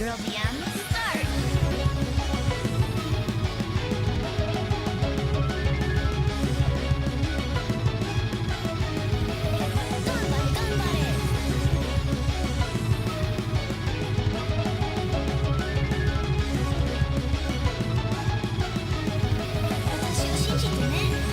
girldm start! 私を信じてね。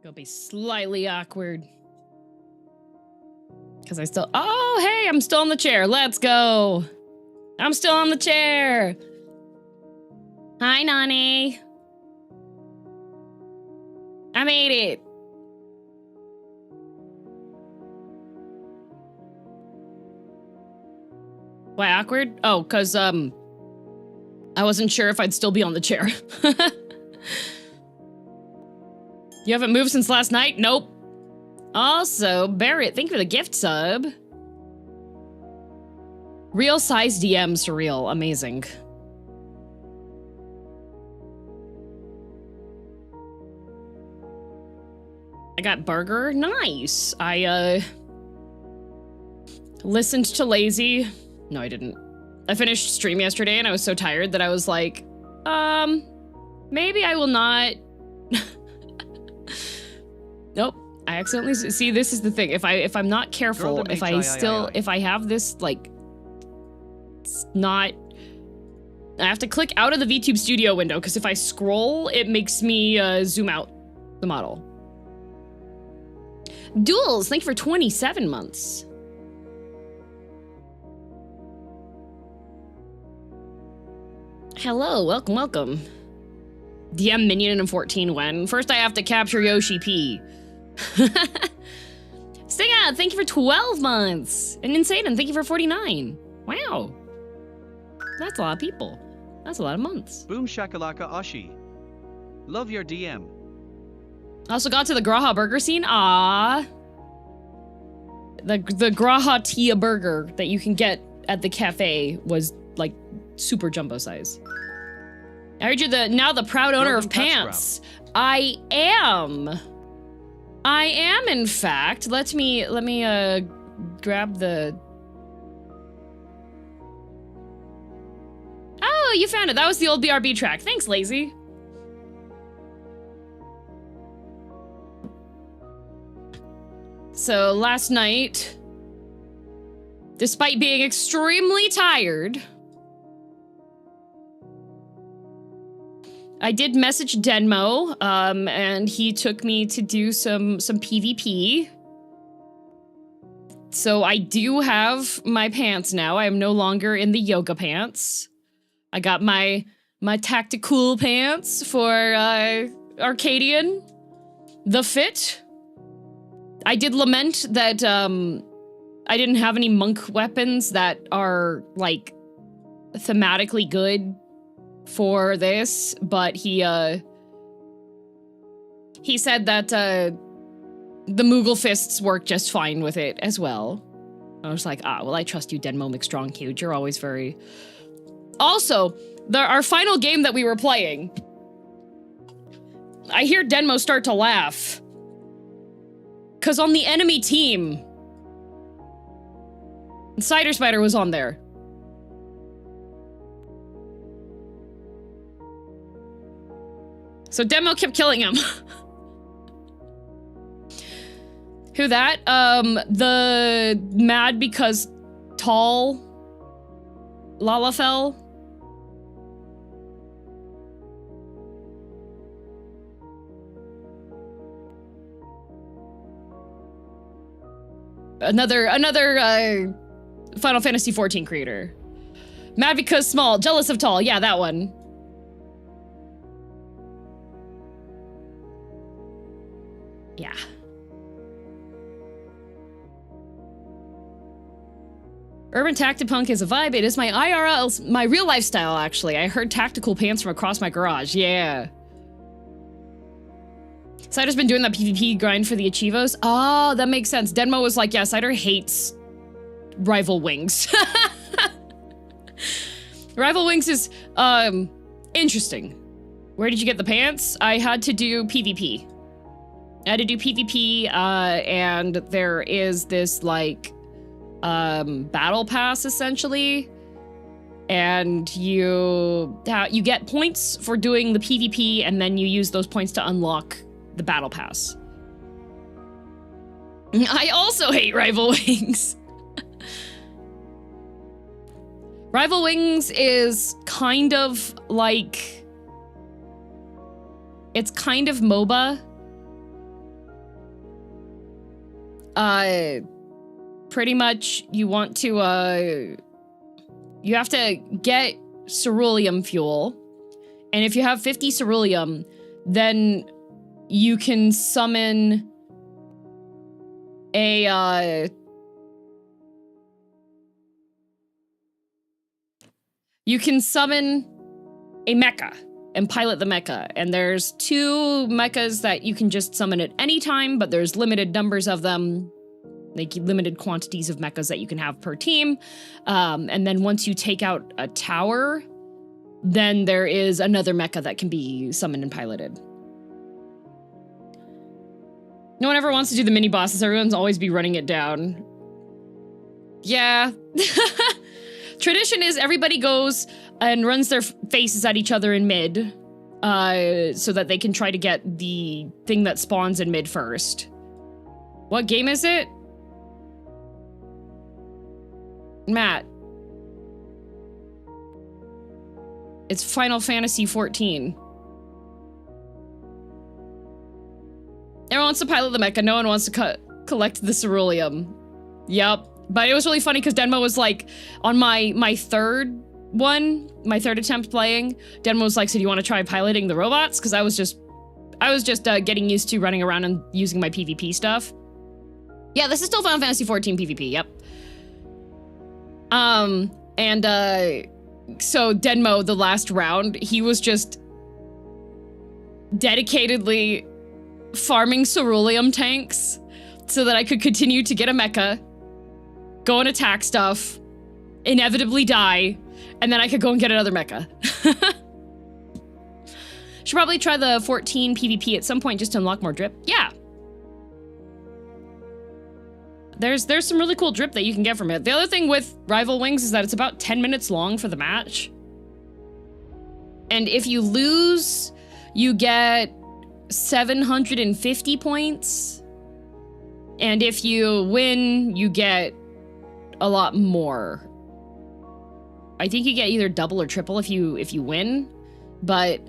Gonna be slightly awkward. Because I still... Oh, hey, I'm still on the chair. Let's go. I'm still on the chair. Hi, Nani. I made it. Why awkward? Oh, because, I wasn't sure if I'd still be on the chair. You haven't moved since last night? Nope. Also, Barrett, thank you for the gift sub. Real size DM surreal. Amazing. I got burger. Nice. I, listened to Lazy. No, I didn't. I finished stream yesterday and I was so tired that I was like, maybe I will not. Nope. I accidentally see. This is the thing. If I'm not careful, if I have this like, it's not. I have to click out of the VTube Studio window because if I scroll, it makes me zoom out the model. Duels, thank you for 27 months. Hello, welcome, welcome. DM minion in 14 when? First I have to capture Yoshi P. Stinga, thank you for 12 months. And Insane, thank you for 49. Wow. That's a lot of people. That's a lot of months. Boom shakalaka Ashi. Love your DM. Also got to the Graha burger scene. Ah. The Graha Tia burger that you can get at the cafe was like super jumbo size. I heard you're now the proud owner of pants. I am in fact. Let me grab the... Oh, you found it. That was the old BRB track. Thanks, Lazy. So last night, despite being extremely tired, I did message Denmo, and he took me to do some PvP. So I do have my pants now. I am no longer in the yoga pants. I got my tactical pants for Arcadian. The fit. I did lament that I didn't have any monk weapons that are like thematically good for this, but he said that the Moogle fists work just fine with it as well. I was like, well, I trust you, Denmo McStrong Huge. You're always very... Also, our final game that we were playing, I hear Denmo start to laugh. Because on the enemy team, Cider Spider was on there. So Demo kept killing him. Who that? The mad because tall Lalafell. Another Final Fantasy XIV creator. Mad because small, jealous of tall. Yeah, that one. Yeah. Urban Tactipunk is a vibe. It is my IRL, my real lifestyle, actually. I heard tactical pants from across my garage. Yeah. Cider's been doing that PvP grind for the Achievos. Oh, that makes sense. Denmo was like, yeah, Cider hates Rival Wings. Rival Wings is, interesting. Where did you get the pants? I had to do PvP. I had to do PvP, and there is this, like, battle pass, essentially. And you get points for doing the PvP, and then you use those points to unlock the battle pass. I also hate Rival Wings. Rival Wings is kind of like... It's kind of MOBA. pretty much you want to, you have to get ceruleum fuel. And if you have 50 ceruleum, then you can summon a, you can summon a mecha and pilot the mecha. And there's 2 mechas that you can just summon at any time, but there's limited numbers of them. Like limited quantities of mechas that you can have per team. And then once you take out a tower, then there is another mecha that can be summoned and piloted. No one ever wants to do the mini bosses. Everyone's always be running it down. Yeah. Tradition is everybody goes and runs their faces at each other in mid, so that they can try to get the thing that spawns in mid first. What game is it? Matt. It's Final Fantasy XIV. Everyone wants to pilot the mecha. No one wants to collect the ceruleum. Yep. But it was really funny because Denmo was like, on my third attempt playing, Denmo was like, so do you want to try piloting the robots? Because I was just getting used to running around and using my PvP stuff. Yeah, this is still Final Fantasy XIV PvP, yep. So Denmo, the last round, he was just dedicatedly farming ceruleum tanks so that I could continue to get a mecha, go and attack stuff, inevitably die, and then I could go and get another mecha. Should probably try the 14 PvP at some point just to unlock more drip. Yeah. There's some really cool drip that you can get from it. The other thing with Rival Wings is that it's about 10 minutes long for the match. And if you lose, you get 750 points. And if you win, you get a lot more. I think you get either double or triple if you win. But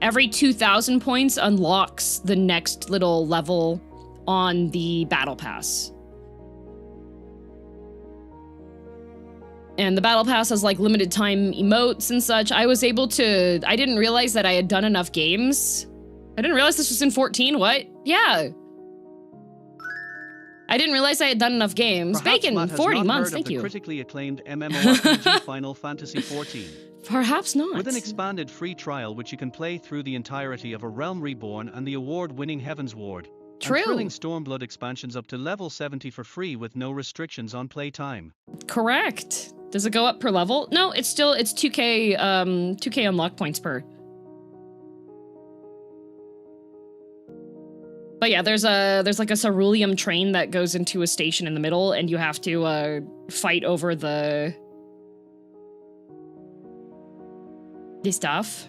every 2,000 points unlocks the next little level on the battle pass. And the battle pass has like limited time emotes and such. I didn't realize that I had done enough games. I didn't realize this was in 14, what? Yeah. I didn't realize I had done enough games. Perhaps Bacon, Matt has 40 not months, heard thank of the you. critically acclaimed MMORPG Final Fantasy XIV. Perhaps not. With an expanded free trial which you can play through the entirety of A Realm Reborn and the award-winning Heaven's Ward. True. And thrilling Stormblood expansions up to level 70 for free with no restrictions on playtime. Correct. Does it go up per level? No, it's 2k 2k unlock points per. But yeah, there's like a ceruleum train that goes into a station in the middle, and you have to fight over the stuff.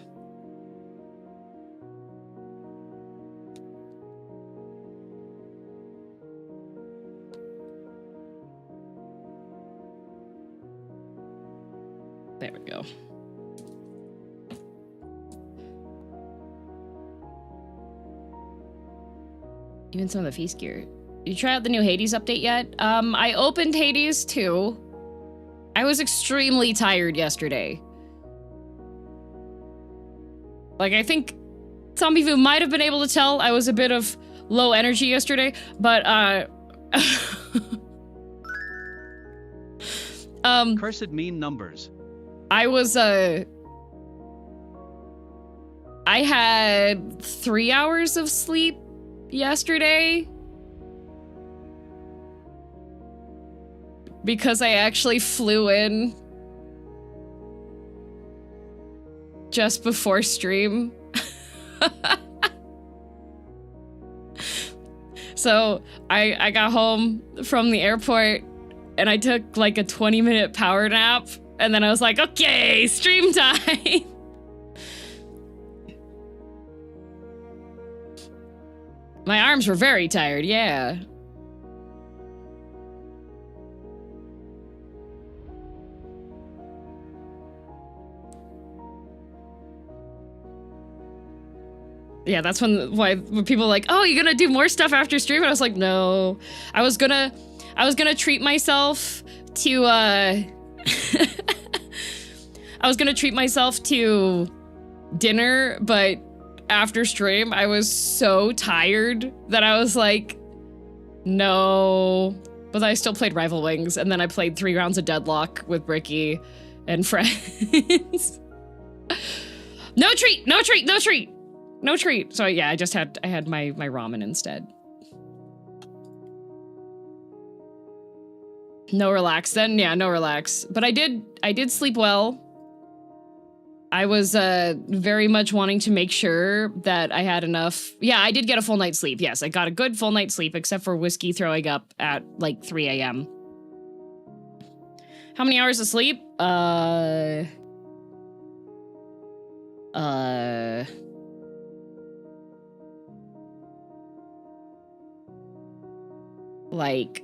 There we go. Even some of the feast gear. Did you try out the new Hades update yet? I opened Hades too. I was extremely tired yesterday. Like, I think Zombie might have been able to tell I was a bit of low energy yesterday, but Cursed mean numbers. I was, I had 3 hours of sleep yesterday. Because I actually flew in just before stream. So I got home from the airport and I took like a 20-minute power nap. And then I was like, okay, stream time. My arms were very tired, yeah. Yeah, that's when people are like, oh, you're gonna do more stuff after stream? And I was like, no. I was gonna treat myself to I was gonna treat myself to dinner, but after stream I was so tired that I was like, no. But I still played Rival Wings, and then I played 3 rounds of Deadlock with Bricky and friends. No treat, no treat, no treat, no treat. So yeah, I had my ramen instead. No relax then? Yeah, no relax. But I did sleep well. I was very much wanting to make sure that I had enough. Yeah, I did get a full night's sleep. Yes, I got a good full night's sleep, except for Whiskey throwing up at like 3 a.m. How many hours of sleep? Like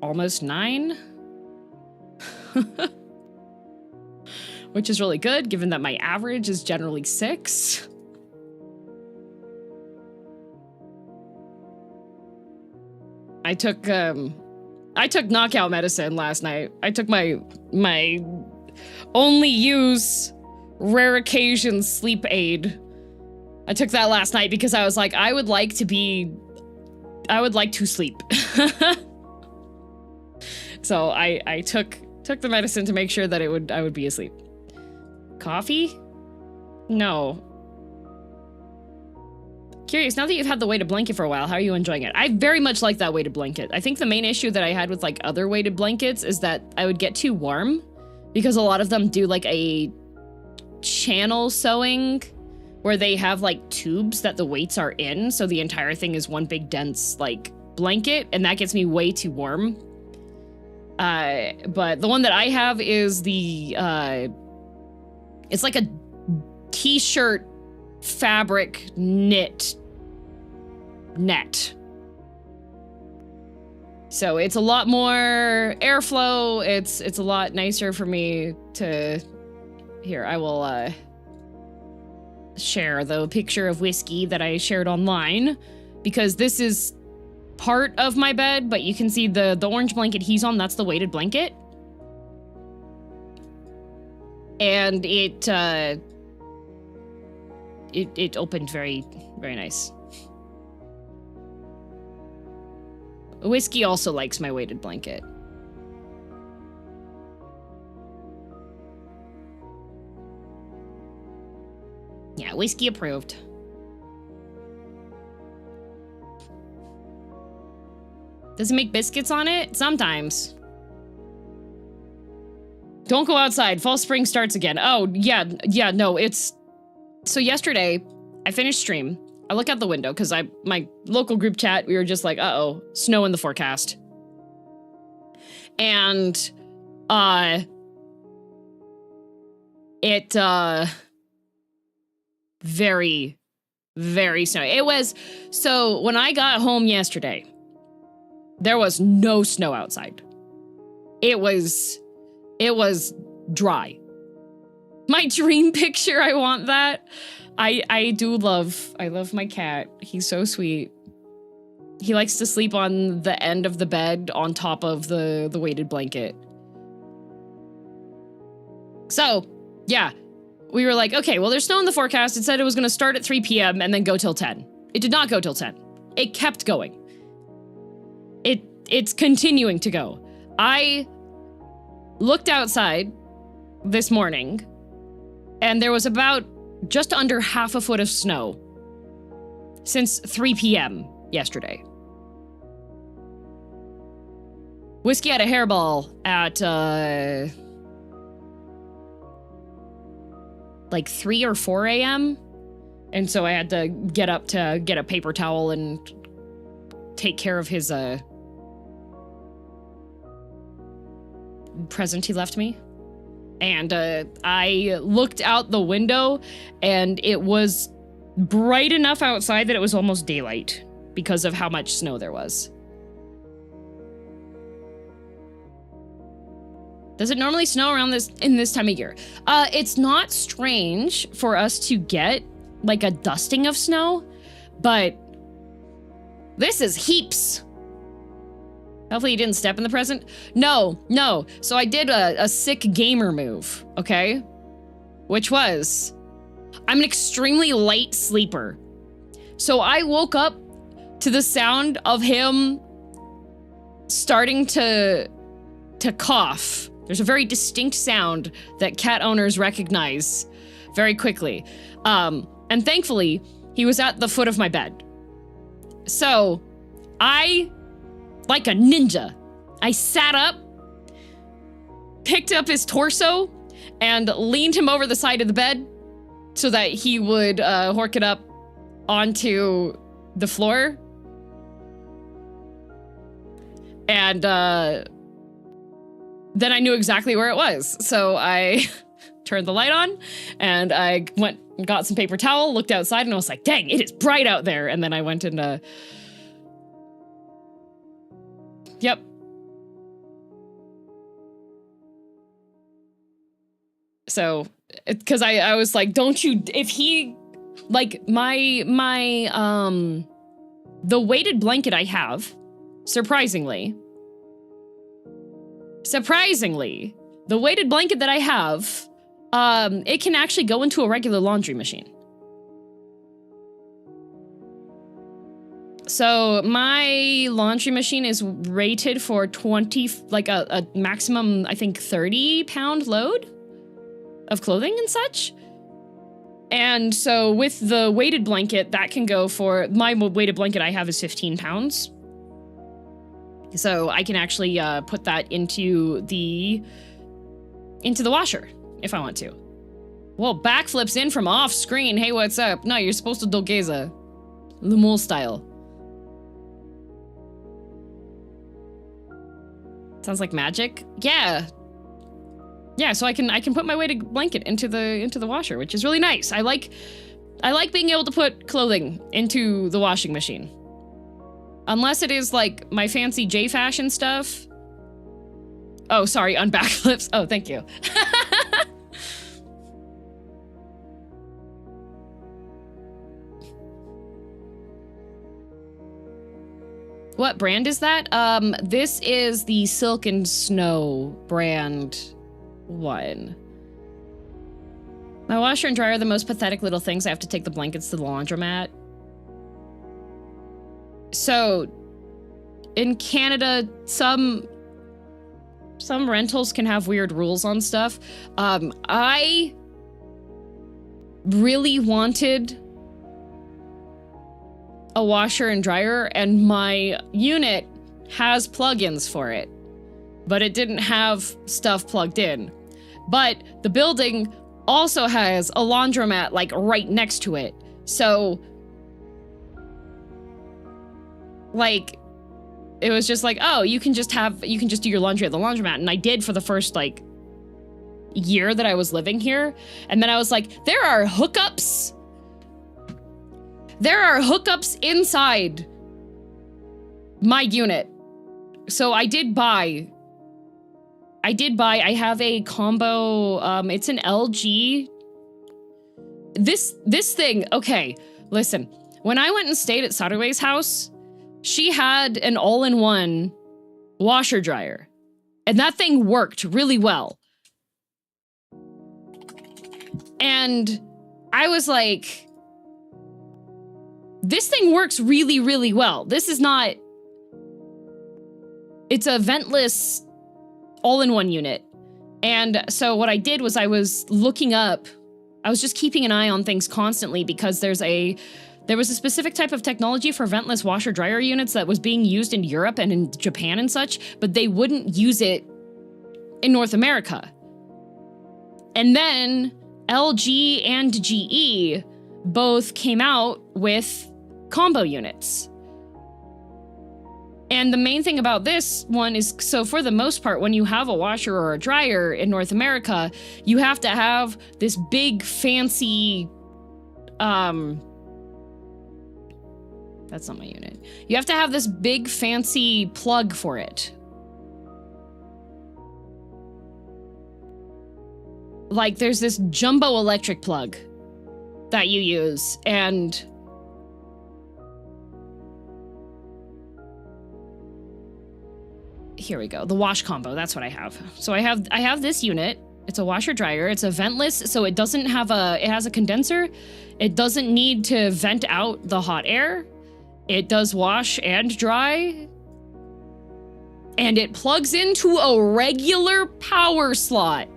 almost 9? Which is really good, given that my average is generally 6. I took knockout medicine last night. I took my only use rare occasion sleep aid. I took that last night because I was like, I would like to sleep. So I took the medicine to make sure that I would be asleep. Coffee? No. Curious, now that you've had the weighted blanket for a while, how are you enjoying it? I very much like that weighted blanket. I think the main issue that I had with like other weighted blankets is that I would get too warm because a lot of them do like a channel sewing where they have like tubes that the weights are in, so the entire thing is one big dense like blanket, and that gets me way too warm. But the one that I have is the it's like a t-shirt fabric knit net. So it's a lot more airflow. It's a lot nicer for me to... Here, I will share the picture of Whiskey that I shared online, because this is part of my bed, but you can see the orange blanket he's on, that's the weighted blanket. And it opened very, very nice. Whiskey also likes my weighted blanket. Yeah, Whiskey approved. Does it make biscuits on it? Sometimes. Don't go outside. Fall spring starts again. Oh, yeah, no, it's... So yesterday, I finished stream. I look out the window, because my local group chat, we were just like, uh-oh, snow in the forecast. And, it, very, very snowy. It was... So, when I got home yesterday, there was no snow outside. It was dry. My dream picture, I want that. I love my cat. He's so sweet. He likes to sleep on the end of the bed on top of the weighted blanket. So, yeah. We were like, okay, well, there's snow in the forecast. It said it was going to start at 3 p.m. and then go till 10. It did not go till 10. It kept going. It's continuing to go. I looked outside this morning, and there was about just under half a foot of snow since 3 p.m. yesterday. Whiskey had a hairball at, like 3 or 4 a.m. And so I had to get up to get a paper towel and take care of his, present he left me. And I looked out the window, and it was bright enough outside that it was almost daylight because of how much snow there was. Does it normally snow around this time of year? It's not strange for us to get like a dusting of snow, but this is heaps. Hopefully you didn't step in the present. No. So I did a sick gamer move, okay? Which was, I'm an extremely light sleeper. So I woke up to the sound of him starting to cough. There's a very distinct sound that cat owners recognize very quickly. And thankfully, he was at the foot of my bed. So I, like a ninja, I sat up, picked up his torso, and leaned him over the side of the bed so that he would hork it up onto the floor. And then I knew exactly where it was. So I turned the light on and I went and got some paper towel, looked outside, and I was like, dang, it is bright out there. And then I went and, yep. So, because I was like, don't you, if he, like, the weighted blanket I have, surprisingly, the weighted blanket that I have, it can actually go into a regular laundry machine. So my laundry machine is rated for 20, like a maximum, I think, 30-pound load of clothing and such. And so with the weighted blanket, that can go for, my weighted blanket I have is 15 pounds. So I can actually put that into the washer if I want to. Whoa, backflips in from off screen. Hey, what's up? No, you're supposed to dolgeza. Lumul style. Sounds like magic. Yeah. Yeah, so I can put my weighted blanket into the washer, which is really nice. I like being able to put clothing into the washing machine. Unless it is like my fancy J fashion stuff. Oh, sorry, on backflips. Oh, thank you. What brand is that? This is the Silk and Snow brand one. My washer and dryer are the most pathetic little things. I have to take the blankets to the laundromat. So, in Canada, some rentals can have weird rules on stuff. I really wanted a washer and dryer, and my unit has plugins for it, but it didn't have stuff plugged in. But the building also has a laundromat, like, right next to it. So, like, it was just like, oh, you can just do your laundry at the laundromat. And I did for the first, like, year that I was living here. And then I was like, there are hookups. There are hookups inside my unit. So I have a combo, it's an LG. This thing, okay, listen. When I went and stayed at Sarue's house, she had an all-in-one washer dryer. And that thing worked really well. And I was like, this thing works really, really well. This is not, it's a ventless all-in-one unit. And so what I did was I was looking up, I was just keeping an eye on things constantly because there was a specific type of technology for ventless washer dryer units that was being used in Europe and in Japan and such, but they wouldn't use it in North America. And then LG and GE both came out with combo units. And the main thing about this one is, so for the most part, when you have a washer or a dryer in North America, you have to have this big fancy, that's not my unit. You have to have this big fancy plug for it. like there's this jumbo electric plug that you use, and here we go. The wash combo, that's what I have. So I have this unit. It's a washer dryer. It's a ventless, so it doesn't have it has a condenser. It doesn't need to vent out the hot air. It does wash and dry. And it plugs into a regular power slot.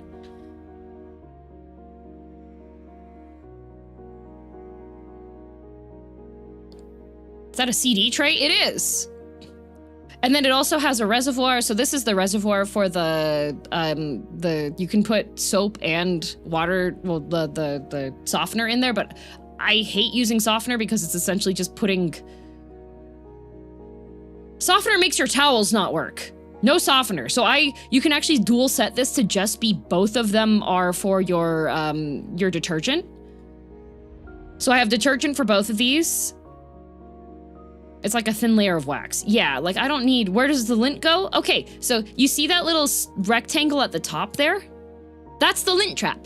Is that a CD tray? It is. And then it also has a reservoir. So this is the reservoir for the you can put soap and water, well, the softener in there, but I hate using softener because it's essentially just putting... Softener makes your towels not work. No softener. So you can actually dual set this to just be both of them are for your detergent. So I have detergent for both of these. It's like a thin layer of wax. Yeah, like I don't need... Where does the lint go? Okay, so you see that little rectangle at the top there? That's the lint trap.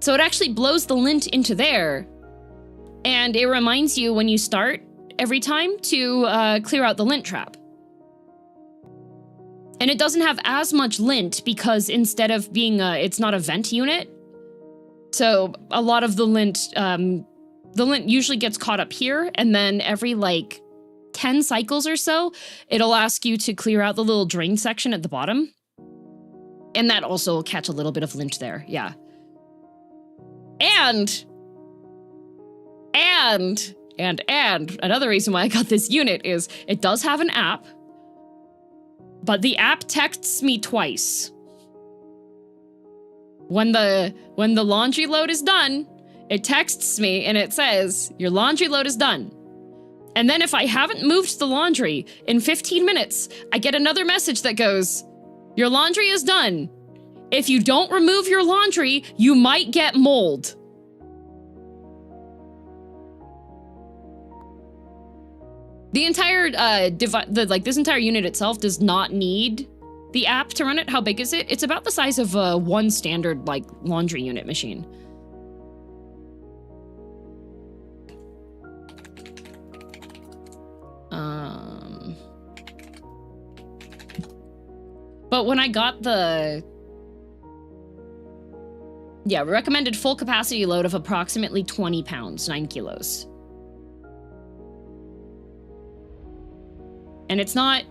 So it actually blows the lint into there, and it reminds you when you start every time to clear out the lint trap. And it doesn't have as much lint because instead of being it's not a vent unit. So a lot of the lint usually gets caught up here, and then every like 10 cycles or so, it'll ask you to clear out the little drain section at the bottom. And that also will catch a little bit of lint there, yeah. And another reason why I got this unit is it does have an app, but the app texts me twice. When the laundry load is done, it texts me and it says, your laundry load is done. And then if I haven't moved the laundry in 15 minutes, I get another message that goes, your laundry is done. If you don't remove your laundry, you might get mold. The entire this entire unit itself does not need the app to run it. How big is it? It's about the size of one standard like laundry unit machine. But when I got the... Yeah, recommended full capacity load of approximately 20 pounds, 9 kilos. And it's not...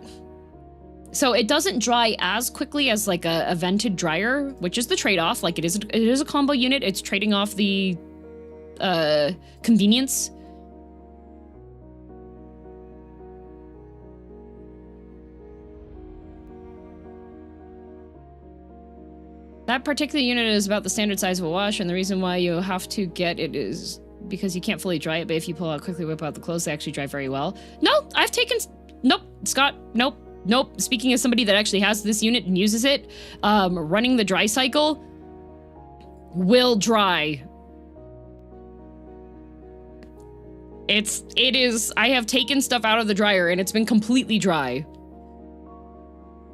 So it doesn't dry as quickly as like a vented dryer, which is the trade-off. Like it is a combo unit. It's trading off the convenience. That particular unit is about the standard size of a wash, and the reason why you have to get it is because you can't fully dry it, but if you pull out quickly, whip out the clothes, they actually dry very well. No, I've taken... Nope, Scott, nope. Nope. Speaking as somebody that actually has this unit and uses it, running the dry cycle will dry. It is, I have taken stuff out of the dryer and it's been completely dry.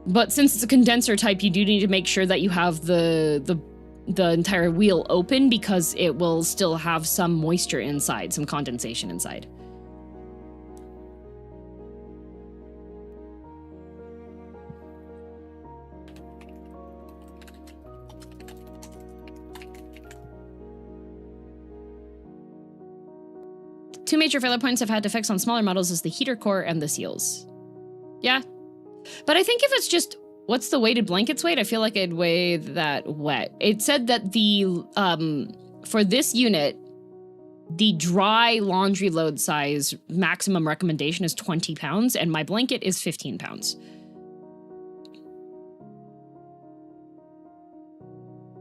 But since it's a condenser type, you do need to make sure that you have the entire wheel open because it will still have some moisture inside, some condensation inside. Two major failure points I've had to fix on smaller models is the heater core and the seals. Yeah. But I think if it's just, what's the weighted blankets weight? I feel like I'd weigh that wet. It said that the, for this unit, the dry laundry load size maximum recommendation is 20 pounds, and my blanket is 15 pounds.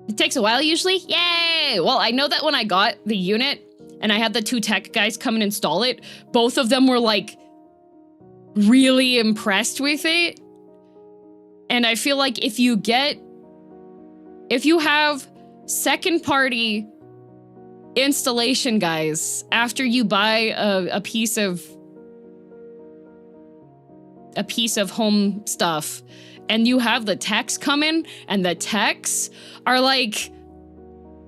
It takes a while usually? Yay! Well, I know that when I got the unit, and I had the two tech guys come and install it, both of them were like really impressed with it. And I feel like if you have second party installation guys after you buy a piece of home stuff, and you have the techs come in and the techs are like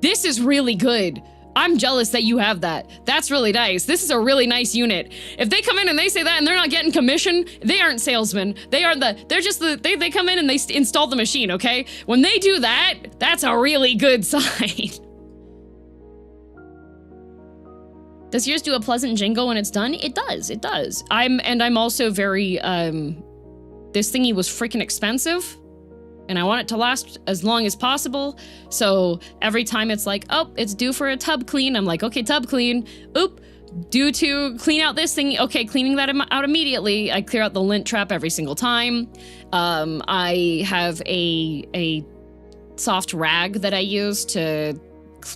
This is really good. I'm jealous that you have that. That's really nice. This is a really nice unit. If they come in and they say that and they're not getting commission, they aren't salesmen. They come in and they install the machine, okay? When they do that, that's a really good sign. Does yours do a pleasant jingle when it's done? It does, it does. I'm also very, this thingy was freaking expensive. And I want it to last as long as possible. So every time it's like, oh, it's due for a tub clean. I'm like, okay, tub clean. Oop, due to clean out this thing. Okay, cleaning that out immediately. I clear out the lint trap every single time. I have a soft rag that I use to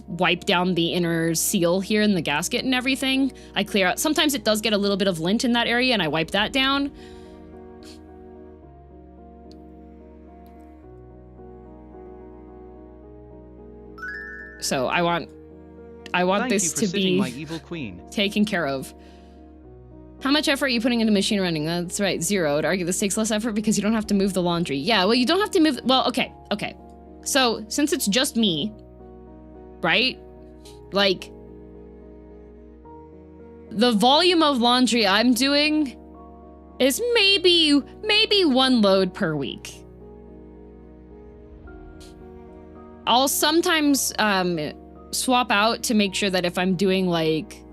wipe down the inner seal here in the gasket and everything. I clear out. Sometimes it does get a little bit of lint in that area and I wipe that down. So I want this to be my evil queen. Taken care of. How much effort are you putting into machine running? That's right, 0. I'd argue this takes less effort because you don't have to move the laundry. Yeah, well, you don't have to move. Well, okay. So since it's just me, right? Like, the volume of laundry I'm doing is maybe 1 load per week. I'll sometimes swap out to make sure that if I'm doing like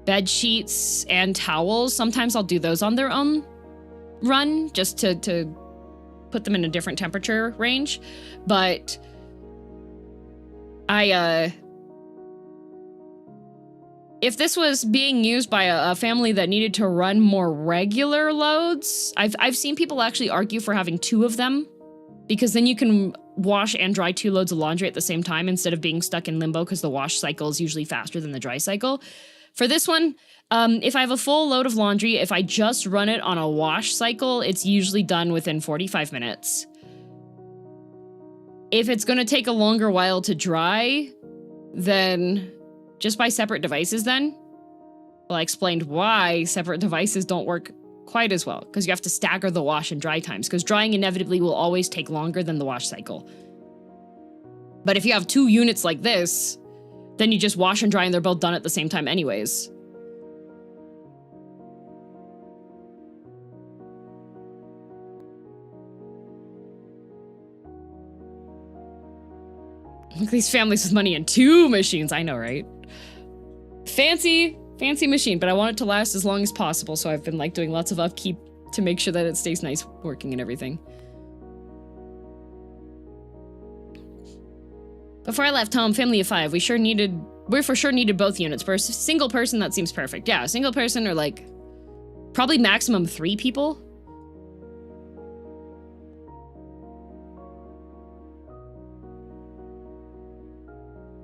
bed sheets and towels, sometimes I'll do those on their own run just to put them in a different temperature range. But if this was being used by a family that needed to run more regular loads, I've seen people actually argue for having 2 of them, because then you can wash and dry 2 loads of laundry at the same time instead of being stuck in limbo because the wash cycle is usually faster than the dry cycle. For this one, if I have a full load of laundry, if I just run it on a wash cycle, it's usually done within 45 minutes. If it's going to take a longer while to dry, then just buy separate devices then. Well, I explained why separate devices don't work quite as well, because you have to stagger the wash and dry times, because drying inevitably will always take longer than the wash cycle. But if you have 2 units like this, then you just wash and dry and they're both done at the same time anyways. Look at these families with money in 2 machines. I know, right? Fancy machine, but I want it to last as long as possible, so I've been like doing lots of upkeep to make sure that it stays nice working and everything. Before I left home, family of 5, we for sure needed both units. For a single person, that seems perfect. Yeah, a single person or like probably maximum 3 people.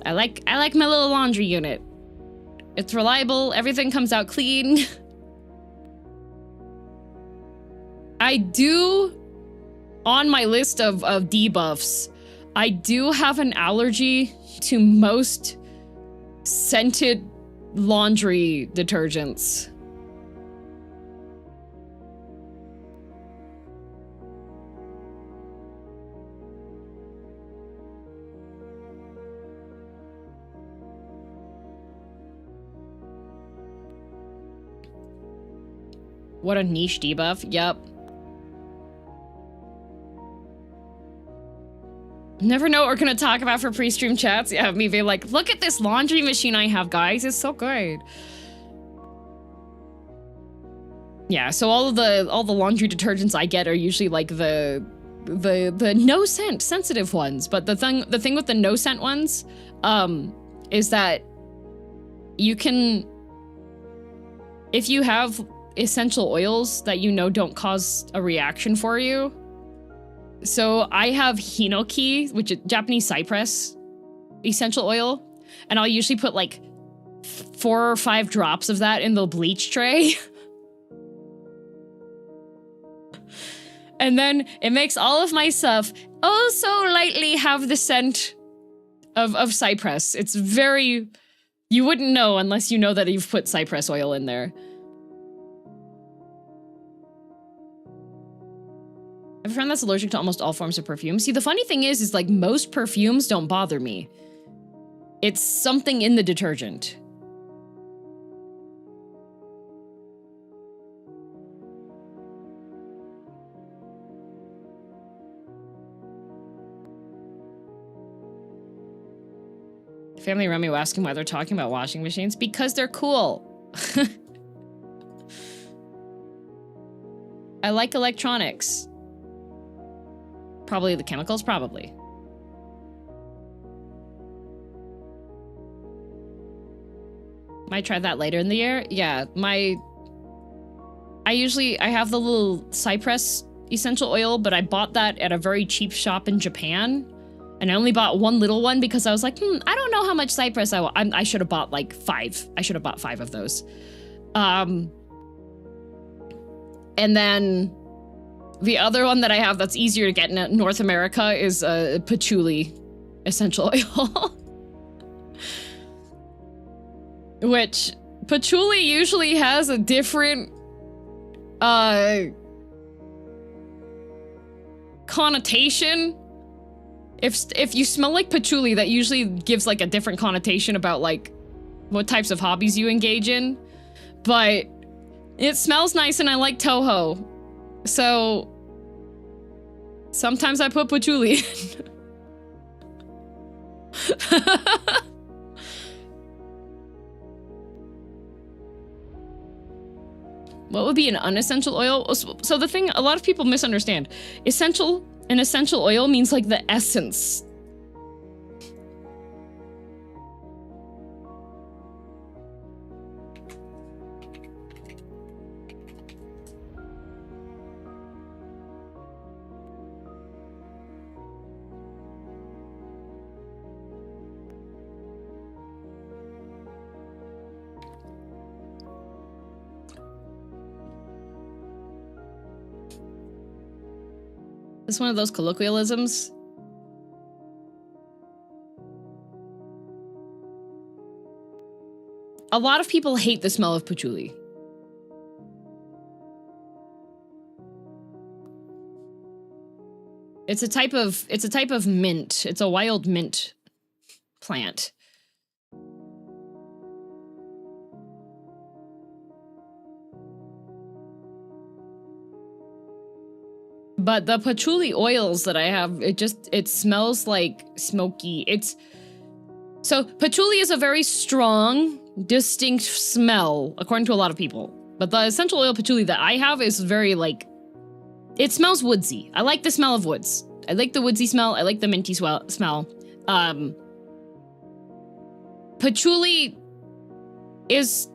I like my little laundry unit. It's reliable, everything comes out clean. I do, on my list of debuffs, I do have an allergy to most scented laundry detergents. What a niche debuff. Yep. Never know what we're gonna talk about for pre-stream chats. Yeah, me being like, look at this laundry machine I have, guys. It's so good. Yeah, so all the laundry detergents I get are usually like the no scent sensitive ones. But the thing with the no scent ones, is that you can, if you have essential oils that you know don't cause a reaction for you. So I have hinoki, which is Japanese cypress essential oil, and I'll usually put like 4 or 5 drops of that in the bleach tray. And then it makes all of my stuff oh so lightly have the scent of cypress. It's very, you wouldn't know unless you know that you've put cypress oil in there. I have a friend that's allergic to almost all forms of perfume. See, the funny thing is like most perfumes don't bother me. It's something in the detergent. Family around me were asking why they're talking about washing machines. Because they're cool. I like electronics. Probably the chemicals, probably. Might try that later in the year. Yeah, I have the little cypress essential oil, but I bought that at a very cheap shop in Japan. And I only bought one little one because I was like, I don't know how much cypress I want. I should have bought like 5. I should have bought 5 of those. And then the other one that I have that's easier to get in North America is Patchouli essential oil. Which patchouli usually has a different connotation. If you smell like patchouli, that usually gives like a different connotation about like what types of hobbies you engage in. But it smells nice and I like Touhou. So sometimes I put patchouli in. What would be an unessential oil? So the thing a lot of people misunderstand, an essential oil means like the essence. It's one of those colloquialisms. A lot of people hate the smell of patchouli. It's a type of mint. It's a wild mint plant. But the patchouli oils that I have, it smells like smoky. So patchouli is a very strong, distinct smell, according to a lot of people. But the essential oil patchouli that I have is very like, it smells woodsy. I like the smell of woods. I like the woodsy smell. I like the minty smell. Patchouli is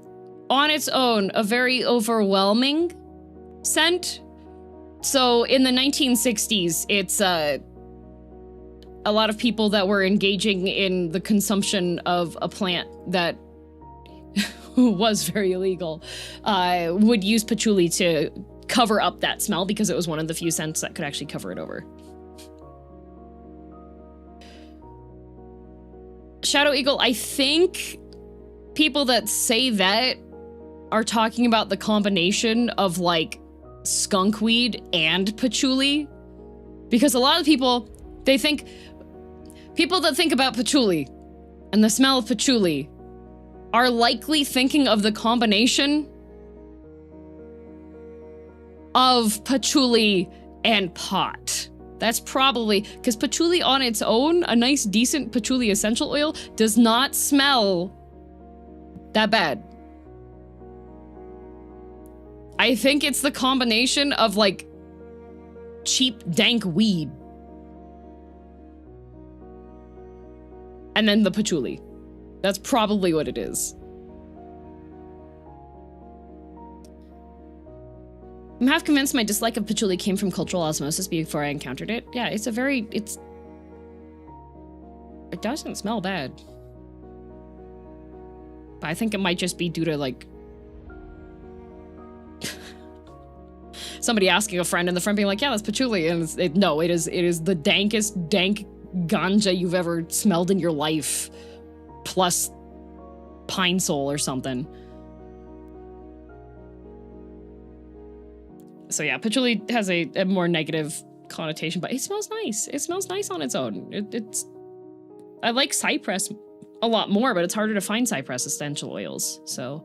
on its own a very overwhelming scent. So in the 1960s, it's a lot of people that were engaging in the consumption of a plant that was very illegal would use patchouli to cover up that smell because it was one of the few scents that could actually cover it over. Shadow Eagle, I think people that say that are talking about the combination of like skunkweed and patchouli, because a lot of people that think about patchouli and the smell of patchouli are likely thinking of the combination of patchouli and pot. That's probably because patchouli on its own, a nice decent patchouli essential oil, does not smell that bad. I think it's the combination of like cheap dank weed and then the patchouli. That's probably what it is. I'm half convinced my dislike of patchouli came from cultural osmosis before I encountered it. Yeah, it doesn't smell bad. But I think it might just be due to like somebody asking a friend and the friend being like, yeah, that's patchouli. And it is the dankest dank ganja you've ever smelled in your life. Plus pine sol or something. So yeah, patchouli has a more negative connotation, but it smells nice. It smells nice on its own. I like cypress a lot more, but it's harder to find cypress essential oils, so.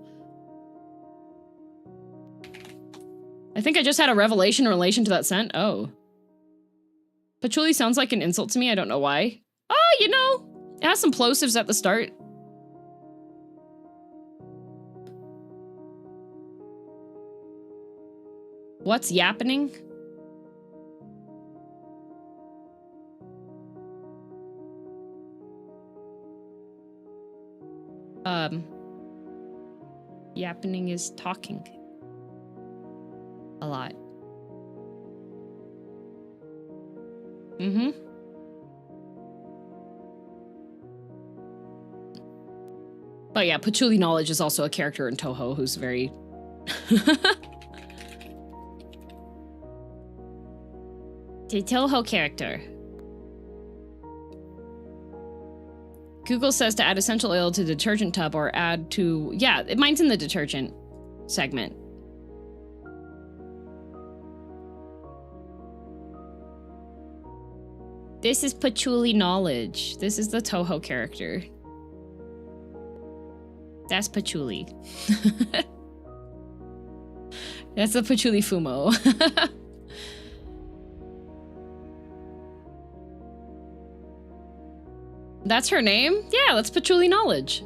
I think I just had a revelation in relation to that scent. Oh. Patchouli sounds like an insult to me. I don't know why. Oh, you know, it has some plosives at the start. What's yappening? Yappening is talking. A lot. Mm-hmm. But yeah, Patchouli Knowledge is also a character in Touhou who's very... The Touhou character. Google says to add essential oil to detergent tub or add to... Yeah, mine's in the detergent segment. This is Patchouli Knowledge. This is the Touhou character. That's Patchouli. That's the Patchouli Fumo. That's her name? Yeah, that's Patchouli Knowledge.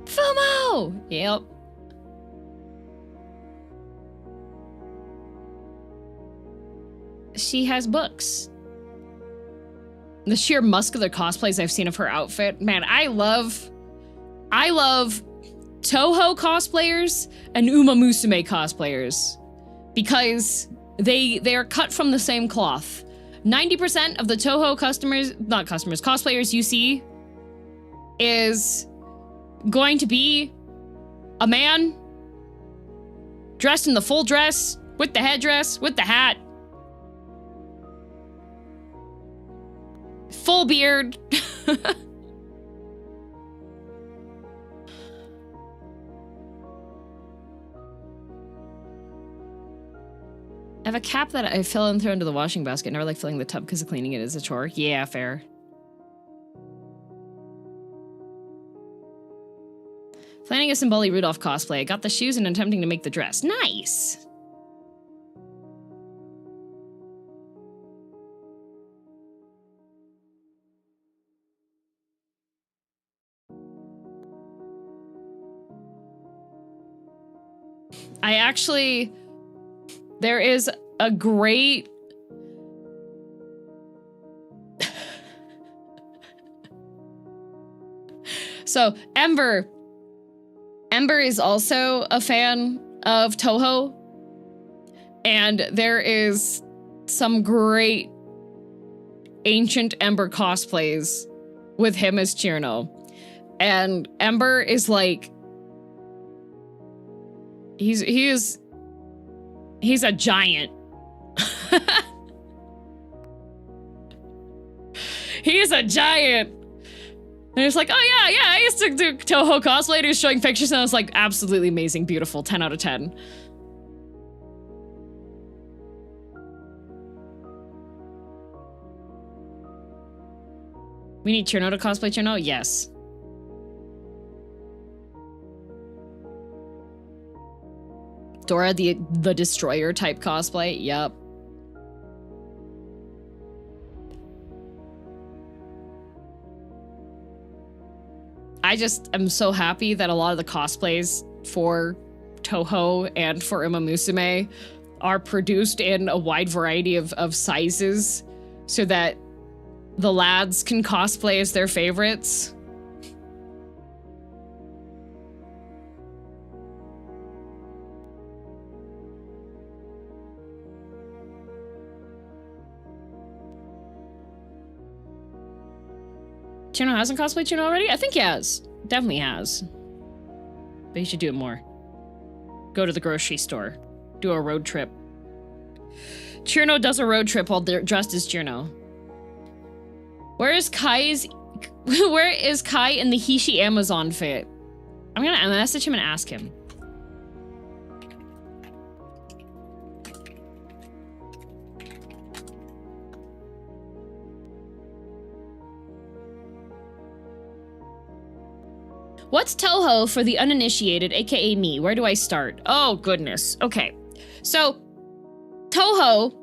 FOMO! Yep. She has books. The sheer muscular cosplays I've seen of her outfit. Man, I love Touhou cosplayers and Uma Musume cosplayers because they are cut from the same cloth. 90% of the Touhou cosplayers you see is going to be a man dressed in the full dress, with the headdress, with the hat, full beard. I have a cap that I fill and throw into the washing basket. Never like filling the tub because cleaning it is a chore. Yeah, fair. Planning a Symboli Rudolph cosplay. I got the shoes and attempting to make the dress. Nice! I actually... There is a great... So, Ember is also a fan of Touhou, and there is some great ancient Ember cosplays with him as Chirno. And Ember is like... He's a giant. He is a giant. And it's like, oh yeah, I used to do Touhou cosplay. He was showing pictures and I was like, absolutely amazing, beautiful, 10 out of 10. We need Chirno to cosplay Chirno? Yes. Dora the Destroyer type cosplay? Yup. I just am so happy that a lot of the cosplays for Touhou and for Uma Musume are produced in a wide variety of sizes so that the lads can cosplay as their favorites. Chirno hasn't cosplayed Chirno already? I think he has. Definitely has. But he should do it more. Go to the grocery store. Do a road trip. Chirno does a road trip while they're dressed as Chirno. Where is Kai in the Hishi Amazon fit? I'm gonna message him and ask him. What's Touhou for the uninitiated, aka me? Where do I start? Oh, goodness. Okay. So, Touhou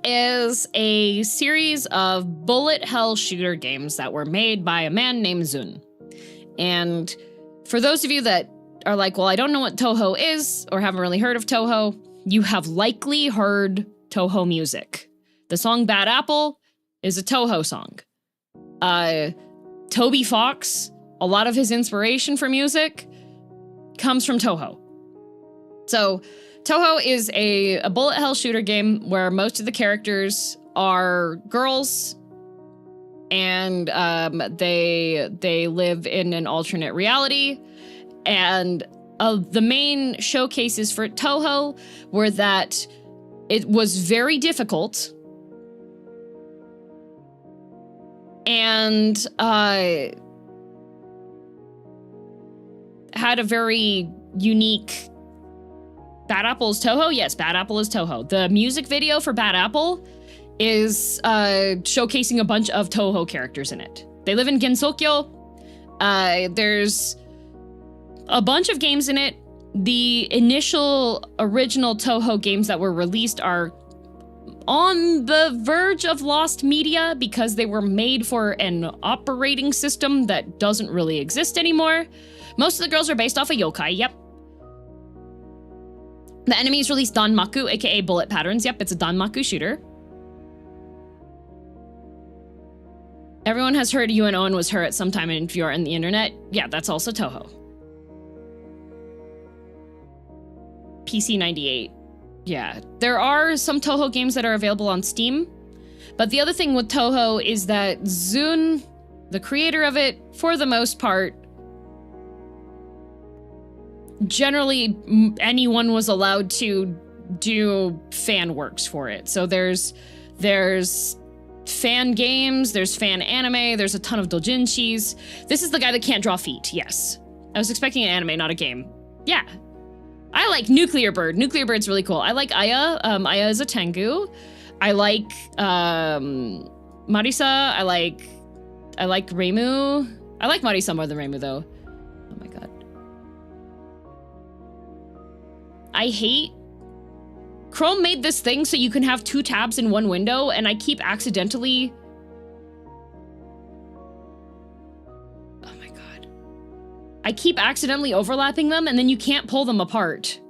is a series of bullet hell shooter games that were made by a man named Zun. And for those of you that are like, well, I don't know what Touhou is or haven't really heard of Touhou, you have likely heard Touhou music. The song Bad Apple is a Touhou song. Toby Fox, a lot of his inspiration for music comes from Touhou. So Touhou is a bullet hell shooter game where most of the characters are girls, and they live in an alternate reality. And the main showcases for Touhou were that it was very difficult and had a very unique... Bad Apple is Touhou? Yes, Bad Apple is Touhou. The music video for Bad Apple is showcasing a bunch of Touhou characters in it. They live in Gensokyo. There's a bunch of games in it. The initial original Touhou games that were released are on the verge of lost media because they were made for an operating system that doesn't really exist anymore. Most of the girls are based off of yokai, yep. The enemies released Danmaku, aka bullet patterns. Yep, it's a Danmaku shooter. Everyone has heard Yuen Owen was her at some time if you're on the internet. Yeah, that's also Touhou. PC 98. Yeah, there are some Touhou games that are available on Steam. But the other thing with Touhou is that Zun, the creator of it, for the most part, generally anyone was allowed to do fan works for it. So there's fan games, there's fan anime, there's a ton of doujinshis. This is the guy that can't draw feet, yes. I was expecting an anime, not a game. Yeah. I like Nuclear Bird. Nuclear Bird's really cool. I like Aya. Aya is a Tengu. I like Marisa. I like Reimu. I like Marisa more than Reimu though. Oh my god. I hate... Chrome made this thing so you can have 2 tabs in one window, and I keep accidentally... Oh my god. I keep accidentally overlapping them, and then you can't pull them apart.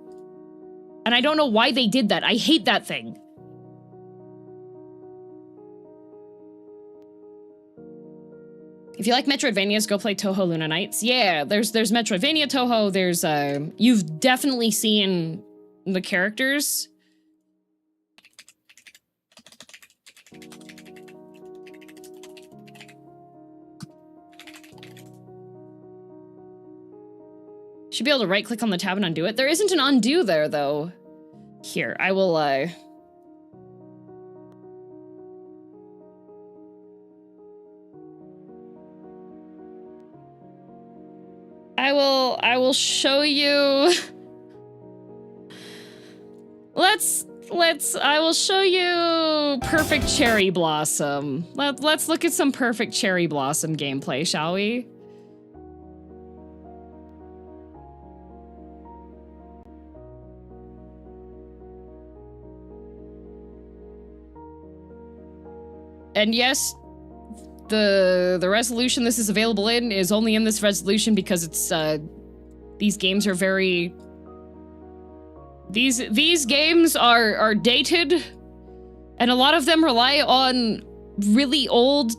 And I don't know why they did that. I hate that thing. If you like Metroidvanias, go play Touhou Luna Nights. Yeah, there's Metroidvania Touhou. There's you've definitely seen the characters. Should be able to right click on the tab and undo it. There isn't an undo there though. Here, I will I will show you. I will show you Perfect Cherry Blossom. Let's look at some Perfect Cherry Blossom gameplay, shall we? And yes, the resolution this is available in is only in this resolution because it's these games are very these games are dated, and a lot of them rely on really old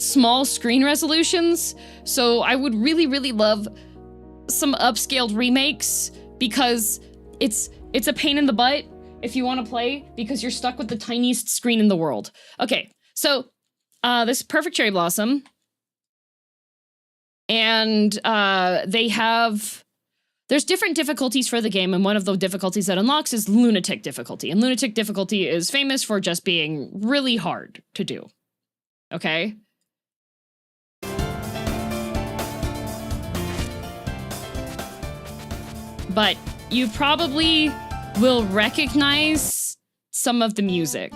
small screen resolutions. So I would really love some upscaled remakes because it's a pain in the butt if you want to play because you're stuck with the tiniest screen in the world. Okay. So, this Perfect Cherry Blossom, and there's different difficulties for the game, and one of the difficulties that unlocks is Lunatic difficulty, and Lunatic difficulty is famous for just being really hard to do, okay? But you probably will recognize some of the music.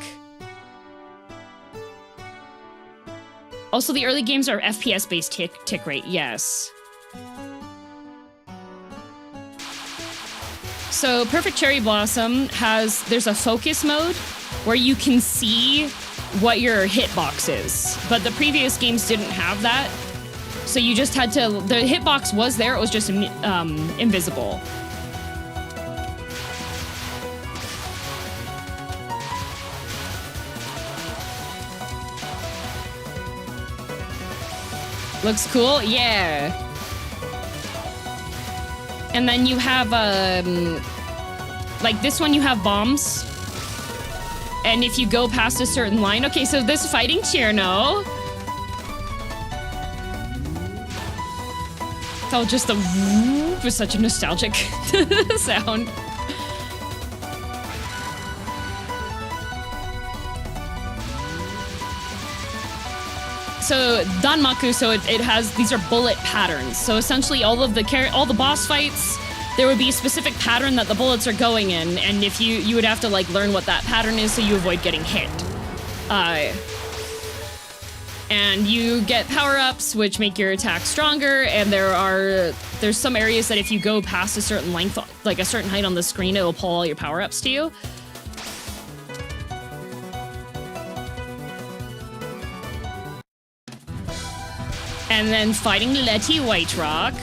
Also, the early games are FPS-based tick rate, yes. So Perfect Cherry Blossom there's a focus mode where you can see what your hitbox is, but the previous games didn't have that. So you just had to, the hitbox was there, it was just invisible. Looks cool, yeah. And then you have, like this one you have bombs. And if you go past a certain line, okay, so this fighting Tierno. Oh, just the whoop was such a nostalgic sound. So Danmaku, so it has, these are bullet patterns. So essentially all the boss fights, there would be a specific pattern that the bullets are going in, and if you would have to like learn what that pattern is so you avoid getting hit. And you get power-ups which make your attack stronger, and there's some areas that if you go past a certain length, like a certain height on the screen, it will pull all your power-ups to you. And then fighting Letty White Rock.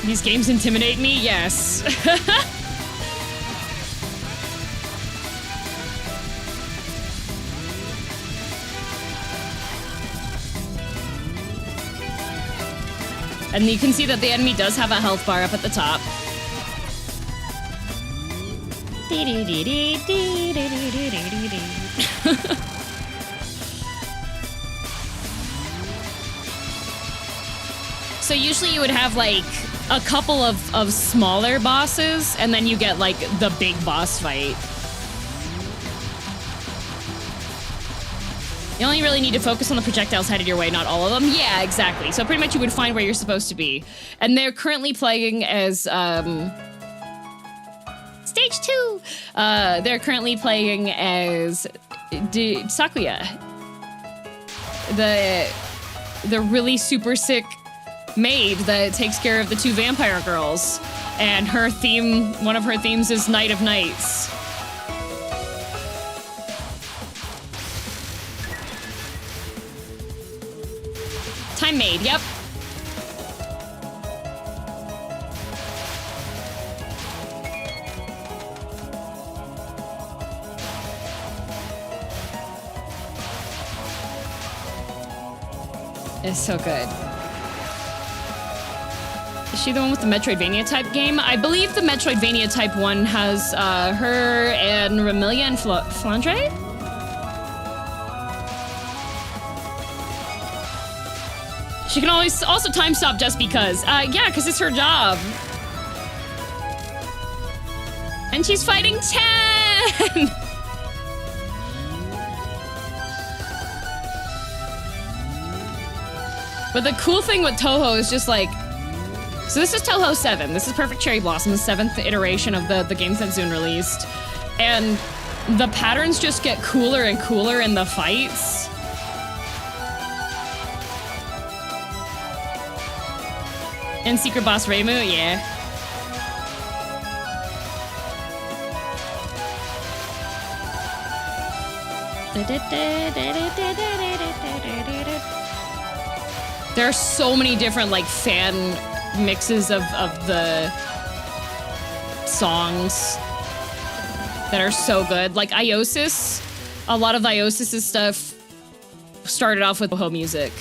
These games intimidate me? Yes. And you can see that the enemy does have a health bar up at the top. So usually you would have like a couple of smaller bosses, and then you get like the big boss fight. You only really need to focus on the projectiles headed your way, not all of them. Yeah, exactly. So pretty much you would find where you're supposed to be. And they're currently playing as, Stage 2! They're currently playing as Sakuya. The really super sick maid that takes care of the two vampire girls. And her theme, one of her themes is Night of Nights. Time Maid, yep. It's so good. Is she the one with the Metroidvania type game? I believe the Metroidvania type one has her and Remilia and Flandre? She can always also time stop just because. Yeah, because it's her job. And she's fighting 10! But the cool thing with Touhou is just like, so this is Touhou 7. This is Perfect Cherry Blossom, the 7th iteration of the games that Zune released. And the patterns just get cooler and cooler in the fights. And Secret Boss Reimu, yeah. There are so many different like fan mixes of the songs that are so good. Like Iosis, a lot of Iosis's stuff started off with Touhou music.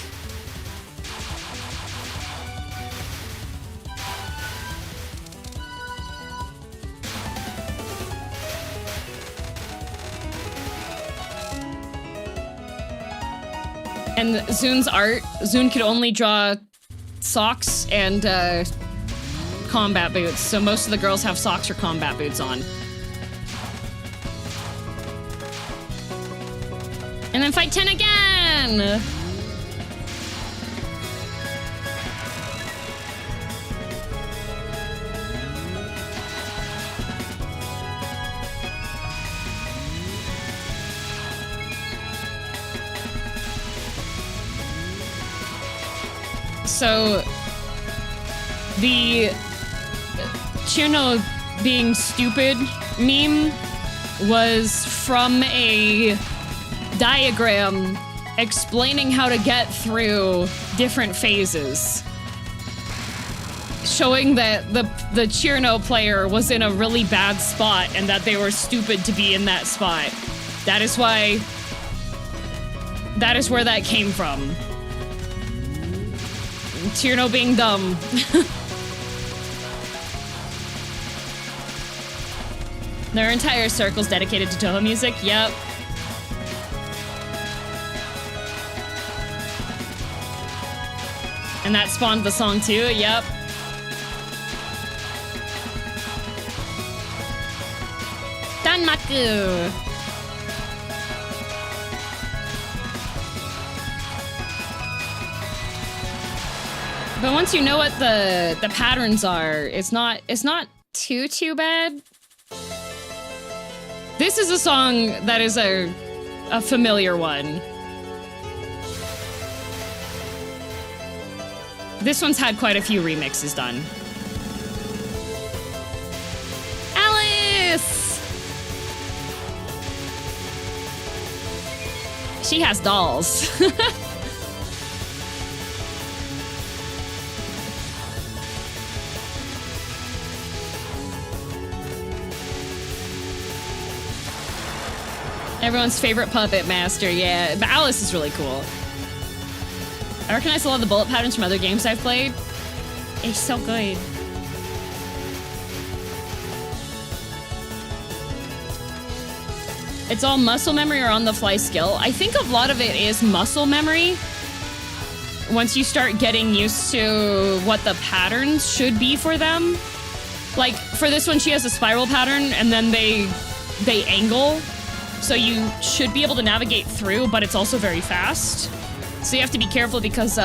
And Zune's art, Zune could only draw socks and combat boots, so most of the girls have socks or combat boots on. And then fight 10 again! So the Chino being stupid meme was from a diagram explaining how to get through different phases, showing that the Chirno player was in a really bad spot and that they were stupid to be in that spot. That is why... That is where that came from. Chirno being dumb. Their entire circle's dedicated to Touhou music, yep. And that spawned the song too, yep. Danmaku! But once you know what the patterns are, it's not too bad. This is a song that is a familiar one. This one's had quite a few remixes done. Alice! She has dolls. Everyone's favorite puppet master, yeah. But Alice is really cool. I recognize a lot of the bullet patterns from other games I've played. It's so good. It's all muscle memory or on-the-fly skill. I think a lot of it is muscle memory. Once you start getting used to what the patterns should be for them. Like, for this one, she has a spiral pattern, and then they angle. So you should be able to navigate through, but it's also very fast. So you have to be careful because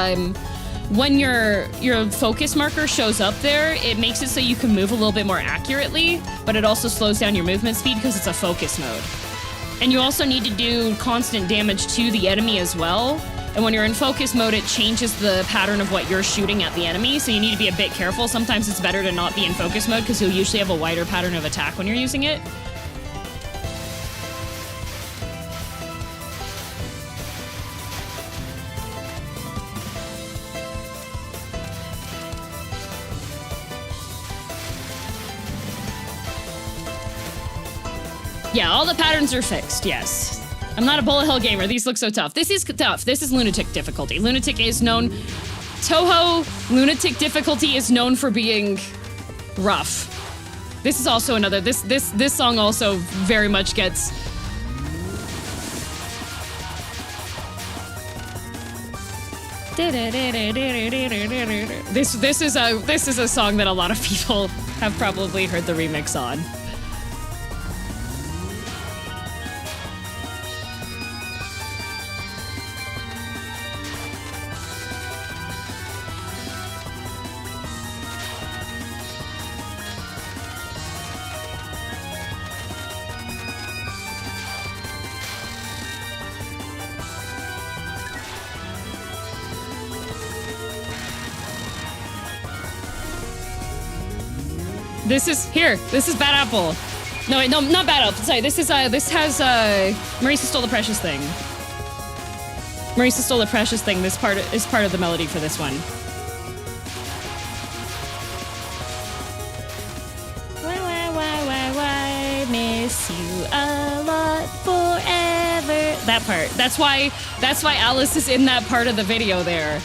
when your focus marker shows up there, it makes it so you can move a little bit more accurately, but it also slows down your movement speed because it's a focus mode. And you also need to do constant damage to the enemy as well. And when you're in focus mode, it changes the pattern of what you're shooting at the enemy, so you need to be a bit careful. Sometimes it's better to not be in focus mode because you'll usually have a wider pattern of attack when you're using it. Yeah, all the patterns are fixed, yes. I'm not a bullet hell gamer. These look so tough. This is tough. This is Lunatic difficulty. Lunatic is known... Touhou Lunatic difficulty is known for being rough. This is also another... This song also very much gets... This is a song that a lot of people have probably heard the remix on. This is Bad Apple. No, wait, no, not Bad Apple. Sorry, this has Marisa Stole the Precious Thing. Marisa Stole the Precious Thing. This part is part of the melody for this one. Why, miss you a lot forever. That part. That's why Alice is in that part of the video there.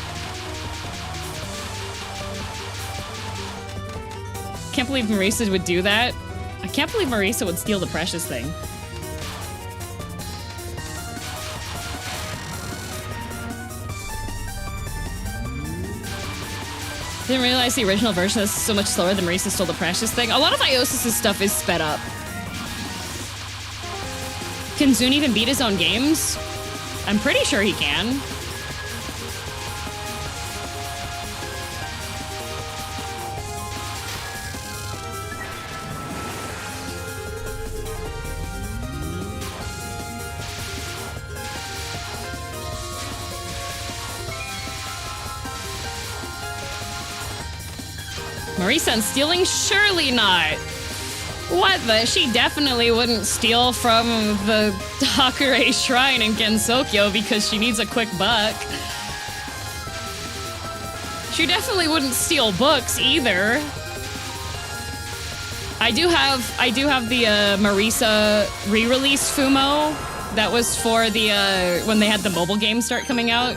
I can't believe Marisa would do that. I can't believe Marisa would steal the Precious Thing. Didn't realize the original version is so much slower than Marisa Stole the Precious Thing. A lot of Iosis' stuff is sped up. Can Zune even beat his own games? I'm pretty sure he can. Marisa and stealing? Surely not. What the? She definitely wouldn't steal from the Hakure Shrine in Gensokyo because she needs a quick buck. She definitely wouldn't steal books either. I do have the Marisa re-release Fumo. That was for the when they had the mobile games start coming out.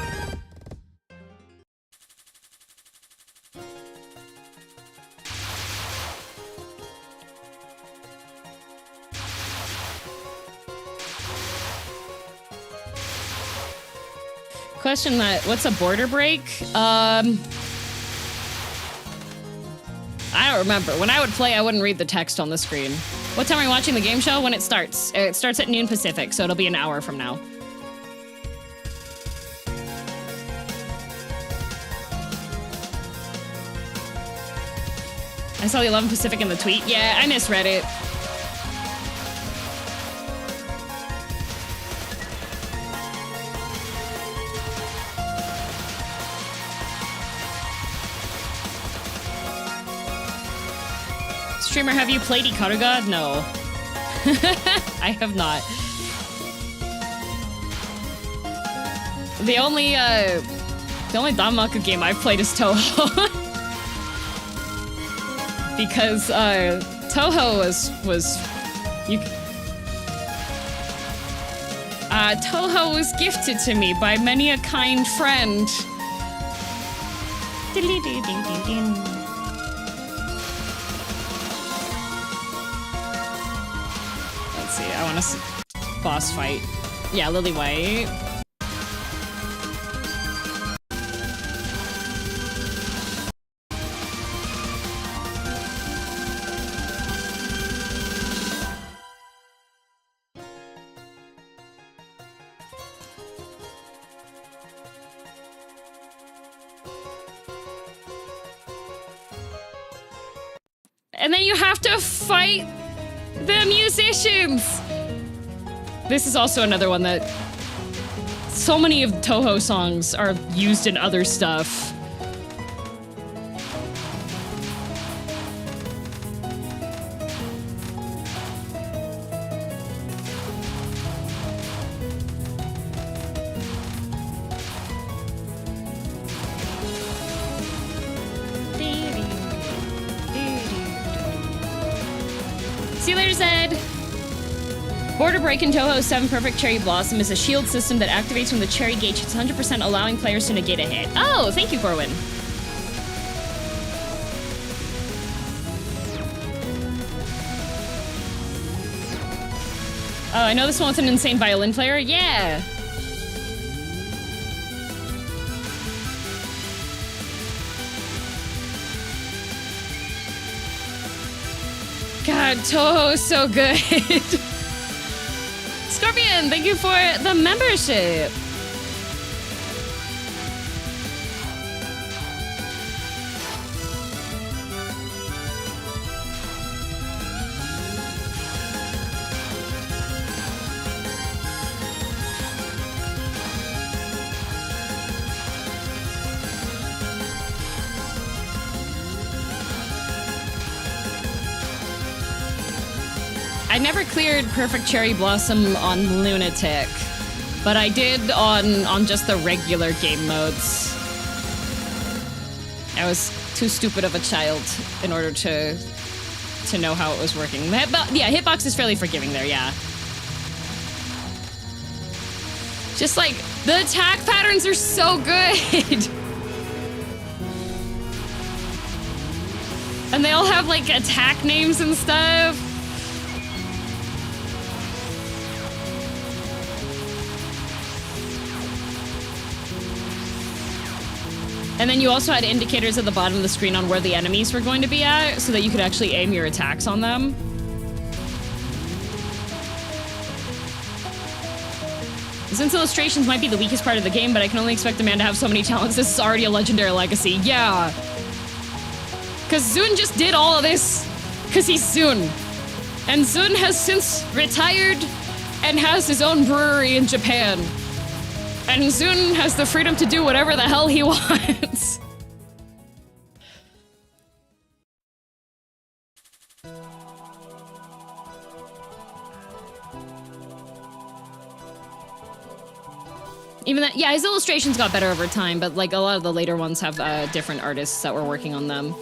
Question that, what's a border break? I don't remember. When I would play, I wouldn't read the text on the screen. What time are you watching the game show? When it starts. It starts at noon Pacific, so it'll be an hour from now. I saw the 11 Pacific in the tweet. Yeah, I misread it. Streamer, have you played Ikaruga? No. I have not. The only Danmaku game I've played is Touhou. Because Touhou Touhou was gifted to me by many a kind friend. Let's see, I want to boss fight. Yeah, Lily White. And then you have to fight the musicians! This is also another one that so many of Touhou songs are used in other stuff. See you later, Zed! Border Break in Touhou 7 Perfect Cherry Blossom is a shield system that activates when the cherry gauge hits 100%, allowing players to negate a hit. Oh, thank you, Corwin. Oh, I know this one with an insane violin player. Yeah! God, Touhou is so good. Scorpion, thank you for the membership. I never cleared Perfect Cherry Blossom on Lunatic, but I did on just the regular game modes. I was too stupid of a child in order to know how it was working. Yeah, hitbox is fairly forgiving there, yeah. Just like, the attack patterns are so good! And they all have like attack names and stuff. And then you also had indicators at the bottom of the screen on where the enemies were going to be at, so that you could actually aim your attacks on them. Since illustrations might be the weakest part of the game, but I can only expect the man to have so many talents. This is already a legendary legacy. Yeah. Because Zun just did all of this because he's Zun. And Zun has since retired and has his own brewery in Japan. And Zun has the freedom to do whatever the hell he wants. Even that, yeah, his illustrations got better over time, but like a lot of the later ones have different artists that were working on them.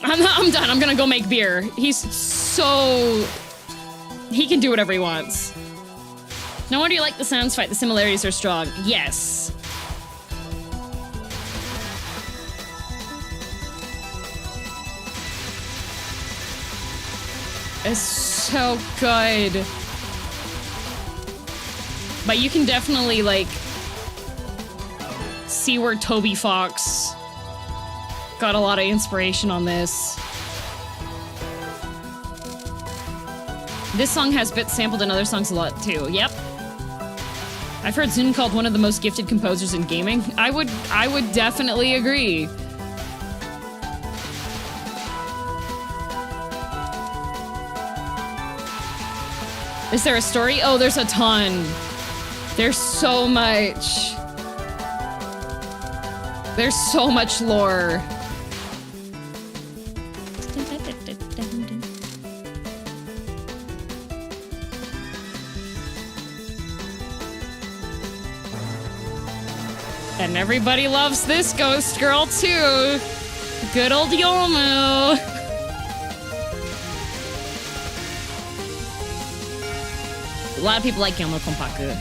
I'm done. I'm gonna go make beer. He's so... He can do whatever he wants. No wonder you like the Sounds fight. The similarities are strong. Yes. It's so good. But you can definitely, like, see where Toby Fox got a lot of inspiration on this. This song has bits sampled in other songs a lot, too. Yep. I've heard Zun called one of the most gifted composers in gaming. I would definitely agree. Is there a story? Oh, there's a ton. There's so much. There's so much lore. And everybody loves this ghost girl too. Good old Yomu. A lot of people like Yomu Konpaku.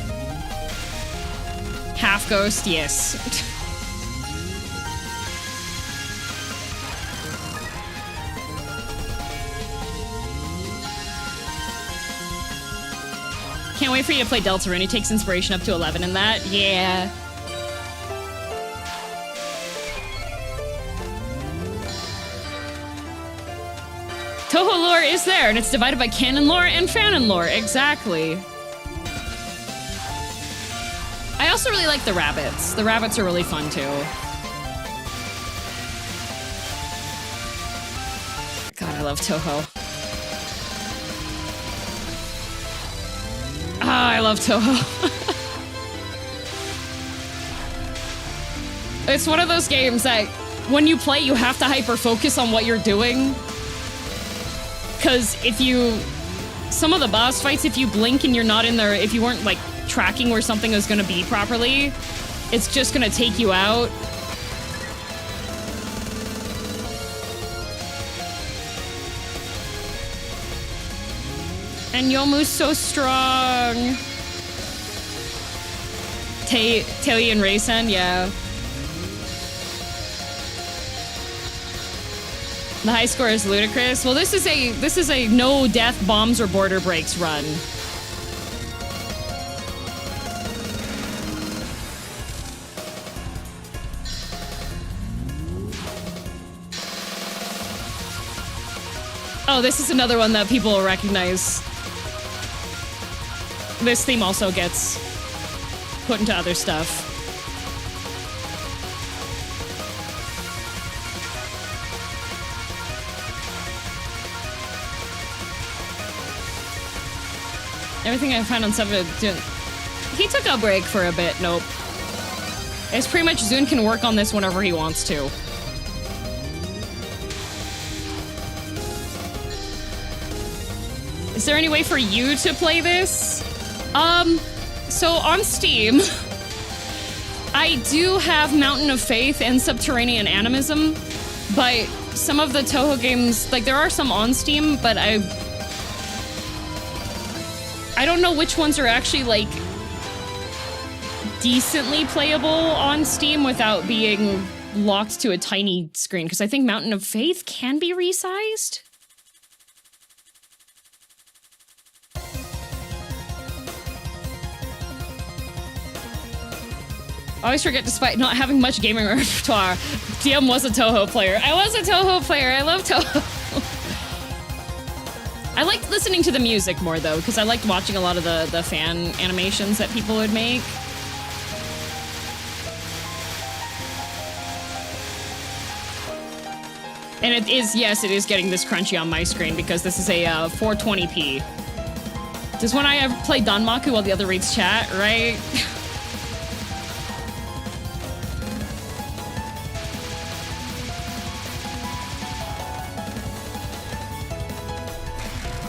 Half ghost, yes. Can't wait for you to play Deltarune. He takes inspiration up to 11 in that. Yeah. Touhou lore is there, and it's divided by canon lore and fanon lore. Exactly. I also really like the rabbits. The rabbits are really fun, too. God, I love Touhou. Ah, I love Touhou. It's one of those games that when you play, you have to hyper-focus on what you're doing. Because if you... Some of the boss fights, if you blink and you're not in there, if you weren't, like, tracking where something is going to be properly, it's just going to take you out. And Yomu's so strong. Tei and Reisen, yeah. The high score is ludicrous. Well, this is a no death, bombs, or border breaks run. Oh, this is another one that people will recognize. This theme also gets put into other stuff. Everything I found on 7... He took a break for a bit, nope. It's pretty much Zun can work on this whenever he wants to. Is there any way for you to play this? So on Steam, I do have Mountain of Faith and Subterranean Animism, but some of the Touhou games, like there are some on Steam, but I don't know which ones are actually, like, decently playable on Steam without being locked to a tiny screen, because I think Mountain of Faith can be resized. I always forget, despite not having much gaming repertoire, DM was a Touhou player. I was a Touhou player. I love Touhou. I liked listening to the music more, though, because I liked watching a lot of the fan animations that people would make. And it is, yes, it is getting this crunchy on my screen, because this is a 420p. Does one I ever play Danmaku while the other reads chat, right?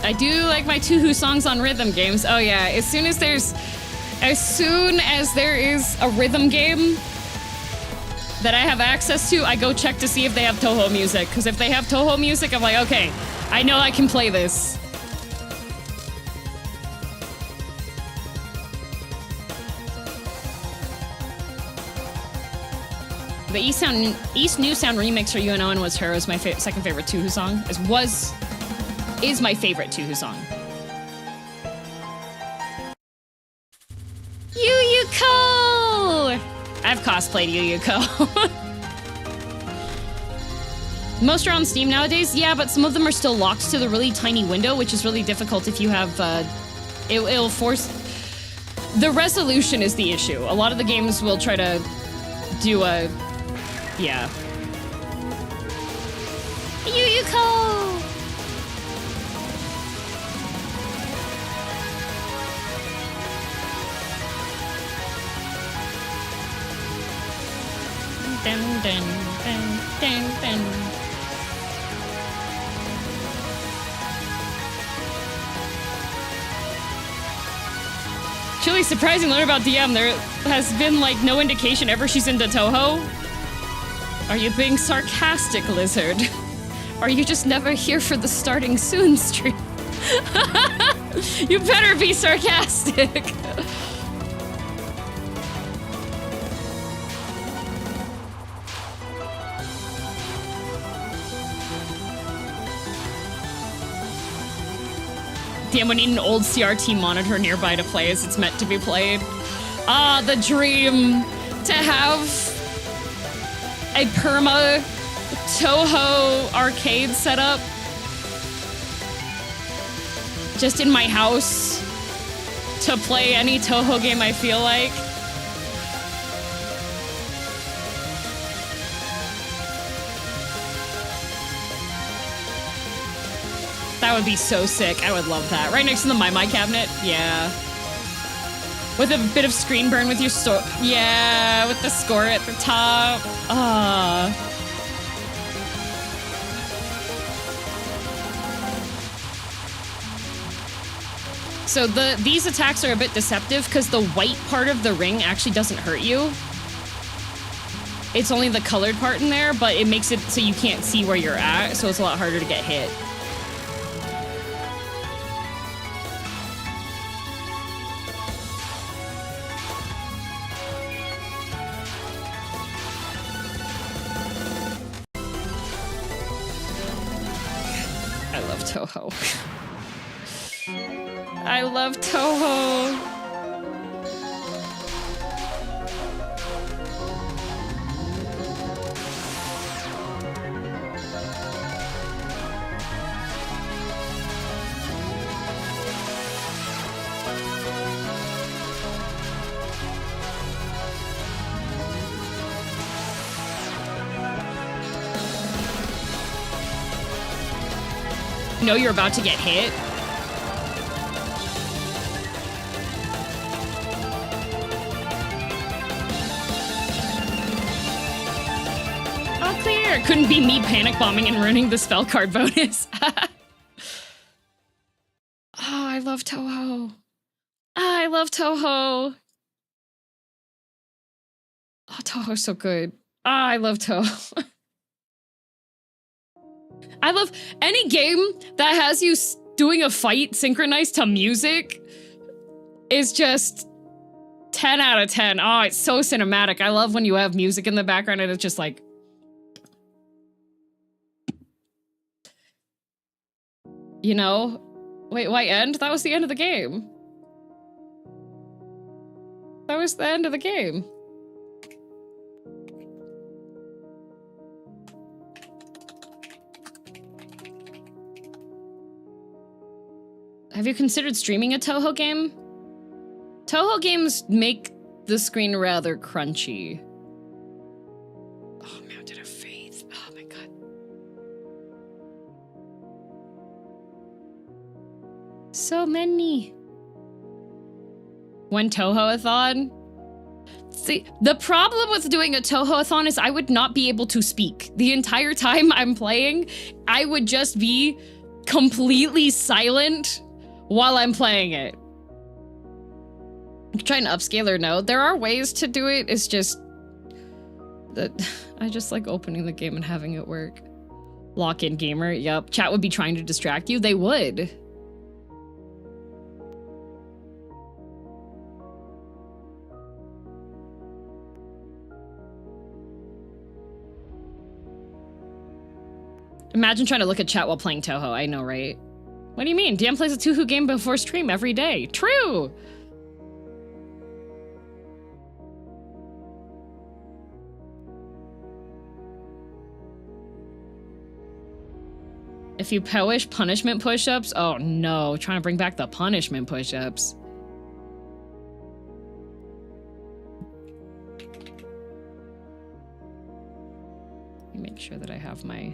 I do like my Touhou songs on rhythm games. Oh yeah, as soon as there's As soon as there is a rhythm game that I have access to, I go check to see if they have Touhou music. Because if they have Touhou music, I'm like, okay, I know I can play this. The East New Sound remix for UNO and Was Her is my second favorite Touhou song. Is my favorite Touhou song. Yuyuko! I've cosplayed Yuyuko. Most are on Steam nowadays, yeah, but some of them are still locked to the really tiny window, which is really difficult if you have, it'll force... The resolution is the issue. A lot of the games will try to do a... Yeah. Yuyuko! Dun, dun, dun, dun, dun. Chili, surprising to learn about DM. There has been like no indication ever she's into Touhou. Are you being sarcastic, Lizard? Are you just never here for the starting soon stream? You better be sarcastic. Damn, we need an old CRT monitor nearby to play as it's meant to be played. Ah, the dream to have a perma Touhou arcade setup just in my house to play any Touhou game I feel like. That would be so sick. I would love that. Right next to the My cabinet. Yeah. With a bit of screen burn with your yeah, with the score at the top. So these attacks are a bit deceptive because the white part of the ring actually doesn't hurt you. It's only the colored part in there, but it makes it so you can't see where you're at, so it's a lot harder to get hit. Touhou. I love Touhou. Know you're about to get hit. All clear. Couldn't be me panic bombing and ruining the spell card bonus. Oh, I love Touhou. I love Touhou. Oh, Touhou's so good. Oh, I love Touhou. I love any game that has you doing a fight synchronized to music is just 10 out of 10. Oh, it's so cinematic. I love when you have music in the background and it's just like... You know? Wait, why end? That was the end of the game. That was the end of the game. Have you considered streaming a Touhou game? Touhou games make the screen rather crunchy. Oh, Mountain of Faith. Oh my god. So many. One Touhou-a-thon? See, the problem with doing a Touhou-a-thon is I would not be able to speak. The entire time I'm playing, I would just be completely silent while I'm playing it. Try and upscale or no. There are ways to do it. It's just that I just like opening the game and having it work. Lock-in gamer. Yep. Chat would be trying to distract you. They would. Imagine trying to look at chat while playing Touhou. I know, right? What do you mean? DM plays a Touhou game before stream every day. True! If you powish punishment push-ups, oh no, trying to bring back the punishment push-ups. Let me make sure that I have my...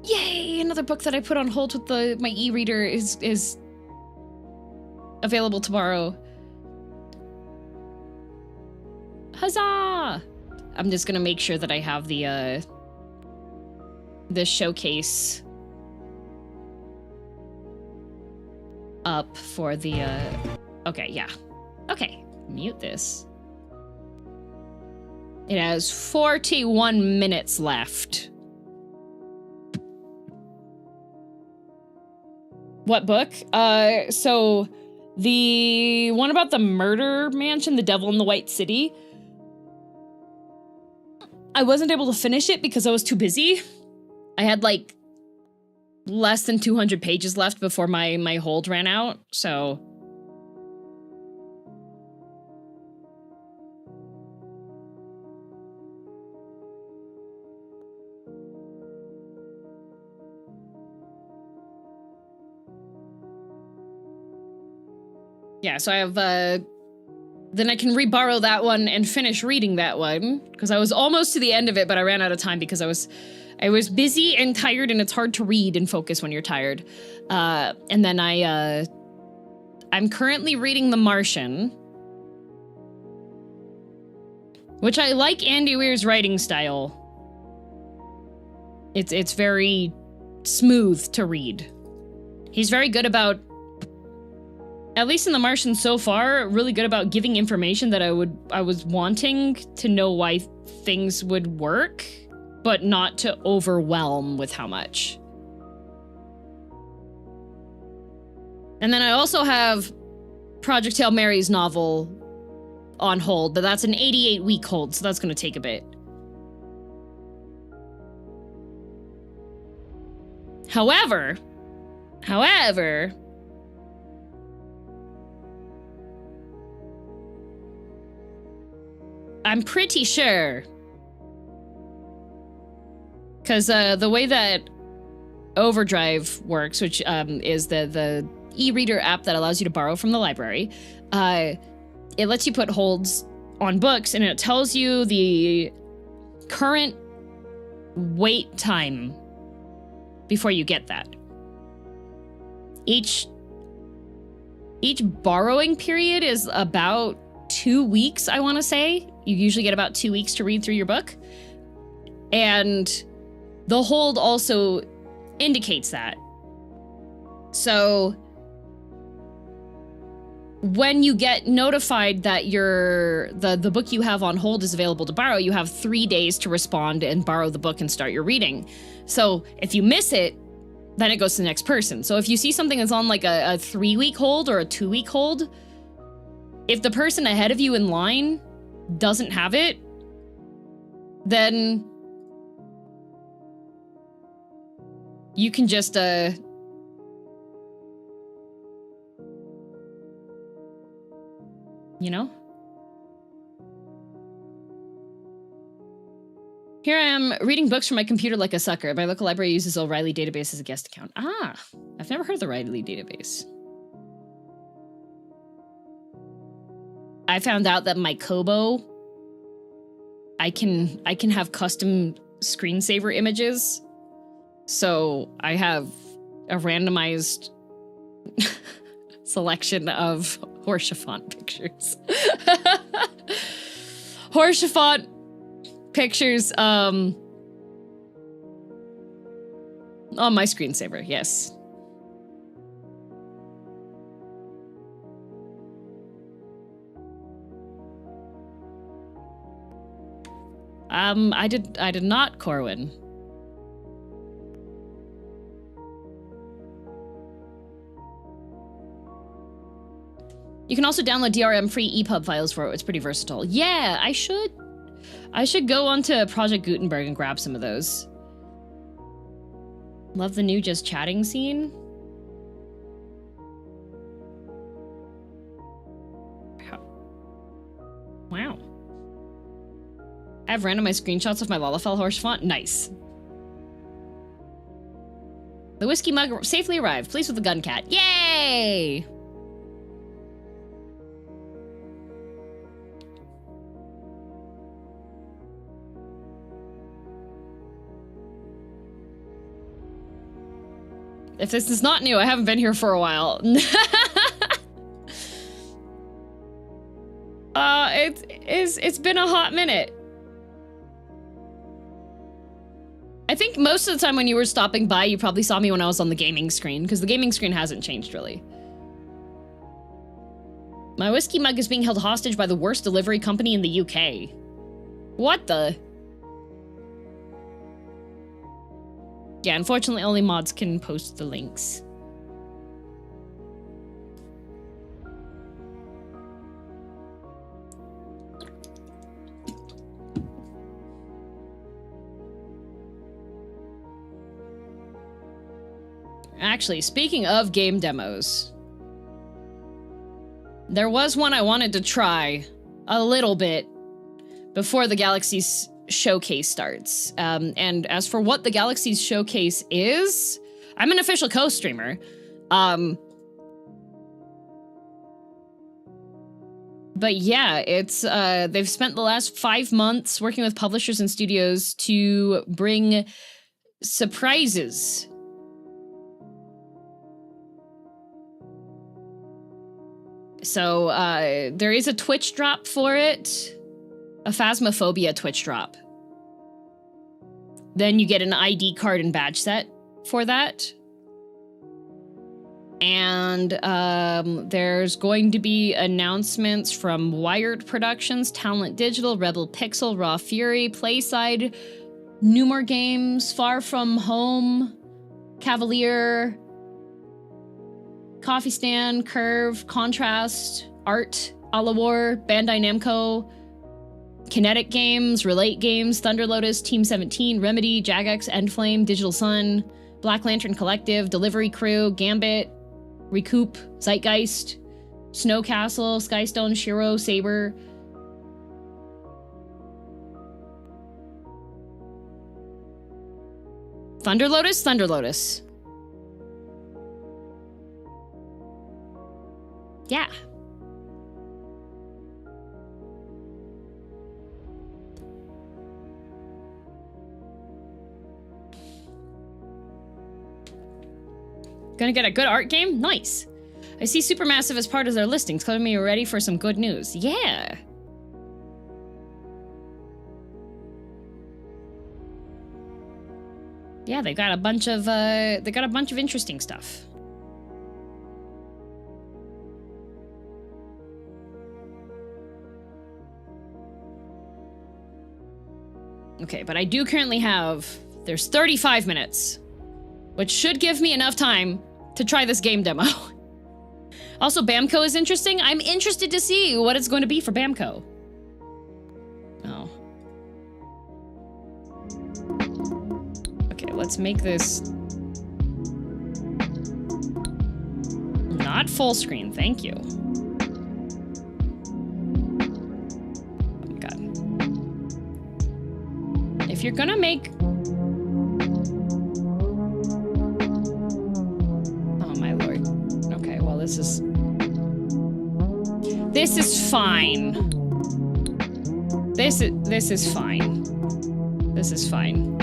Yay! Another book that I put on hold with my e-reader is available tomorrow. Huzzah! I'm just gonna make sure that I have the showcase up for the okay, yeah. Okay, mute this. It has 41 minutes left. What book? So the one about the murder mansion, The Devil in the White City. I wasn't able to finish it because I was too busy. I had like less than 200 pages left before my hold ran out, so... Yeah, so I have, then I can reborrow that one and finish reading that one, because I was almost to the end of it, but I ran out of time because I was busy and tired, and it's hard to read and focus when you're tired. And then I'm currently reading The Martian, which I like Andy Weir's writing style. It's very smooth to read. He's very good about, at least in The Martian so far, really good about giving information that I was wanting to know why things would work, but not to overwhelm with how much. And then I also have Project Hail Mary's novel on hold, but that's an 88-week hold, so that's gonna take a bit. However, I'm pretty sure, because the way that Overdrive works, which is the e-reader app that allows you to borrow from the library, it lets you put holds on books, and it tells you the current wait time before you get that. Each borrowing period is about 2 weeks, I want to say. You usually get about 2 weeks to read through your book. And the hold also indicates that. So when you get notified that the book you have on hold is available to borrow, you have 3 days to respond and borrow the book and start your reading. So if you miss it, then it goes to the next person. So if you see something that's on like a 3-week hold or a 2-week hold, if the person ahead of you in line doesn't have it, then you can just, you know? Here I am reading books from my computer like a sucker. My local library uses O'Reilly database as a guest account. Ah, I've never heard of the O'Reilly database. I found out that my Kobo, I can have custom screensaver images. So I have a randomized selection of horse chiffon pictures. Horse chiffon pictures, on my screensaver, yes. I did not, Corwin. You can also download DRM free EPUB files for it. It's pretty versatile. Yeah, I should go onto Project Gutenberg and grab some of those. Love the new just chatting scene. Wow. I have randomized screenshots of my Lalafell horse font. Nice. The whiskey mug safely arrived. Pleased with the gun cat. Yay! If this is not new, I haven't been here for a while. It's been a hot minute. I think most of the time when you were stopping by, you probably saw me when I was on the gaming screen, because the gaming screen hasn't changed, really. My whiskey mug is being held hostage by the worst delivery company in the UK. What the? Yeah, unfortunately, only mods can post the links. Actually, speaking of game demos, there was one I wanted to try a little bit before the Galaxies Showcase starts. And as for what the Galaxies Showcase is, I'm an official co-streamer. But yeah, it's they've spent the last 5 months working with publishers and studios to bring surprises. So there is a Twitch drop for it. A Phasmophobia Twitch drop. Then you get an ID card and badge set for that. And there's going to be announcements from Wired Productions, Talent Digital, Rebel Pixel, Raw Fury, Playside, Numer Games, Far From Home, Cavalier, Coffee Stand, Curve, Contrast, Art, Alawar, Bandai Namco, Kinetic Games, Relate Games, Thunder Lotus, Team 17, Remedy, Jagex, Endflame, Digital Sun, Black Lantern Collective, Delivery Crew, Gambit, Recoup, Zeitgeist, Snow Castle, Skystone, Shiro, Saber. Thunder Lotus? Thunder Lotus. Yeah. Gonna get a good art game? Nice. I see Supermassive as part of their listings. Telling me you're ready for some good news. Yeah. Yeah, they got a bunch of interesting stuff. Okay, but I do currently have, there's 35 minutes, which should give me enough time to try this game demo. Also, Bamco is interesting. I'm interested to see what it's going to be for Bamco. Oh. Okay, let's make this not full screen, thank you. Oh my god. If you're gonna make... This is fine. This is fine. This is fine.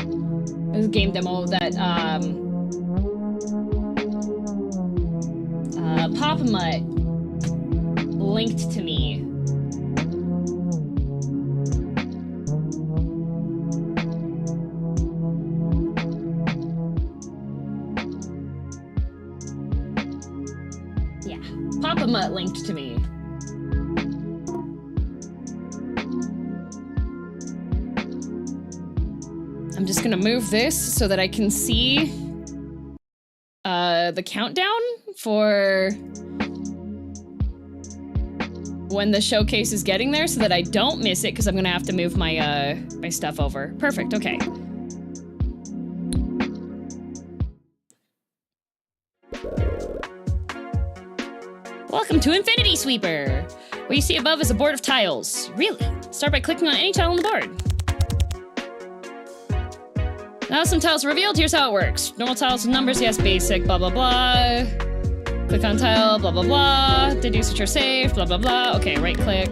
This is a game demo that Papa Mutt linked to me. Apama linked to me. I'm just gonna move this so that I can see the countdown for when the showcase is getting there so that I don't miss it, because I'm gonna have to move my my stuff over. Perfect, okay. Welcome to Infinity Sweeper! What you see above is a board of tiles. Really? Start by clicking on any tile on the board. Now some tiles are revealed, here's how it works. Normal tiles with numbers, yes, basic, blah blah blah. Click on tile, blah blah blah. Deduce which are saved, blah blah blah. Okay, right click.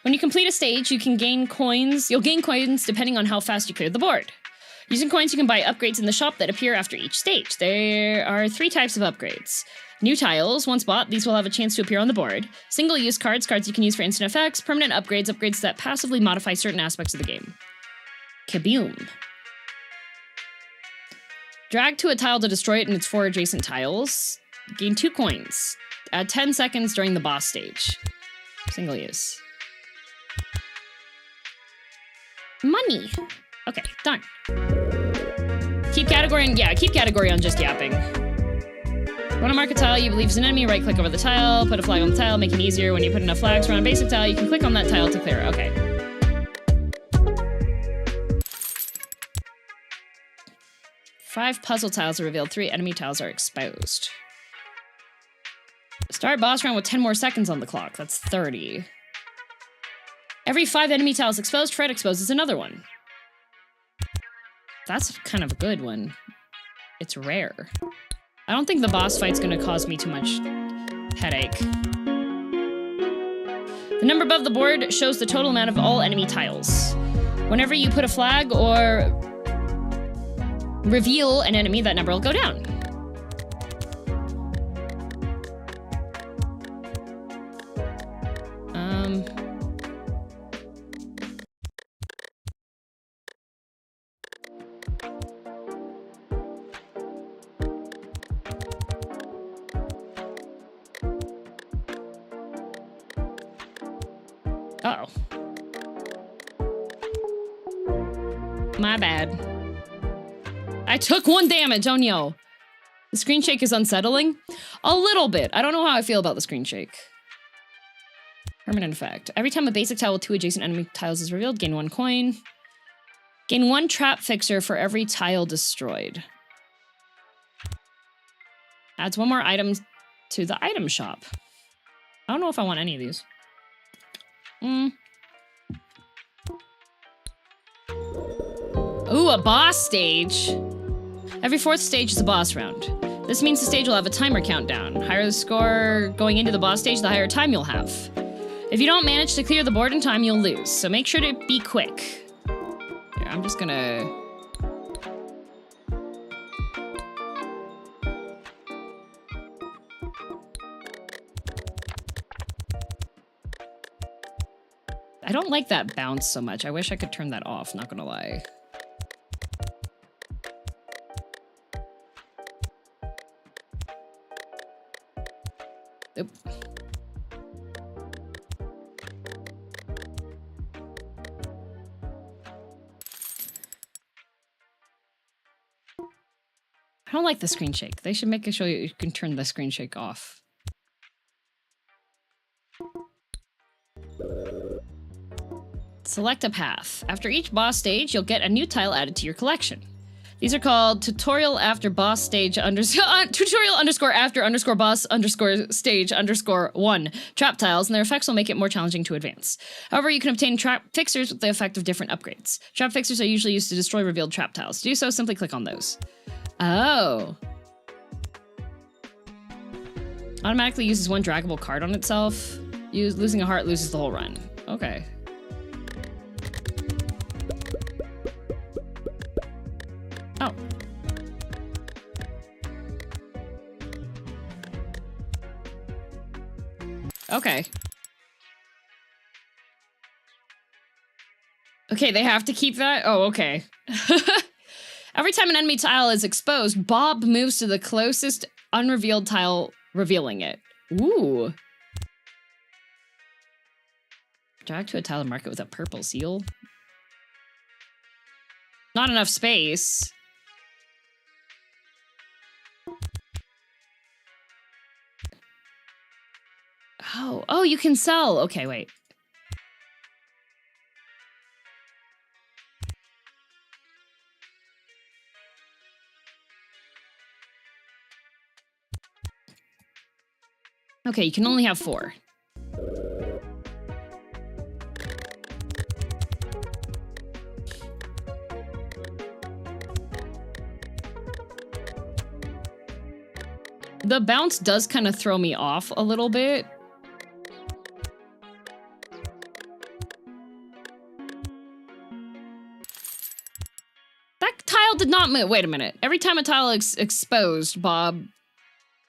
When you complete a stage, you can gain coins. You'll gain coins depending on how fast you clear the board. Using coins, you can buy upgrades in the shop that appear after each stage. There are 3 types of upgrades. New tiles, once bought, these will have a chance to appear on the board. Single-use cards, cards you can use for instant effects. Permanent upgrades, upgrades that passively modify certain aspects of the game. Kaboom. Drag to a tile to destroy it and its 4 adjacent tiles. Gain 2 coins. Add 10 seconds during the boss stage. Single use. Money. Okay, done. Keep category on, yeah, keep category on just yapping. Want to mark a tile you believe is an enemy, right click over the tile, put a flag on the tile, making it easier. When you put enough flags around a basic tile, you can click on that tile to clear it. Okay. Five puzzle tiles are revealed, 3 enemy tiles are exposed. Start boss round with 10 more seconds on the clock, that's 30. Every 5 enemy tiles exposed, Fred exposes another one. That's kind of a good one. It's rare. I don't think the boss fight's gonna cause me too much headache. The number above the board shows the total amount of all enemy tiles. Whenever you put a flag or reveal an enemy, that number will go down. Uh-oh. My bad. I took 1 damage, oh no. The screen shake is unsettling? A little bit. I don't know how I feel about the screen shake. Permanent effect. Every time a basic tile with 2 adjacent enemy tiles is revealed, gain 1 coin. Gain 1 trap fixer for every tile destroyed. Adds 1 more item to the item shop. I don't know if I want any of these. Ooh, a boss stage. Every 4th stage is a boss round. This means the stage will have a timer countdown. Higher the score going into the boss stage, the higher time you'll have. If you don't manage to clear the board in time, you'll lose, so make sure to be quick. Here, I'm just gonna... I don't like that bounce so much. I wish I could turn that off, not gonna lie. Oop. I don't like the screen shake. They should make it show you can turn the screen shake off. Select a path. After each boss stage, you'll get a new tile added to your collection. These are called tutorial after boss stage tutorial underscore after underscore boss underscore stage underscore 1 trap tiles, and their effects will make it more challenging to advance. However, you can obtain trap fixers with the effect of different upgrades. Trap fixers are usually used to destroy revealed trap tiles. To do so, simply click on those. Oh. Automatically uses 1 draggable card on itself. Losing a heart loses the whole run. Okay. Oh. Okay. Okay, they have to keep that? Oh, okay. Every time an enemy tile is exposed, Bob moves to the closest unrevealed tile, revealing it. Ooh. Drag to a tile and mark it with a purple seal. Not enough space. Oh, you can sell. Okay, wait. Okay, you can only have 4. The bounce does kind of throw me off a little bit. That tile did not move. Wait a minute. Every time a tile is exposed, Bob,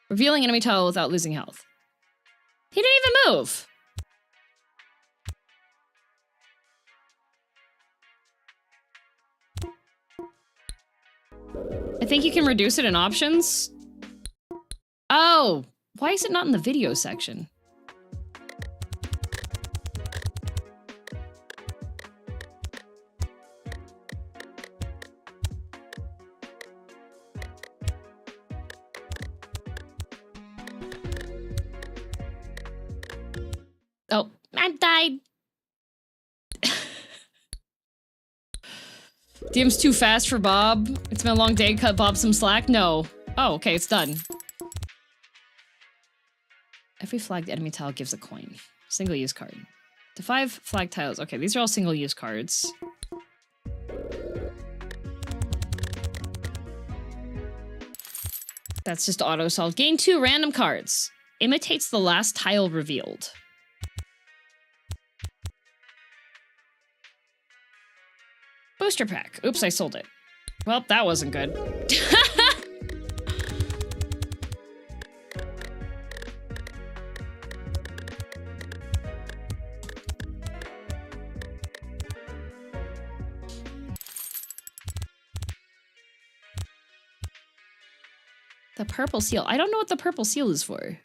revealing enemy tile without losing health. He didn't even move. I think you can reduce it in options. Oh, why is it not in the video section? Oh, I died. DM's too fast for Bob. It's been a long day. Cut Bob some slack. No. Oh, okay, it's done. Every flagged enemy tile gives a coin. Single-use card. To 5 flagged tiles. Okay, these are all single-use cards. That's just auto-solved. Gain 2 random cards. Imitates the last tile revealed. Booster pack. Oops, I sold it. Well, that wasn't good. The purple seal. I don't know what the purple seal is for.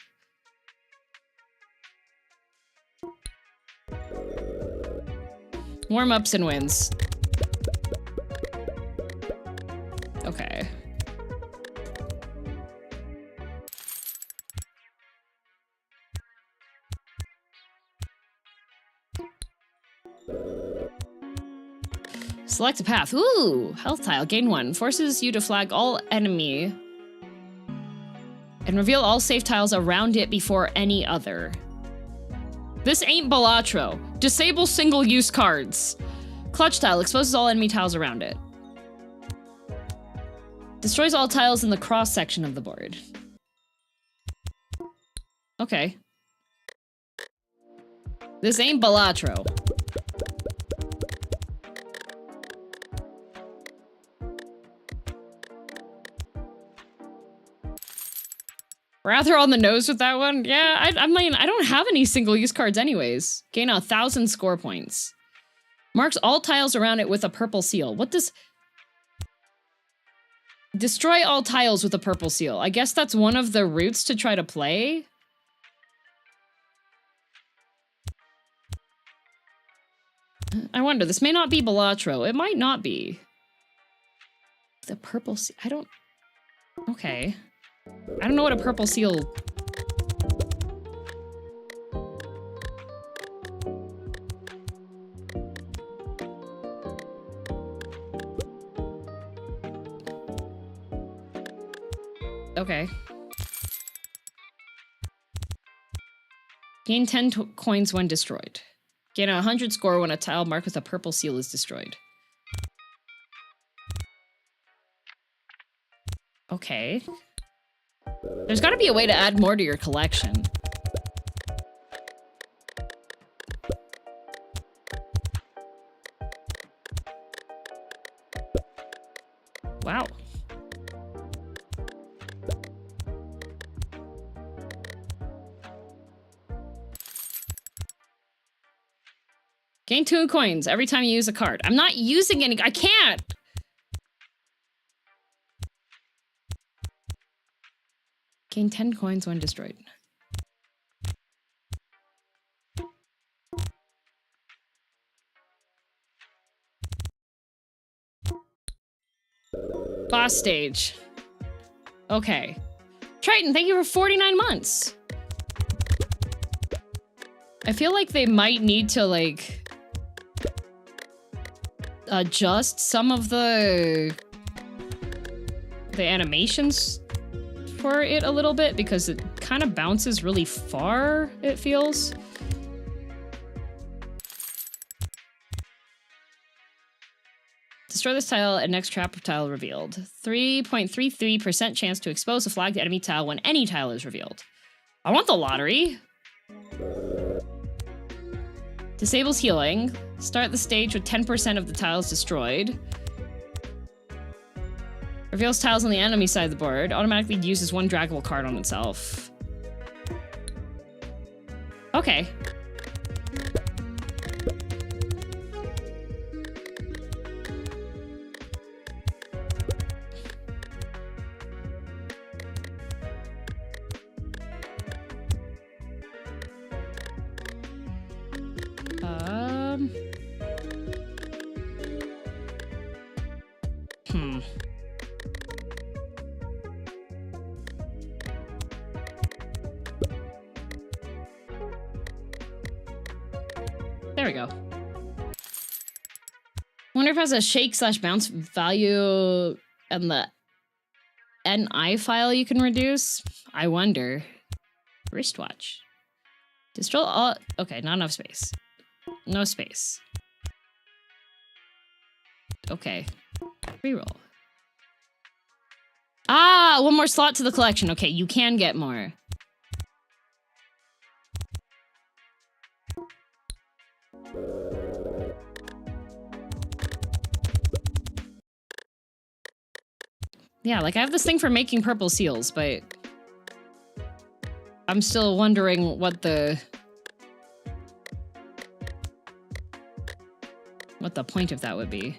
Warm-ups and wins. Okay. Select a path. Ooh! Health tile. Gain 1. Forces you to flag all enemy and reveal all safe tiles around it before any other. This ain't Balatro. Disable single-use cards. Clutch tile. Exposes all enemy tiles around it. Destroys all tiles in the cross-section of the board. Okay. This ain't Balatro. Rather on the nose with that one. Yeah, I mean, I don't have any single-use cards anyways. Gain 1,000 score points. Marks all tiles around it with a purple seal. What does... Destroy all tiles with a purple seal. I guess that's one of the routes to try to play. I wonder, this may not be Balatro. It might not be. The purple seal... I don't... Okay. I don't know what a purple seal... Okay. Gain 10 coins when destroyed. Gain 100 score when a tile marked with a purple seal is destroyed. Okay. There's gotta be a way to add more to your collection. Wow. Gain 2 coins every time you use a card. I'm not using any. I can't. Gain 10 coins when destroyed. Boss stage. Okay. Triton, thank you for 49 months. I feel like they might need to, like, adjust some of the animations for it a little bit, because it kind of bounces really far, it feels. Destroy this tile and next trap tile revealed. 3.33% chance to expose a flagged enemy tile when any tile is revealed. I want the lottery. Disables healing. Start the stage with 10% of the tiles destroyed. Reveals tiles on the enemy side of the board. Automatically uses one draggable card on itself. Okay. There we go. Wonder if it has a shake/bounce value and the NI file you can reduce. I wonder. Wristwatch. Destroy all. Okay, not enough space. No space. Okay. Reroll. Ah, one more slot to the collection. Okay, you can get more. Yeah, like I have this thing for making purple seals, but I'm still wondering what the point of that would be.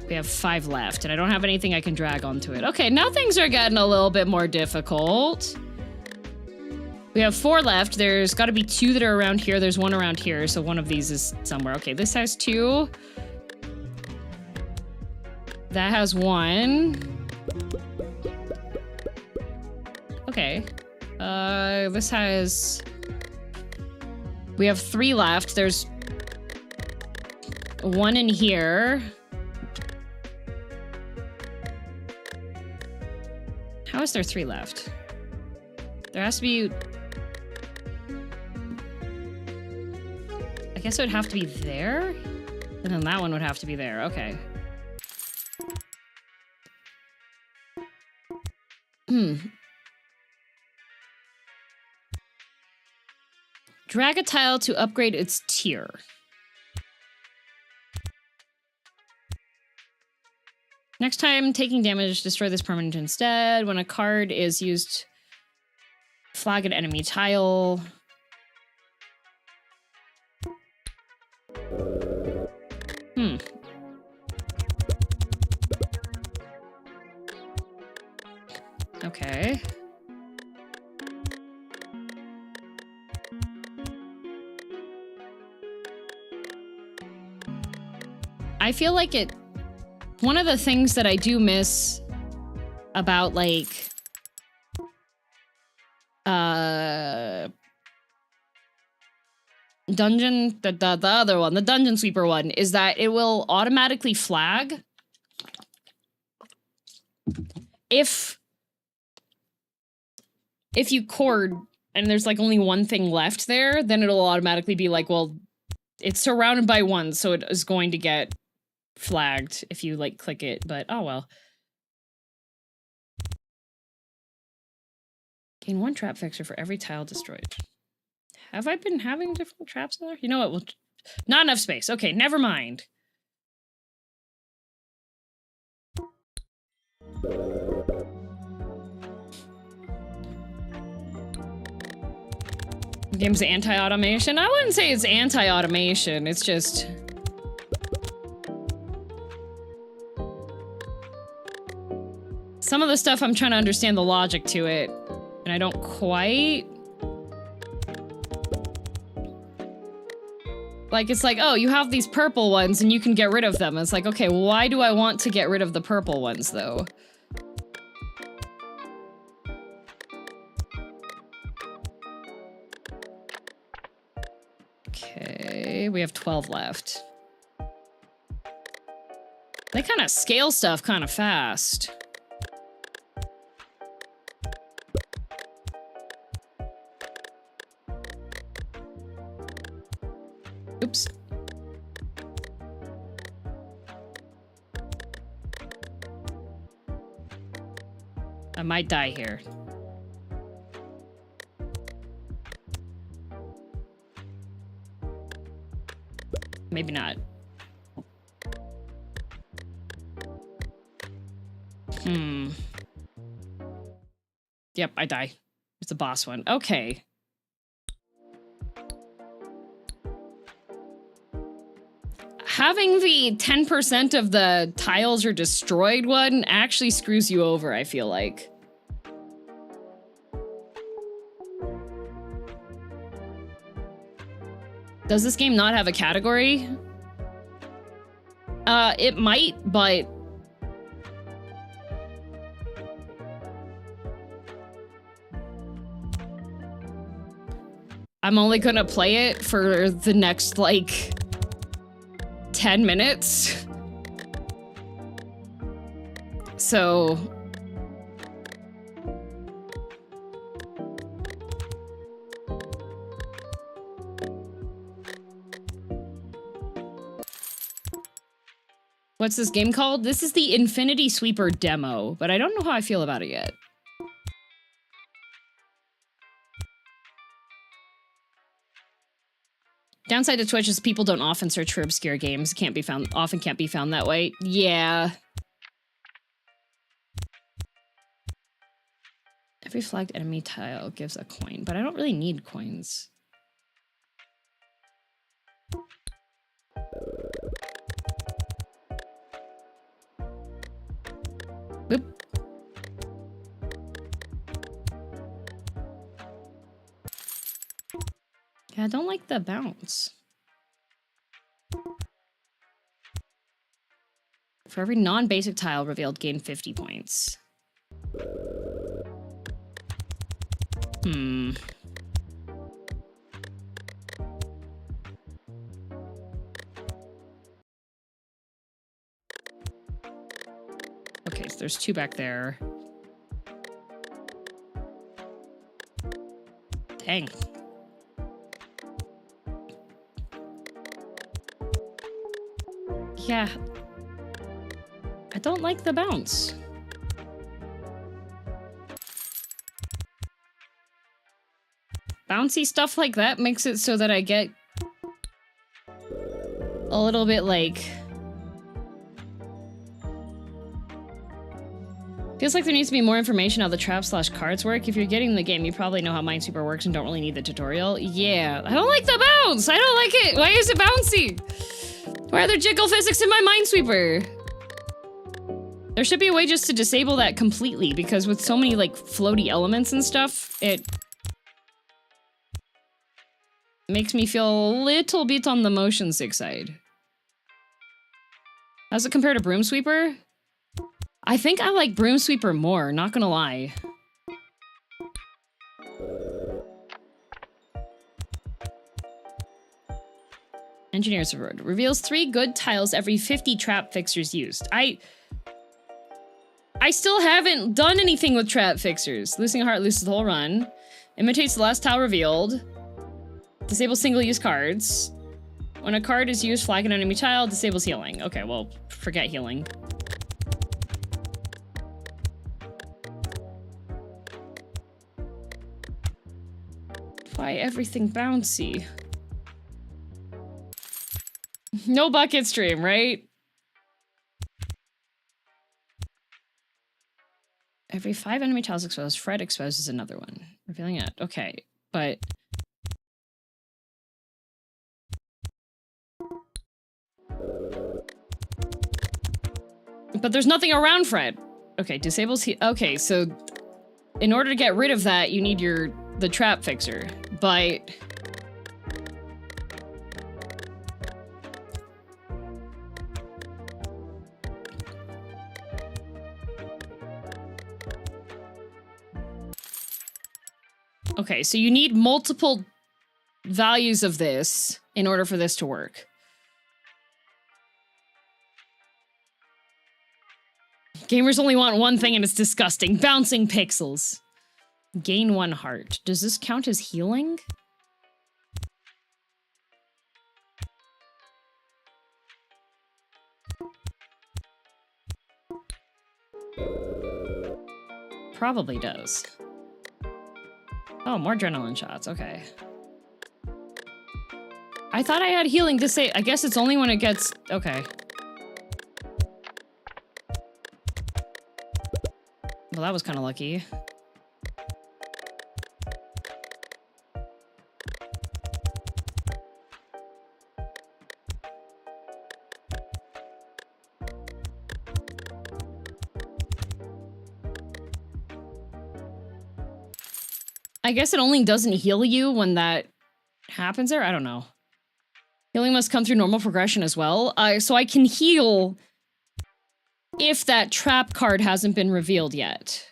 We have 5 left, and I don't have anything I can drag onto it. Okay, now things are getting a little bit more difficult. We have 4 left. There's got to be 2 that are around here. There's 1 around here, so one of these is somewhere. Okay, this has 2. That has 1. Okay. This has... We have 3 left. There's 1 in here. How is there 3 left? There has to be... I guess it would have to be there? And then that one would have to be there. Okay. Drag a tile to upgrade its tier. Next time taking damage, destroy this permanent instead. When a card is used, flag an enemy tile. Okay. I feel like it... One of the things that I do miss about, like... Dungeon... The other one, the Dungeon Sweeper one, is that it will automatically flag if you cord and there's like only one thing left there, then it'll automatically be like, well, it's surrounded by 1, so it is going to get flagged if you like click it, but oh well. Gain 1 trap fixer for every tile destroyed. Have I been having different traps in there? You know what? Well, not enough space. Okay, never mind. The game's anti-automation? I wouldn't say it's anti-automation, it's just... Some of the stuff I'm trying to understand the logic to it, and I don't quite. Like, it's like, oh, you have these purple ones and you can get rid of them. It's like, okay, why do I want to get rid of the purple ones, though? Okay, we have 12 left. They kind of scale stuff kind of fast. Oops. I might die here. Maybe not. Yep, I die. It's a boss one. Okay. Having the 10% of the tiles are destroyed one actually screws you over, I feel like. Does this game not have a category? It might, but... I'm only gonna play it for the next, like, 10 minutes. So... What's this game called? This is the Infinity Sweeper demo, but I don't know how I feel about it yet. Downside to Twitch is people don't often search for obscure games. Can't be found, often can't be found that way. Yeah. Every flagged enemy tile gives a coin, but I don't really need coins. Boop. Yeah, I don't like the bounce. For every non-basic tile revealed, gain 50 points. Okay, so there's 2 back there. Dang. Yeah. I don't like the bounce. Bouncy stuff like that makes it so that I get a little bit like... Feels like there needs to be more information how the trap/cards work. If you're getting the game, you probably know how Minesweeper works and don't really need the tutorial. Yeah, I don't like the bounce! I don't like it! Why is it bouncy? Why are there jiggle physics in my Minesweeper? There should be a way just to disable that completely, because with so many, like, floaty elements and stuff, it makes me feel a little bit on the motion sick side. How's it compare to Broomsweeper? I think I like Broomsweeper more, not gonna lie. Engineer's Reward. Reveals 3 good tiles every 50 trap fixers used. I still haven't done anything with trap fixers. Losing a heart loses the whole run. Imitates the last tile revealed. Disables single-use cards. When a card is used, flag an enemy tile, disables healing. Okay, well, forget healing. Why everything bouncy? No bucket stream, right? Every 5 enemy tiles exposed, Fred exposes another one. Revealing it. Okay, but... But there's nothing around Fred. Okay, disables okay, so in order to get rid of that, you need the trap fixer, but okay, so you need multiple values of this in order for this to work. Gamers only want one thing and it's disgusting. Bouncing pixels. Gain 1 heart. Does this count as healing? Probably does. Oh, more adrenaline shots. Okay. I thought I had healing to say. I guess it's only when it gets... Okay. Well, that was kind of lucky. I guess it only doesn't heal you when that happens there? I don't know. Healing must come through normal progression as well. So I can heal if that trap card hasn't been revealed yet.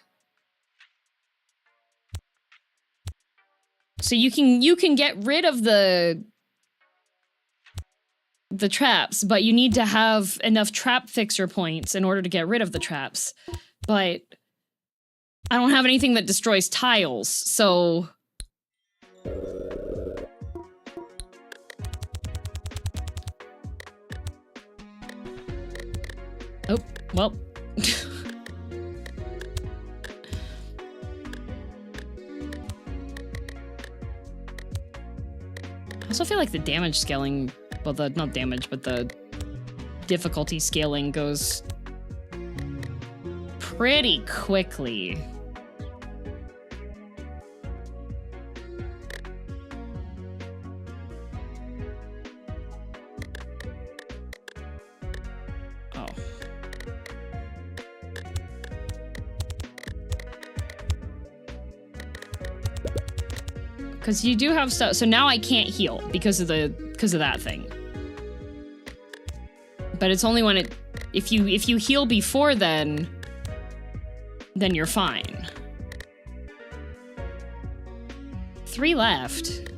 So you can get rid of the traps, but you need to have enough trap fixer points in order to get rid of the traps. But I don't have anything that destroys tiles, so... Oh, well. I also feel like the damage scaling, well, not damage, but the difficulty scaling goes pretty quickly. Oh. Because you do have stuff, so now I can't heal because of that thing. But it's only when if you heal before then you're fine. 3 left.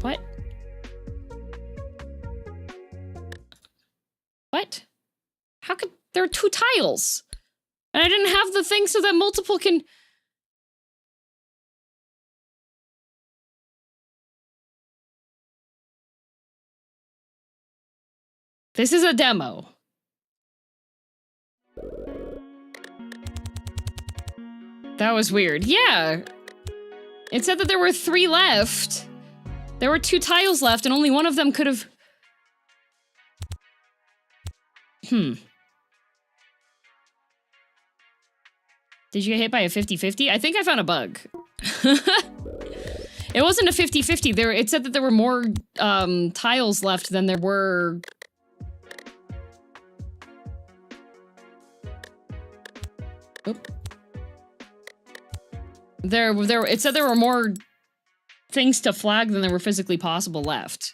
What? What? How could there are 2 tiles? And I didn't have the thing so that multiple can... This is a demo. That was weird. Yeah. It said that there were 3 left. There were 2 tiles left and only one of them could have... Did you get hit by a 50-50? I think I found a bug. It wasn't a 50-50. It said that there were more tiles left than there were... Oop. It said there were more things to flag than there were physically possible left.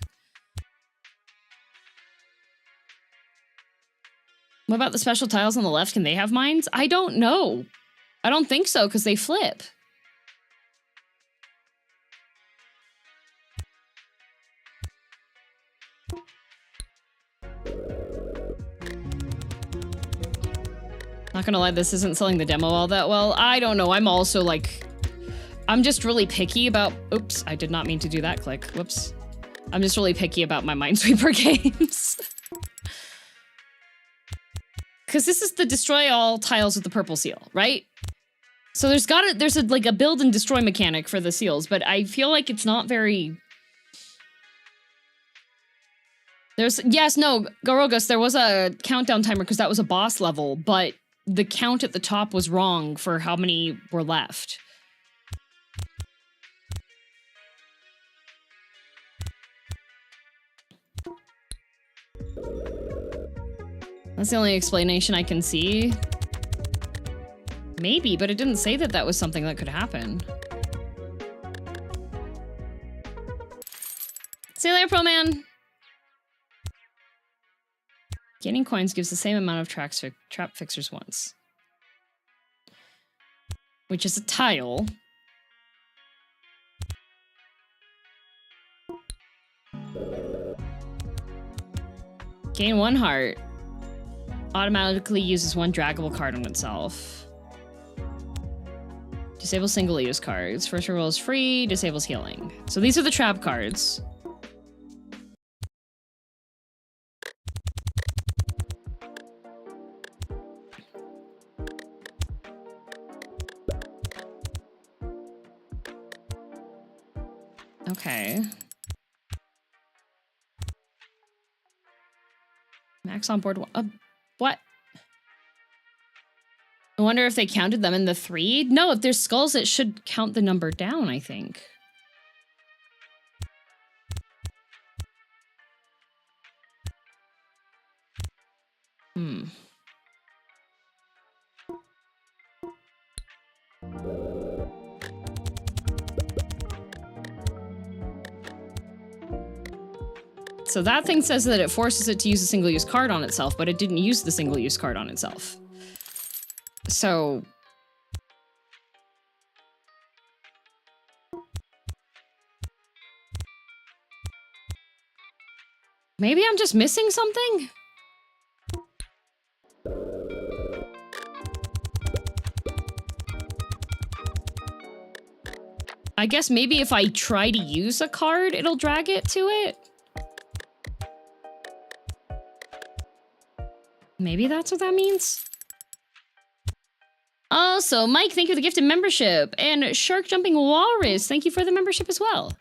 What about the special tiles on the left? Can they have mines? I don't know. I don't think so, because they flip. Not gonna lie, this isn't selling the demo all that well. I don't know, I'm also like... I'm just really picky about... Oops, I did not mean to do that click. Whoops. I'm just really picky about my Minesweeper games. Because this is the destroy all tiles with the purple seal, right? So there's like a build and destroy mechanic for the seals, but I feel like it's not very... Yes, no, Garogus, there was a countdown timer because that was a boss level, but the count at the top was wrong for how many were left. That's the only explanation I can see. Maybe, but it didn't say that that was something that could happen. See you later, Pro Man! Gaining coins gives the same amount of trap fixers once. Which is a tile. Gain 1 heart. Automatically uses 1 draggable card on itself. Disable single-use cards. First reroll is free. Disables healing. So these are the trap cards. Okay. Max on board. What? I wonder if they counted them in the 3? No, if there's skulls, it should count the number down, I think. Hmm. So that thing says that it forces it to use a single-use card on itself, but it didn't use the single-use card on itself. So... maybe I'm just missing something? I guess maybe if I try to use a card, it'll drag it to it? Maybe that's what that means? Also, Mike, thank you for the gifted membership. And Shark Jumping Walrus, thank you for the membership as well.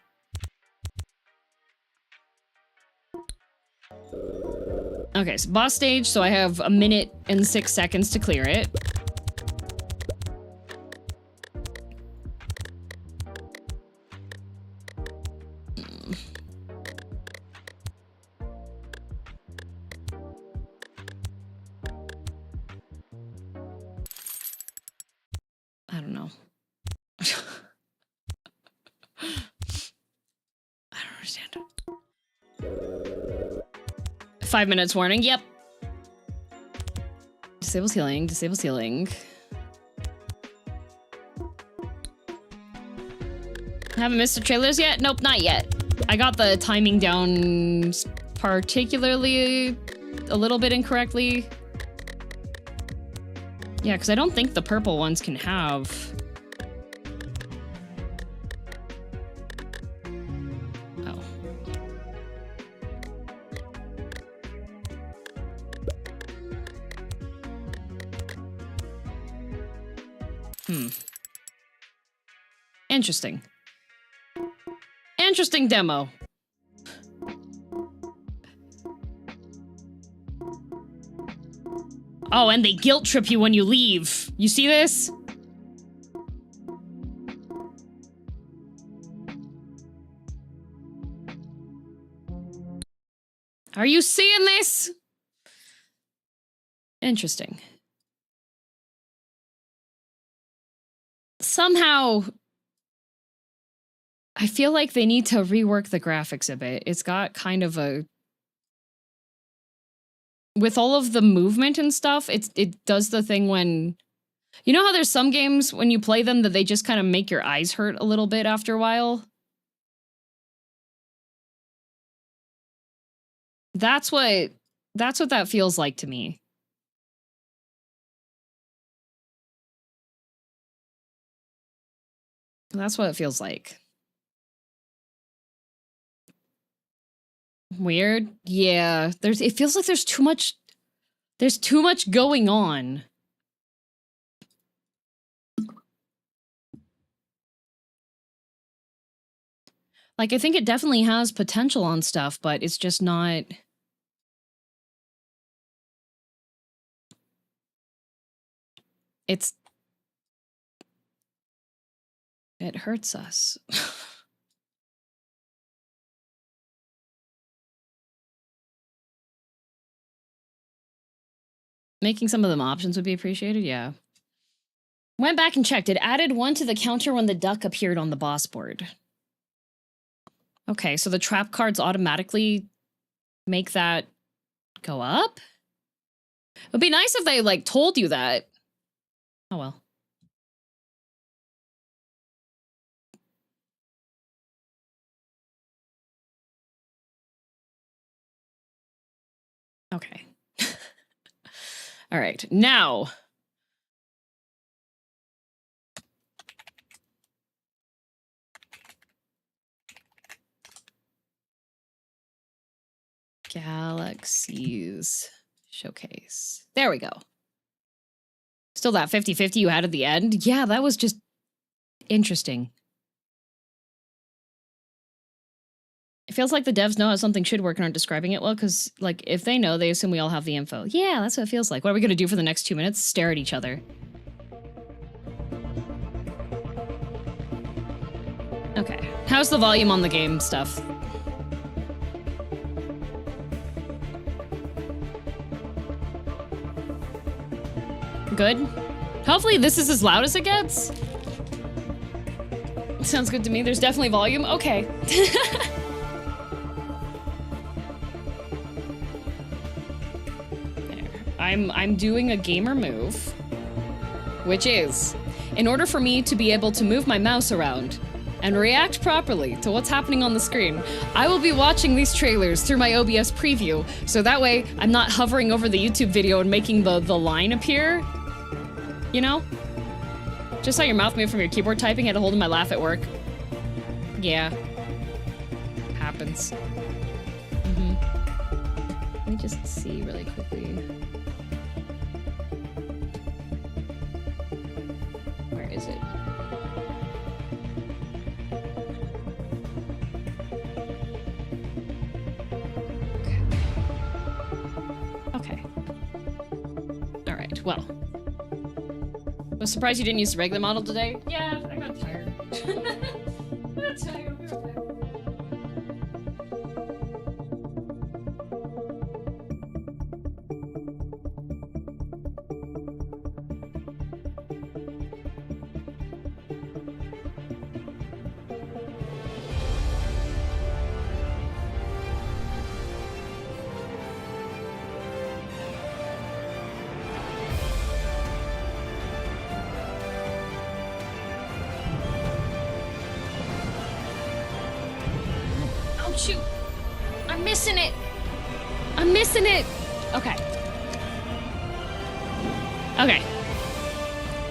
Okay, so boss stage, so I have 1 minute and 6 seconds to clear it. I don't know. I don't understand. 5 minutes warning, yep. Disables healing, disables healing. Haven't missed the trailers yet? Nope, not yet. I got the timing down particularly a little bit incorrectly. Yeah, because I don't think the purple ones can have... oh. Interesting. Interesting demo. Oh, and they guilt trip you when you leave. You see this? Are you seeing this? Interesting. Somehow, I feel like they need to rework the graphics a bit. It's got kind of a... with all of the movement and stuff, it does the thing when... you know how there's some games when you play them that they just kind of make your eyes hurt a little bit after a while? That's what that feels like to me. That's what it feels like. Weird? Yeah, it feels like there's too much going on. Like, I think it definitely has potential on stuff, but it's just not... it hurts us. Making some of them options would be appreciated, yeah. Went back and checked. It added 1 to the counter when the duck appeared on the boss board. Okay, so the trap cards automatically make that go up? It would be nice if they, like, told you that. Oh, well. Okay. All right, now. Galaxies Showcase. There we go. Still that 50-50 you had at the end? Yeah, that was just interesting. It feels like the devs know how something should work and aren't describing it well, because, like, if they know, they assume we all have the info. Yeah, that's what it feels like. What are we going to do for the next 2 minutes? Stare at each other. Okay. How's the volume on the game stuff? Good? Hopefully this is as loud as it gets. Sounds good to me. There's definitely volume. Okay. I'm doing a gamer move, which is, in order for me to be able to move my mouse around and react properly to what's happening on the screen, I will be watching these trailers through my OBS preview, so that way I'm not hovering over the YouTube video and making the line appear, you know? Just saw your mouth move from your keyboard typing, had to hold in my laugh at work. Yeah. Happens. Let me just see really quickly. Where is it? Okay. All right, well. I was surprised you didn't use the regular model today. Yeah, I got tired. I got tired. Shoot! I'm missing it! I'm missing it! Okay. Okay.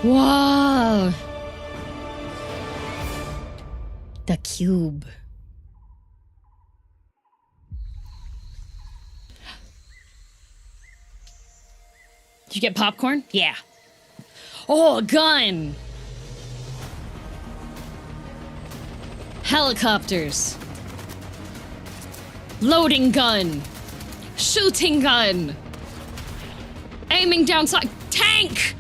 Whoa! The cube. Did you get popcorn? Yeah. Oh, a gun! Helicopters. Loading gun. Shooting gun. Aiming down sight. Tank!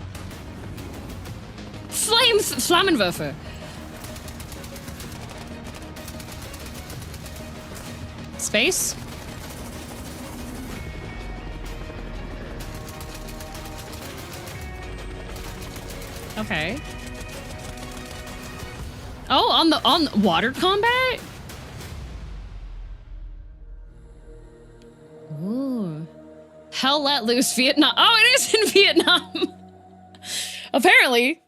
Flammenwerfer. Space? Okay. Oh, on water combat? Ooh. Hell let loose Vietnam. Oh, it is in Vietnam. Apparently.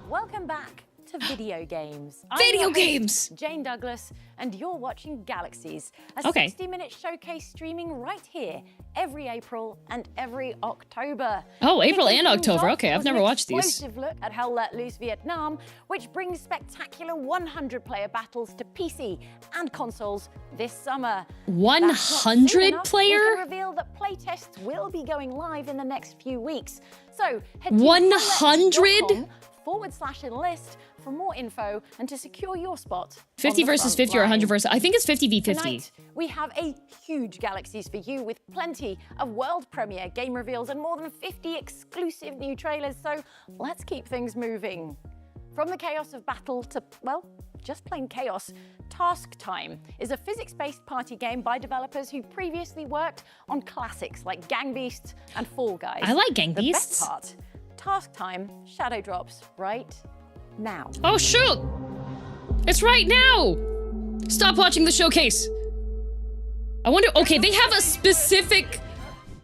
Welcome back to video games. Video I'm your host, games! Jane Douglas, and you're watching Galaxies, a Okay. 60-minute showcase streaming right here every April and every October. Oh, April Kicking and things October. off Okay, I've was never an watched these. explosive look at Hell Let Loose Vietnam, which brings spectacular 100-player battles to PC and consoles this summer. That's not soon 100 enough. player? We can reveal that playtests will be going live in the next few weeks. So head to 100? helllets.com/enlist for more info and to secure your spot. 50 versus 50 or 100 versus... I think it's 50 v 50. Tonight, we have a huge Galaxies for you with plenty of world premiere game reveals and more than 50 exclusive new trailers, so let's keep things moving. From the chaos of battle to, well, just plain chaos. Task Time is a physics-based party game by developers who previously worked on classics like Gang Beasts and Fall Guys. I like Gang Beasts. The best part, Task Time shadow drops right now. Oh shoot! It's right now! Stop watching the showcase! I wonder, okay, they have a specific...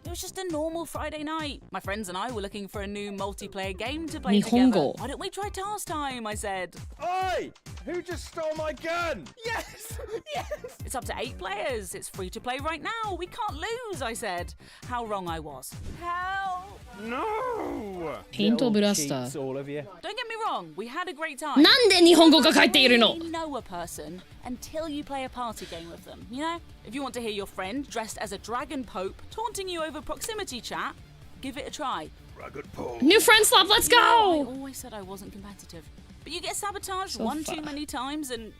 It was just a normal Friday night. My friends and I were looking for a new multiplayer game to play Nihongo. together. Why don't we try Task Time, I said. Oi! Who just stole my gun? Yes! Yes! It's up to 8 players. It's free to play right now. We can't lose, I said. How wrong I was. Help! No! Painto Little Burasta. cheats, all of you. Don't get me wrong, we had a great time. なんで日本語が書いているの? You know a person until you play a party game with them, you know? If you want to hear your friend dressed as a dragon pope taunting you over proximity chat, give it a try. Dragon Pope. New friend swap, let's I go! always said I wasn't competitive. But you get sabotaged So one far. too many times and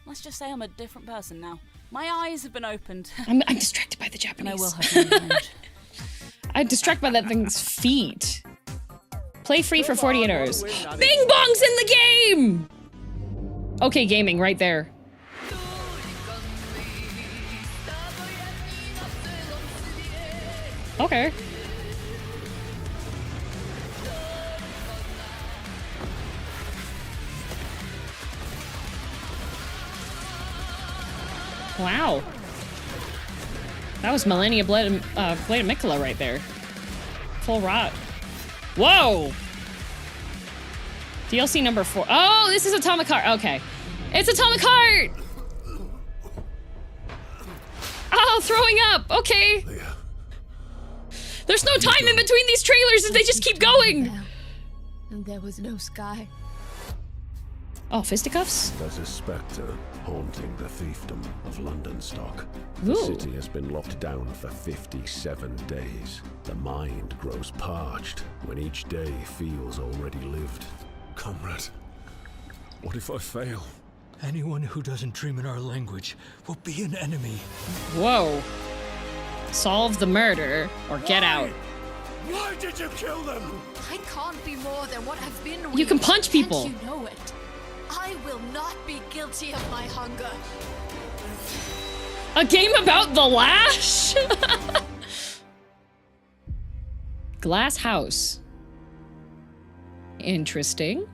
let's just say I'm a different person now. My eyes have been opened. I'm distracted by the And I will Japanese. have my revenge. I'm distracted by that thing's feet. Play free for 48 hours. Bing Bong's in the game! Okay, gaming, right there. Okay. Wow. That was Millennia Blade of Mikola right there. Full rot. Whoa! DLC number 4. Oh, this is Atomic Heart. Okay. It's Atomic Heart! Oh, throwing up. Okay. There's no time in between these trailers and they just keep going. And there was no sky. Oh, fisticuffs? There's a spectre haunting the fiefdom of London Stock. Ooh. The city has been locked down for 57 days. The mind grows parched when each day feels already lived. Comrade, what if I fail? Anyone who doesn't dream in our language will be an enemy. Whoa. Solve the murder or get out. Why did you kill them? I can't be more than what I've been. You can punch people. And you know it. I will not be guilty of my hunger. A game about the lash? Glass house. Interesting.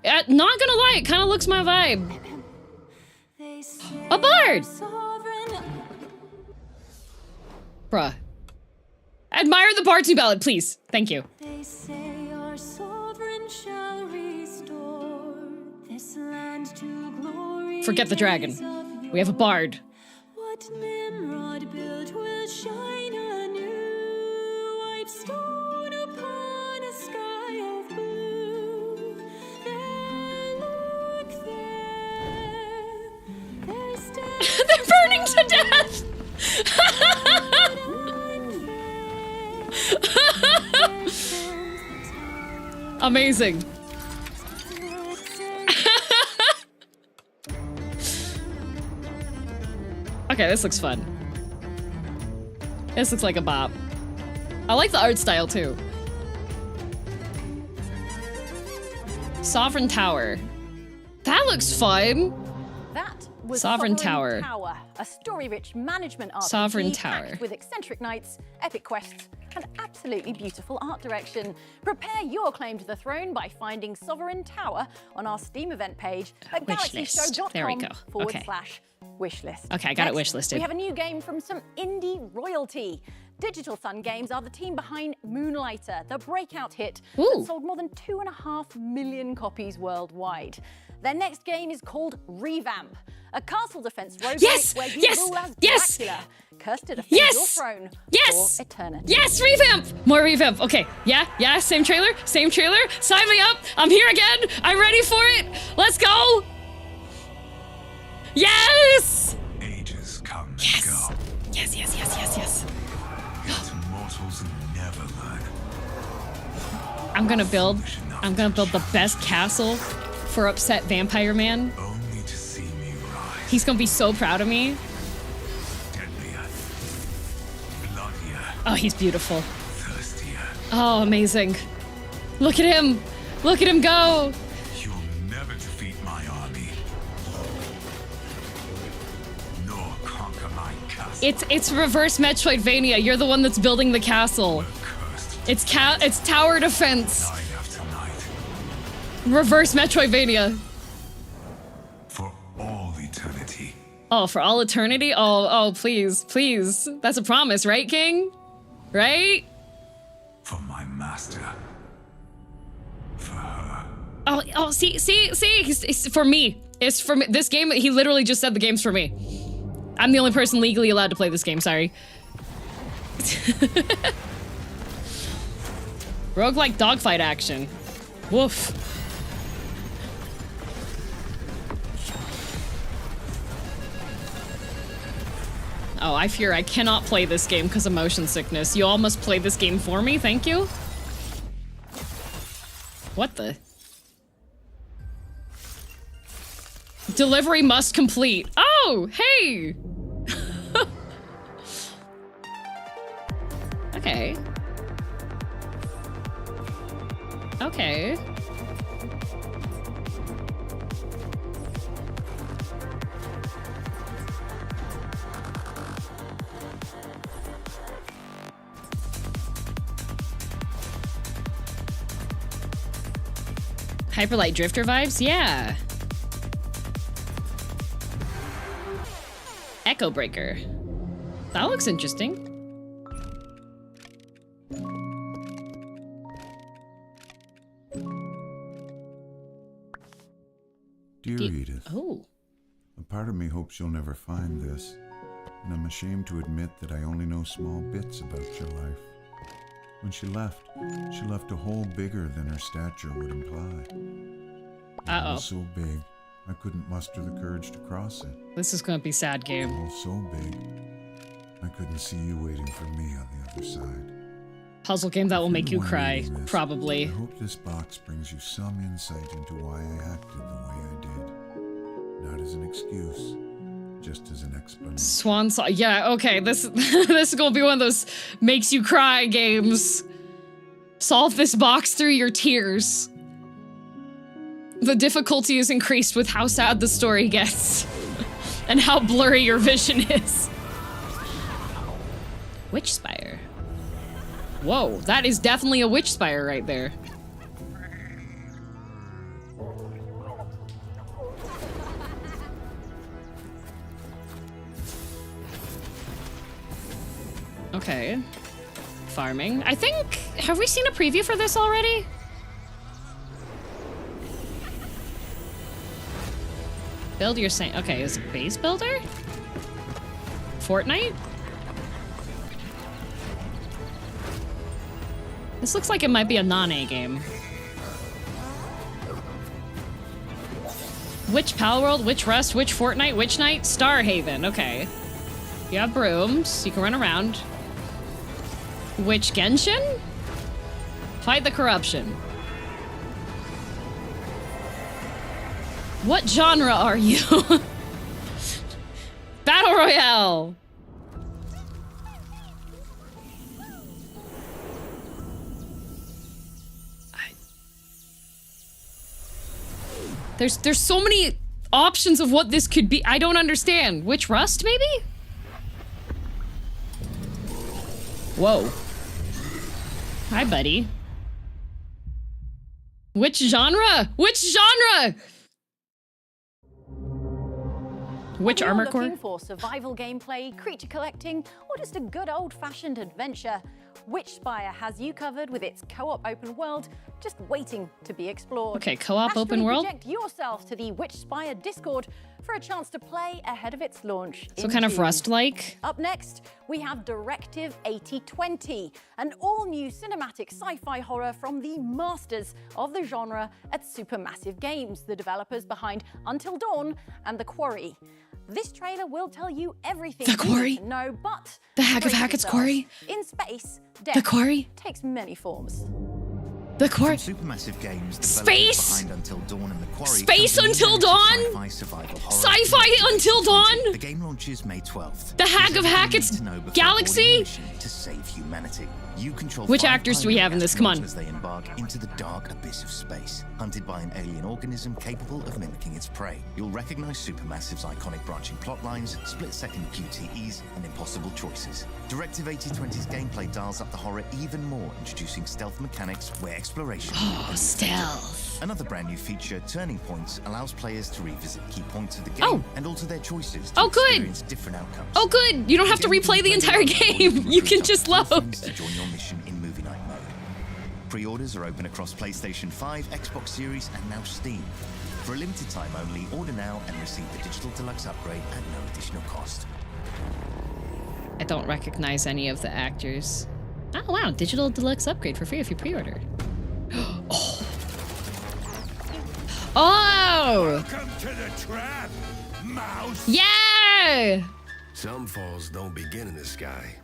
Not gonna lie, it kind of looks my vibe. A bard! Bruh. Admire the bard's new ballad, please. Thank you. They say our sovereign shall restore this land to glory. Forget the dragon. We have a bard. What Nimrod built will shine anew. White stone upon a sky of blue. There, look there. There stands They're burning to death! Amazing. Okay, this looks fun. This looks like a bop. I like the art style too. Sovereign Tower. That looks fun. That was Sovereign Tower. a story-rich management RPG Sovereign packed Tower. with eccentric knights, epic quests, and absolutely beautiful art direction. Prepare your claim to the throne by finding Sovereign Tower on our Steam event page at Wishlist. There we go. Okay. /wishlist. Okay, I got it Next, wishlisted. We have a new game from some indie royalty. Digital Sun Games are the team behind Moonlighter, the breakout hit Ooh. that sold more than 2.5 million copies worldwide. Their next game is called Revamp, a castle defense roguelike Yes! where you Yes! rule as Yes! Dracula, cursed to defend Yes! your throne Yes! for eternity. Yes, revamp! More revamp. Okay, yeah, same trailer. Sign me up. I'm here again. I'm ready for it. Let's go. Yes! Ages come and Yes. go, Yes. yet mortals never learn. I'm gonna build the best castle for upset vampire man. Only to see me rise. He's gonna be so proud of me. Deadlier, bloodier, Oh, he's beautiful. thirstier. Oh, amazing. Look at him. Look at him go. You'll never It's reverse Metroidvania. You're the one that's building the castle. It's tower defense. Reverse Metroidvania. For all eternity. Oh, for all eternity? Oh, please, please. That's a promise, right, King? Right? For my master. For her. Oh, see, it's for me. It's for me. This game, he literally just said the game's for me. I'm the only person legally allowed to play this game, sorry. Roguelike dogfight action. Woof. Oh, I fear I cannot play this game because of motion sickness. You all must play this game for me, thank you. What the? Delivery must complete. Oh, hey! Okay. Okay. Hyperlight Drifter vibes? Yeah. Echo Breaker. That looks interesting. Dear Edith. Oh. A part of me hopes you'll never find this, and I'm ashamed to admit that I only know small bits about your life. When she left a hole bigger than her stature would imply. It was so big, I couldn't muster the courage to cross it. This is gonna be sad game. All so big, I couldn't see you waiting for me on the other side. Puzzle game that will make you cry, probably. I hope this box brings you some insight into why I acted the way I did. Not as an excuse, just as an explanation. Swan song. Yeah, okay. This this is gonna be one of those makes you cry games. Solve this box through your tears. The difficulty is increased with how sad the story gets and how blurry your vision is. Witch Spire. Whoa, that is definitely a Witch Spire right there. Okay. Farming. I think, have we seen a preview for this already? Build your saint. Okay, is it base builder? Fortnite? This looks like it might be a non-A game. Witch Palworld, Witch Rust, Witch Fortnite, Witch Knight, Starhaven. Okay. You have brooms. You can run around. Witch Genshin? Fight the corruption. What genre are you? Battle Royale! There's so many options of what this could be. I don't understand. Witch Rust, maybe? Whoa. Hi, buddy. Which genre? Which genre? Which armor core? Looking for survival gameplay, creature collecting, or just a good old-fashioned adventure? Witchspire has you covered with its co-op open world, just waiting to be explored. Okay, co-op open world. Project yourself to the Witchspire Discord for a chance to play ahead of its launch. So kind of Rust-like. Up next, we have Directive 8020, an all-new cinematic sci-fi horror from the masters of the genre at Supermassive Games, the developers behind Until Dawn and The Quarry. This trailer will tell you everything The Quarry? you need to know, but The Hack of Hackett's Quarry? in space, The death Quarry? takes many forms. The Quarry. Supermassive games. Space. Behind Until Dawn and the Quarry. Space Until Dawn. Sci-fi survival horror. Sci-fi Until Dawn. The game launches May 12th. The Hack of Hackett's Galaxy. To save humanity. You control Which actors do we have in this? Come on. As they embark into the dark abyss of space, hunted by an alien organism capable of mimicking its prey. You'll recognize Supermassive's iconic branching plot lines, split-second QTEs, and impossible choices. Directive 8020's gameplay dials up the horror even more, introducing stealth mechanics where exploration. Oh, stealth. Another brand new feature, Turning Points, allows players to revisit key points of the game and alter their choices to experience different outcomes. Oh, good. You don't have to replay the entire game. You can just load. To join your mission in Movie Night mode. Pre-orders are open across PlayStation 5, Xbox Series, and now Steam. For a limited time only, order now and receive the Digital Deluxe upgrade at no additional cost. I don't recognize any of the actors. Oh, wow. Digital Deluxe upgrade for free if you pre-order. Oh. Oh! Welcome to the trap, mouse. Yeah! Some falls don't begin in the sky.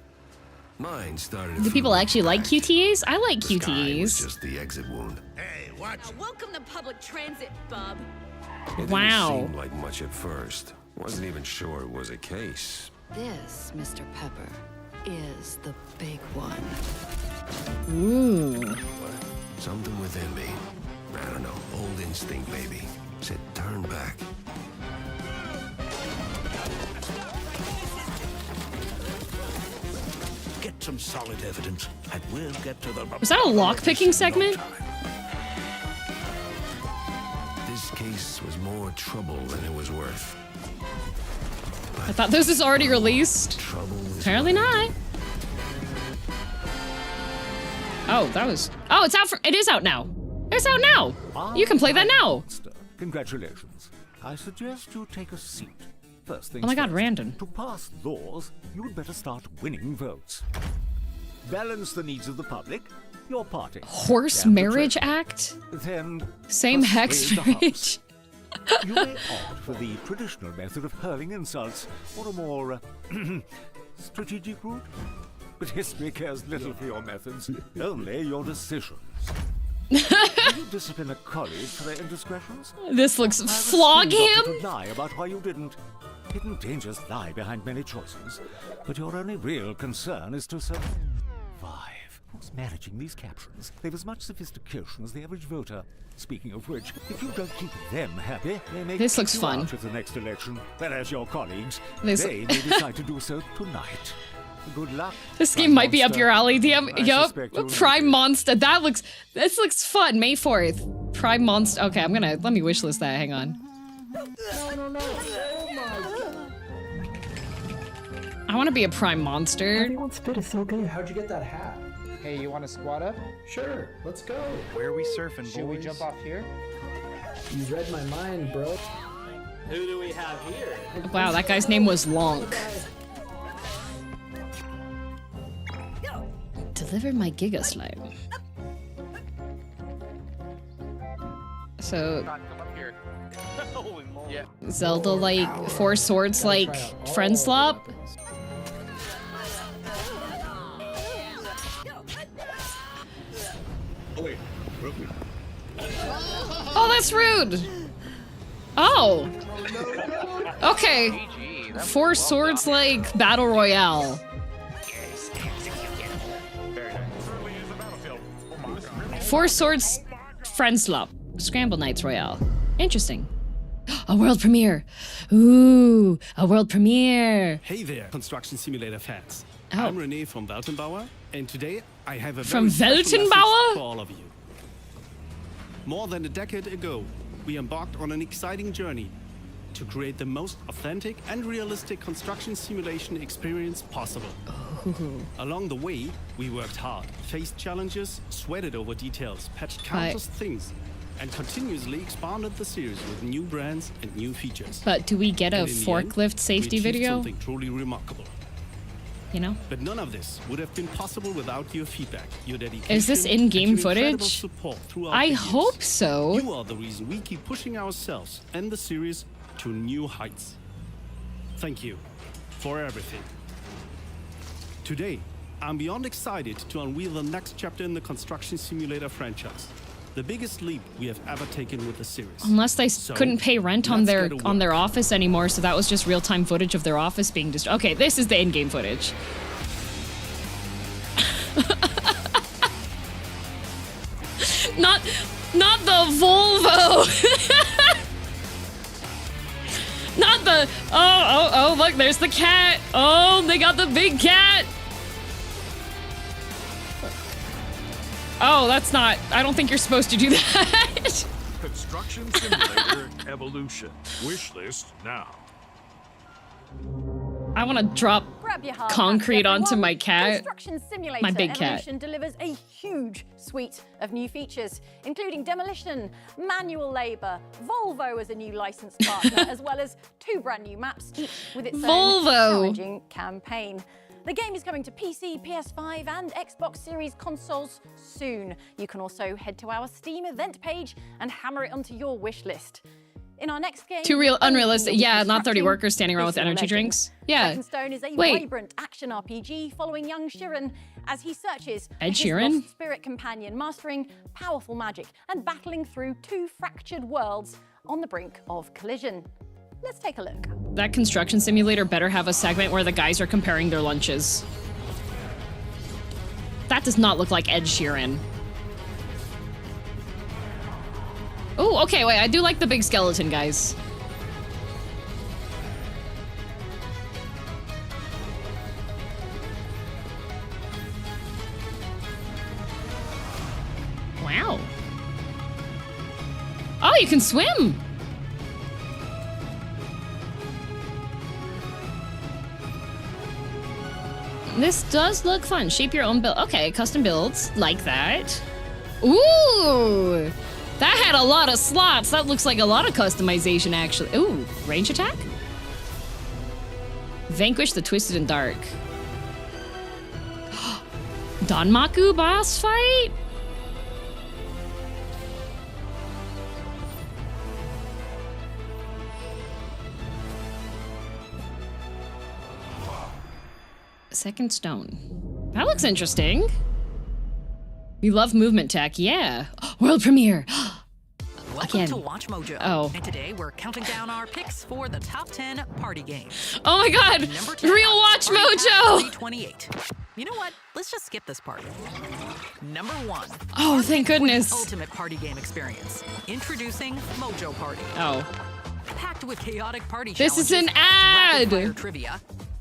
Mine started. Do people actually like QTAs? I like The sky was QTAs. just the exit wound. Hey, watch. Welcome to public transit, bub. It Wow. didn't seem like much at first. Wasn't even sure it was a case. This, Mr. Pepper, is the big one. Ooh. Something within me, I don't know, old instinct maybe, said turn back. Get some solid evidence, and we'll get to the. Was that a lockpicking segment? This case was more trouble than it was worth. I thought this was already released. Apparently not. Oh, that was. Oh, it's out for. It is out now. It's out now. You can play that now. Congratulations. I suggest you take a seat. First things Oh my God, first, Randon. To pass laws, you'd better start winning votes. Balance the needs of the public, your party. Horse and the Marriage treasury. Act? Then Same hex persuade the marriage. House. You may opt for the traditional method of hurling insults, or a more strategic route. But history cares little for your methods, only your decisions. Will you discipline a colleague for their indiscretions? This looks. I respect Flog you him? to lie about why you didn't. Hidden dangers lie behind many choices, but your only real concern is to survive. Who's managing these captions? They've as much sophistication as the average voter. Speaking of which, if you don't keep them happy, they may This kick looks you fun. out at the next election. Whereas your colleagues, This- they may decide to do so tonight. Good luck. This Prime game might be up Monster. your alley. Damn. I Yup. suspect you'll Prime Monster. This looks fun. May 4th. Prime Monster. Okay, let me wishlist that. Hang on. I want to be a Prime Monster. Everyone's fit is so good. How'd you get that hat? Hey, you want to squat up? Sure, let's go. Where are we surfing, Should we boys? jump off here? You read my mind, bro. Who do we have here? Wow, that guy's name was Lonk. Deliver my Giga Slime. So, Yeah. Zelda like 4 swords like friend swap? Oh, that's rude! Oh! Okay. 4 swords like battle royale. 4 swords friend swap. Scramble Knights Royale. Interesting. A world premiere. Ooh, a world premiere. Hey there, construction simulator fans. Oh. I'm René from Weltenbauer, and today I have a From very special Weltenbauer? message for all of you. More than a decade ago, we embarked on an exciting journey to create the most authentic and realistic construction simulation experience possible. Ooh. Along the way, we worked hard, faced challenges, sweated over details, patched countless things, and continuously expanded the series with new brands and new features. But do we get a And in the forklift end, safety we achieved video? Something truly remarkable. You know? But none of this would have been possible without your feedback, your dedication. Is this and in-game your incredible footage? support throughout I the years. hope so. You are the reason we keep pushing ourselves and the series to new heights. Thank you for everything. Today, I'm beyond excited to unveil the next chapter in the construction simulator franchise. The biggest leap we have ever taken with the series. Unless they So, couldn't pay rent on their office anymore, so that was just real-time footage of their office being destroyed. Okay, this is the in-game footage. not the Volvo. Not the oh look, there's the cat. Oh, they got the big cat. Oh, that's not. I don't think you're supposed to do that. Construction Simulator Evolution. Wishlist now. I want to drop Grab your hard concrete hats, onto everyone. my cat. Construction Simulator My big cat. Evolution delivers a huge suite of new features, including demolition, manual labor, Volvo as a new licensed partner, as well as 2 brand new maps, each with its own challenging campaign. The game is coming to PC, PS5, and Xbox Series consoles soon. You can also head to our Steam event page and hammer it onto your wish list. In our next game, Too unrealistic. Yeah, not 30 constructing workers standing around with Visual energy Legend. drinks. Yeah. Second Stone is a Wait. vibrant action RPG following young Sheeran as he searches for Ed his Sheeran? lost spirit companion, mastering powerful magic and battling through 2 fractured worlds on the brink of collision. Let's take a look. That construction simulator better have a segment where the guys are comparing their lunches. That does not look like Ed Sheeran. Oh, okay, wait, I do like the big skeleton guys. Wow. Oh, you can swim! This does look fun. Shape your own build. Okay, custom builds. Like that. Ooh! That had a lot of slots. That looks like a lot of customization, actually. Ooh, range attack? Vanquish the Twisted and Dark. Danmaku boss fight? Second Stone. That looks interesting. You love movement tech, yeah. World premiere. Welcome to Watch Mojo. Oh. And today we're counting down our picks for the top 10 party games. Oh my god! Number 10, Real Watch Party Pack Mojo! 328. You know what? Let's just skip this part. Number 1. Oh, thank goodness. Ultimate party game experience. Introducing Mojo Party. Oh. Packed with chaotic party This is an challenges, rapid-fire ad! trivia,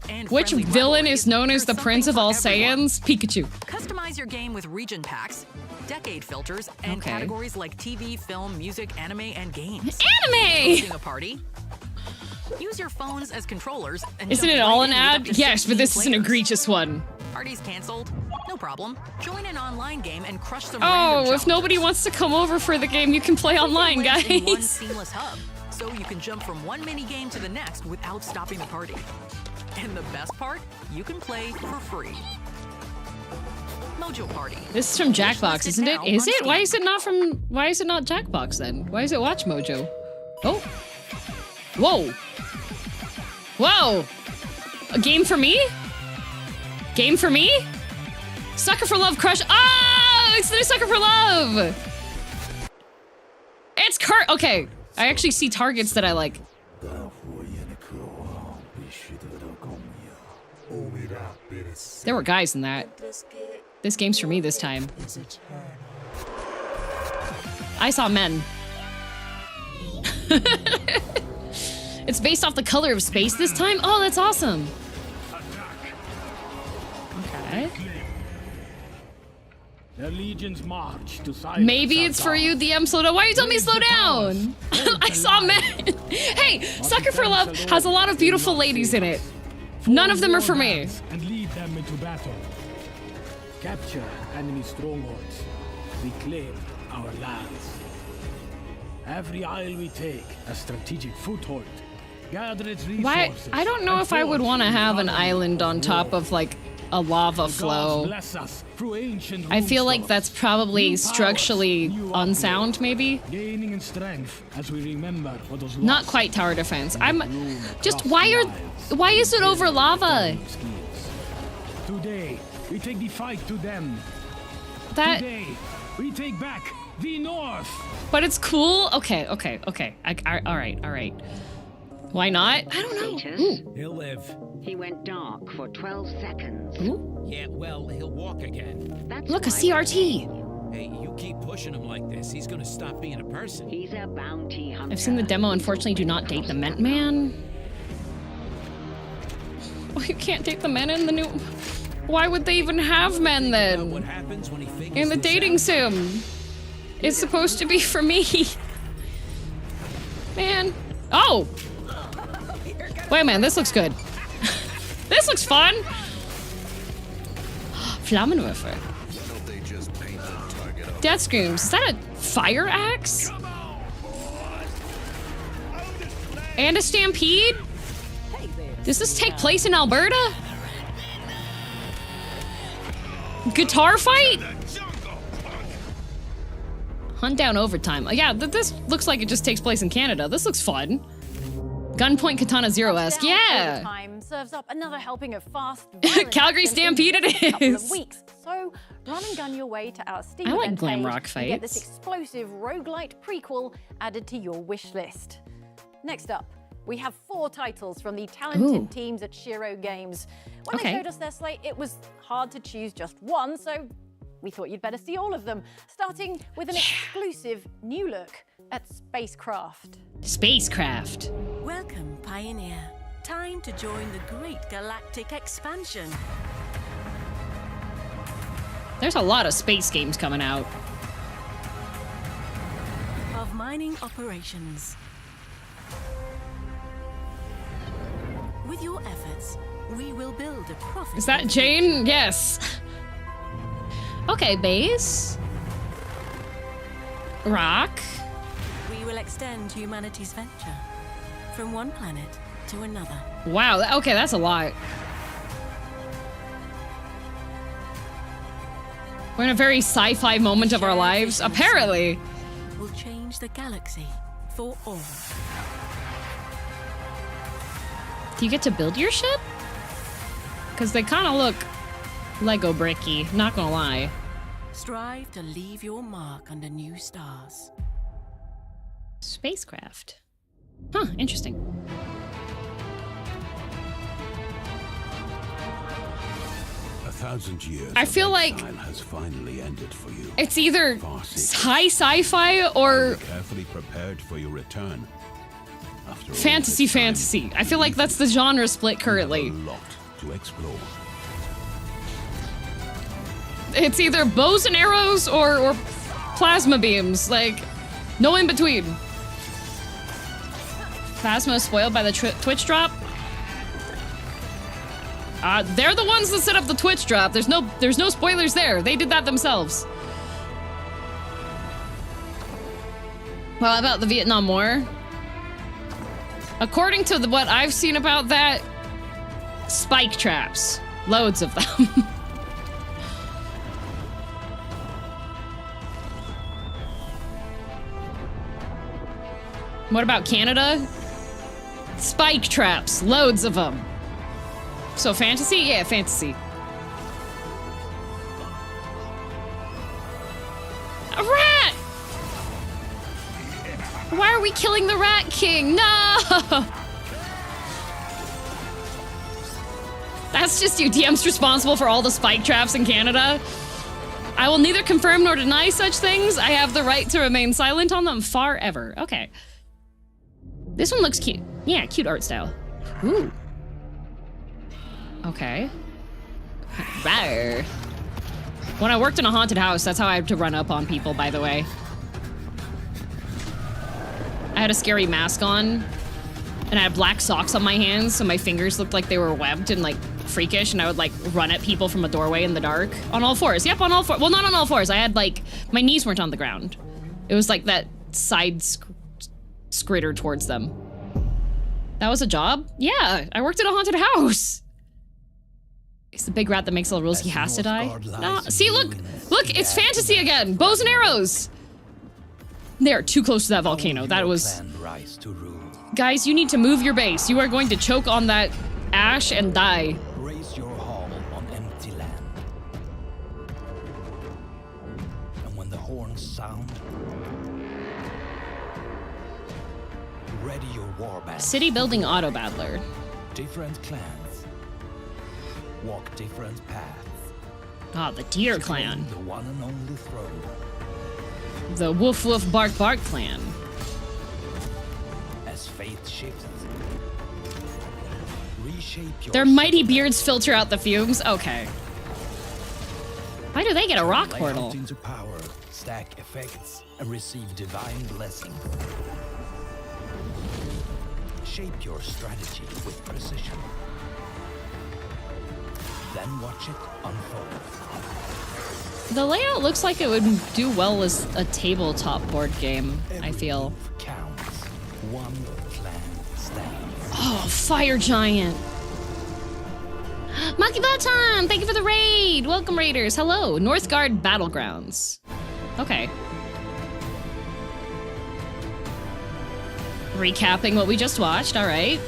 and Which friendly villain rivalries. is known as the There's Prince of something all for everyone. Saiyans? Pikachu. Customize your game with region packs, decade filters, and Okay. categories like TV, film, music, anime, and games. Anime! Hosting a party. Use your phones as controllers and Isn't jump it all right an in with up ad? to Yes, but 16 this is an players. egregious one. Party's canceled? No problem. Join an online game and crush some Oh, random if nobody wants to come over for the game, you can play online, challenges in one guys. seamless hub, so you can jump from one mini game to the next without stopping the party. And the best part, you can play for free. Mojo Party. This is from Jackbox, isn't it? now Is on it? Why Steam. is it not from? Why is it not Jackbox then? Why is it Watch Mojo? Oh. Whoa. Whoa. A game for me? Game for me? Sucker for Love Crush. Ah! It's the new Sucker for Love! It's Kurt. Okay. I actually see targets that I like. There were guys in that. This game's for me this time. I saw men. It's based off the color of space this time? Oh, that's awesome. Okay. The legions march to Maybe it's for you, DM. Slow down. Why are you telling me to slow down? I saw men. Hey, Sucker for Love has a lot of beautiful ladies in it. None of them are for me. And lead them into battle. Capture enemy strongholds. Reclaim our lands. Every isle we take a strategic foothold. Gather its resources. Why? I don't know if I would want to have an island on top of like a lava flow. Bless us through ancient I feel like that's probably structurally unsound, maybe. gaining in strength as we remember what was lost. Not quite tower defense. I'm just why is it over lava? Today, we take the fight to them. That. Today, we take back the North. But it's cool. Okay. All right. Why not? I don't know. Ooh. He'll live. He went dark for 12 seconds. Ooh. Yeah, well, he'll walk again. Look, a CRT. Hey, you keep pushing him like this, he's gonna stop being a person. He's a bounty hunter. I've seen the demo. Unfortunately, do not date the Mint Man. Oh, you can't date the men in the new. Why would they even have men then? What happens when he In the dating sim. It's supposed to be for me. Man. Oh! Wait a minute, this looks good. This looks fun! Flammenwerfer. Death Screams. Is that a fire axe? And a stampede? Does this take place in Alberta? Guitar fight? Hunt down overtime. Yeah, this looks like it just takes place in Canada. This looks fun. Gunpoint Katana Zero-esque. Yeah. Overtime serves up another helping of fast. Calgary Stampede it is. Weeks. So run and gun your way to our Steam I like event glam page rock and get this fights. explosive roguelite prequel added to your wish list. Next up, we have 4 titles from the talented teams at Shiro Games. When they showed us their slate, it was hard to choose just one, so we thought you'd better see all of them, starting with an exclusive new look at Spacecraft. Spacecraft. Welcome, Pioneer. Time to join the great galactic expansion. There's a lot of space games coming out. Of mining operations. With your efforts, we will build a profitable. Is that Jane? Yes. Okay, base. Rock. We will extend humanity's venture from one planet to another. Wow, okay, that's a lot. We're in a very sci-fi moment of our lives, apparently. Will change the galaxy for all. Do you get to build your ship? Because they kind of look Lego bricky, not gonna lie. Strive to leave your mark under new stars. Spacecraft. Huh, interesting. A 1,000 years I feel like has finally ended for you. it's either high sci-fi or Carefully prepared for your return. After all fantasy. I feel like that's the genre split currently. a lot to explore. It's either bows and arrows or plasma beams, like no in between. Phasma is spoiled by the Twitch drop. They're the ones that set up the Twitch drop. There's no spoilers there. They did that themselves. Well, about the Vietnam War. According to what I've seen about that, spike traps. Loads of them. What about Canada? Spike traps. Loads of them. So fantasy? Yeah, fantasy. A rat! Why are we killing the Rat King? No! That's just you. DM's responsible for all the spike traps in Canada. I will neither confirm nor deny such things. I have the right to remain silent on them forever. Okay. This one looks cute. Yeah, cute art style. Ooh. Okay. Rawr. When I worked in a haunted house, that's how I had to run up on people, by the way. I had a scary mask on, and I had black socks on my hands, so my fingers looked like they were webbed and, like, freakish, and I would, like, run at people from a doorway in the dark. On all fours. Yep, on all fours. Well, not on all fours. I had, like, my knees weren't on the ground. It was, like, that side scritter towards them. That was a job? Yeah, I worked in a haunted house. It's the big rat that makes all the rules. He has to die. No, see, look, it's fantasy again. Bows and arrows. They're too close to that volcano. That was. Guys, you need to move your base. You are going to choke on that ash and die. Raise your hall on empty land. Ready your warband. City building auto battler. Different clans. Walk different paths. Ah, the Deer Clan. The one and only throne. The Woof Woof Bark Bark Clan. As faith shifts, reshape your Their mighty beards filter out the fumes? Okay. Why do they get a rock portal? Layout into power, stack effects, and receive divine blessing. Shape your strategy with precision. Then watch it unfold. The layout looks like it would do well as a tabletop board game, I feel. Counts. One clan stands. Oh, Fire Giant! Monkey Button! Thank you for the raid! Welcome, raiders! Hello! Northgard Battlegrounds. Okay. Recapping what we just watched, alright.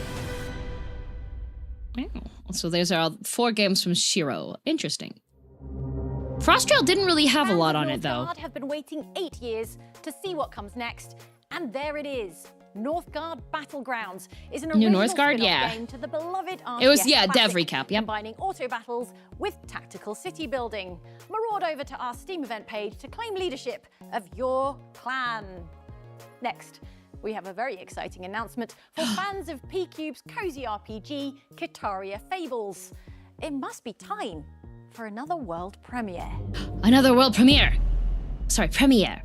So those are all 4 games from Shiro. Interesting. Frosttrail didn't really have a lot on it, though. Northgard have been waiting 8 years to see what comes next, and there it is. Northgard Battlegrounds is an New original Northgard, spin-off yeah. game to the beloved RTS It was, yeah, classic, dev recap, yep. combining auto battles with tactical city building. Maraud over to our Steam event page to claim leadership of your clan. Next, we have a very exciting announcement for fans of P-Cube's cozy RPG, Kitaria Fables. It must be time for another world premiere. Another world premiere! Sorry, premiere.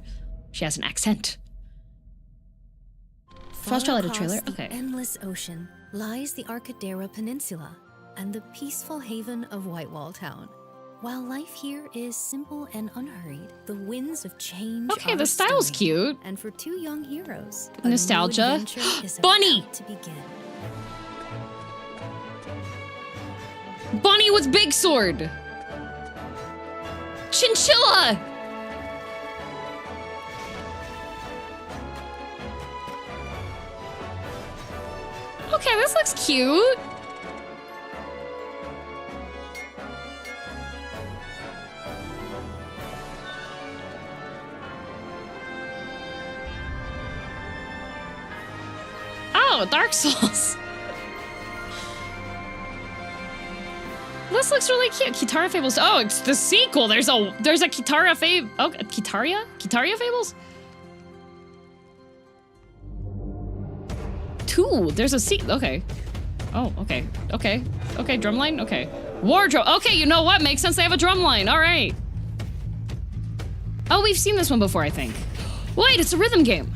She has an accent. Frosttrail had a trailer? Across the Okay. endless ocean lies the Arkadera Peninsula and the peaceful haven of Whitewall Town. While life here is simple and unhurried, the winds of change Okay, are the style's stunning. cute. And for 2 young heroes, a new Nostalgia. adventure is Bunny! about to begin. Bunny with big sword! Chinchilla! Okay, this looks cute. Oh, Dark Souls. This looks really cute. Kitara Fables. Oh, it's the sequel. There's a Kitara Fable. Oh, Kitaria Fables. 2. There's a sequel. Okay. Oh, okay. Okay. Okay. Drumline. Okay. Wardrobe. Okay. You know what? Makes sense. They have a drumline. All right. Oh, we've seen this one before, I think. Wait, it's a rhythm game.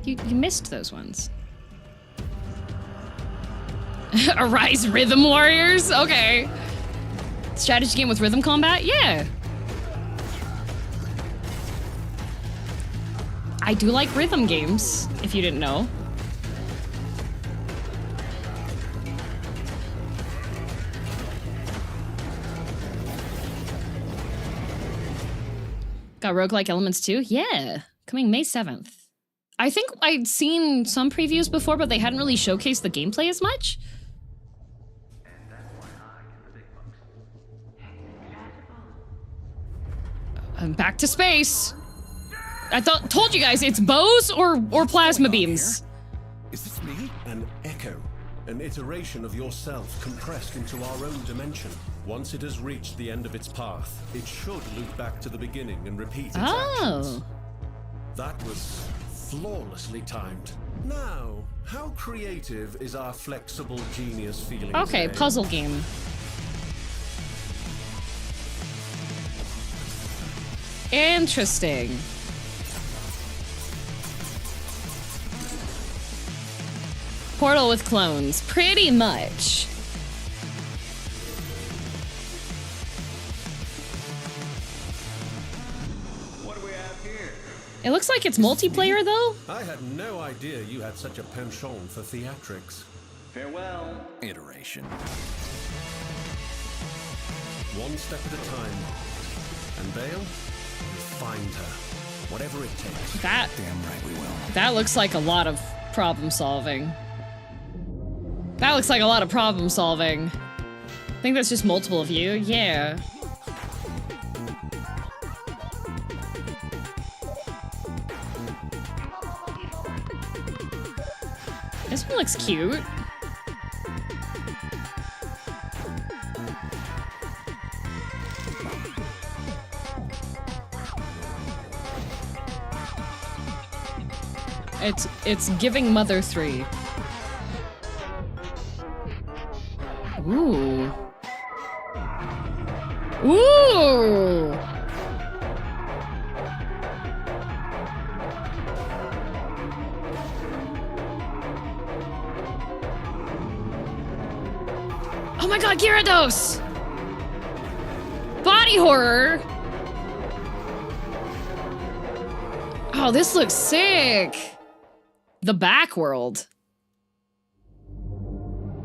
You missed those ones. Arise Rhythm Warriors? Okay. Strategy game with rhythm combat? Yeah. I do like rhythm games, if you didn't know. Got roguelike elements too? Yeah. Coming May 7th. I think I'd seen some previews before, but they hadn't really showcased the gameplay as much. I'm back to space. I told you guys, it's bows or plasma beams. Is this me? An echo. An iteration of yourself compressed into our own dimension. Once it has reached the end of its path, it should loop back to the beginning and repeat its actions. That was flawlessly timed. Now, how creative is our flexible genius feeling? Okay, puzzle game. Interesting. Portal with clones, pretty much. What do we have here? It looks like it's multiplayer though. I had no idea you had such a penchant for theatrics. Farewell. Iteration. One step at a time. And Bale, find her. Whatever it takes. That Damn right we will. That looks like a lot of problem solving. That looks like a lot of problem solving. I think that's just multiple of you. Yeah. This one looks cute. It's giving Mother 3. Ooh. Ooh! Oh my god, Gyarados! Body horror! Oh, this looks sick! The back world.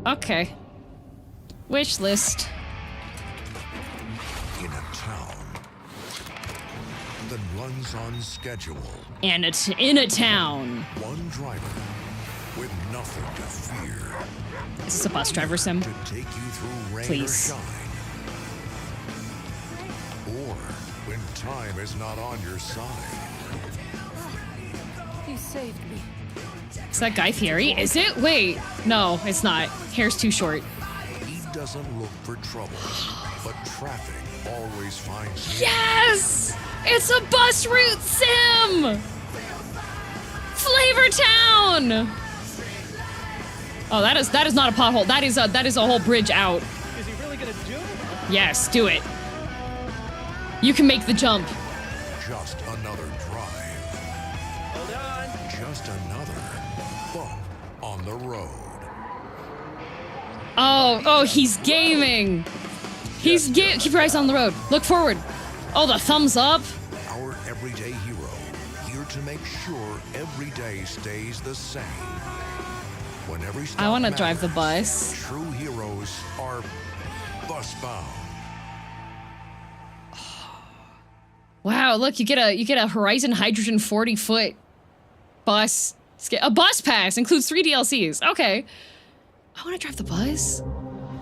Okay. Wish list. In a town that runs on schedule. And it's in a town. One driver with nothing to fear. Is this a bus driver sim? To take you through rain Please. or shine. Or when time is not on your side. You saved me. Is that Guy Fieri? Is it? Wait. No, it's not. Hair's too short. He doesn't look for trouble, but traffic always finds him. Yes! It's a bus route sim! Flavor Town! Oh, that is not a pothole. That is a whole bridge out. Is he really gonna do it? Yes, do it. You can make the jump. Just another drive. Hold on. Just another bump on the road. Oh, he's gaming. Keep your eyes on the road. Look forward. Oh, the thumbs up. Our everyday hero, here to make sure every day stays the same. When every stop I want to matters, drive the bus. True heroes are bus-bound. Wow, look, you get a Horizon Hydrogen 40-foot bus. A bus pass includes 3 DLCs. Okay. I want to drive the bus.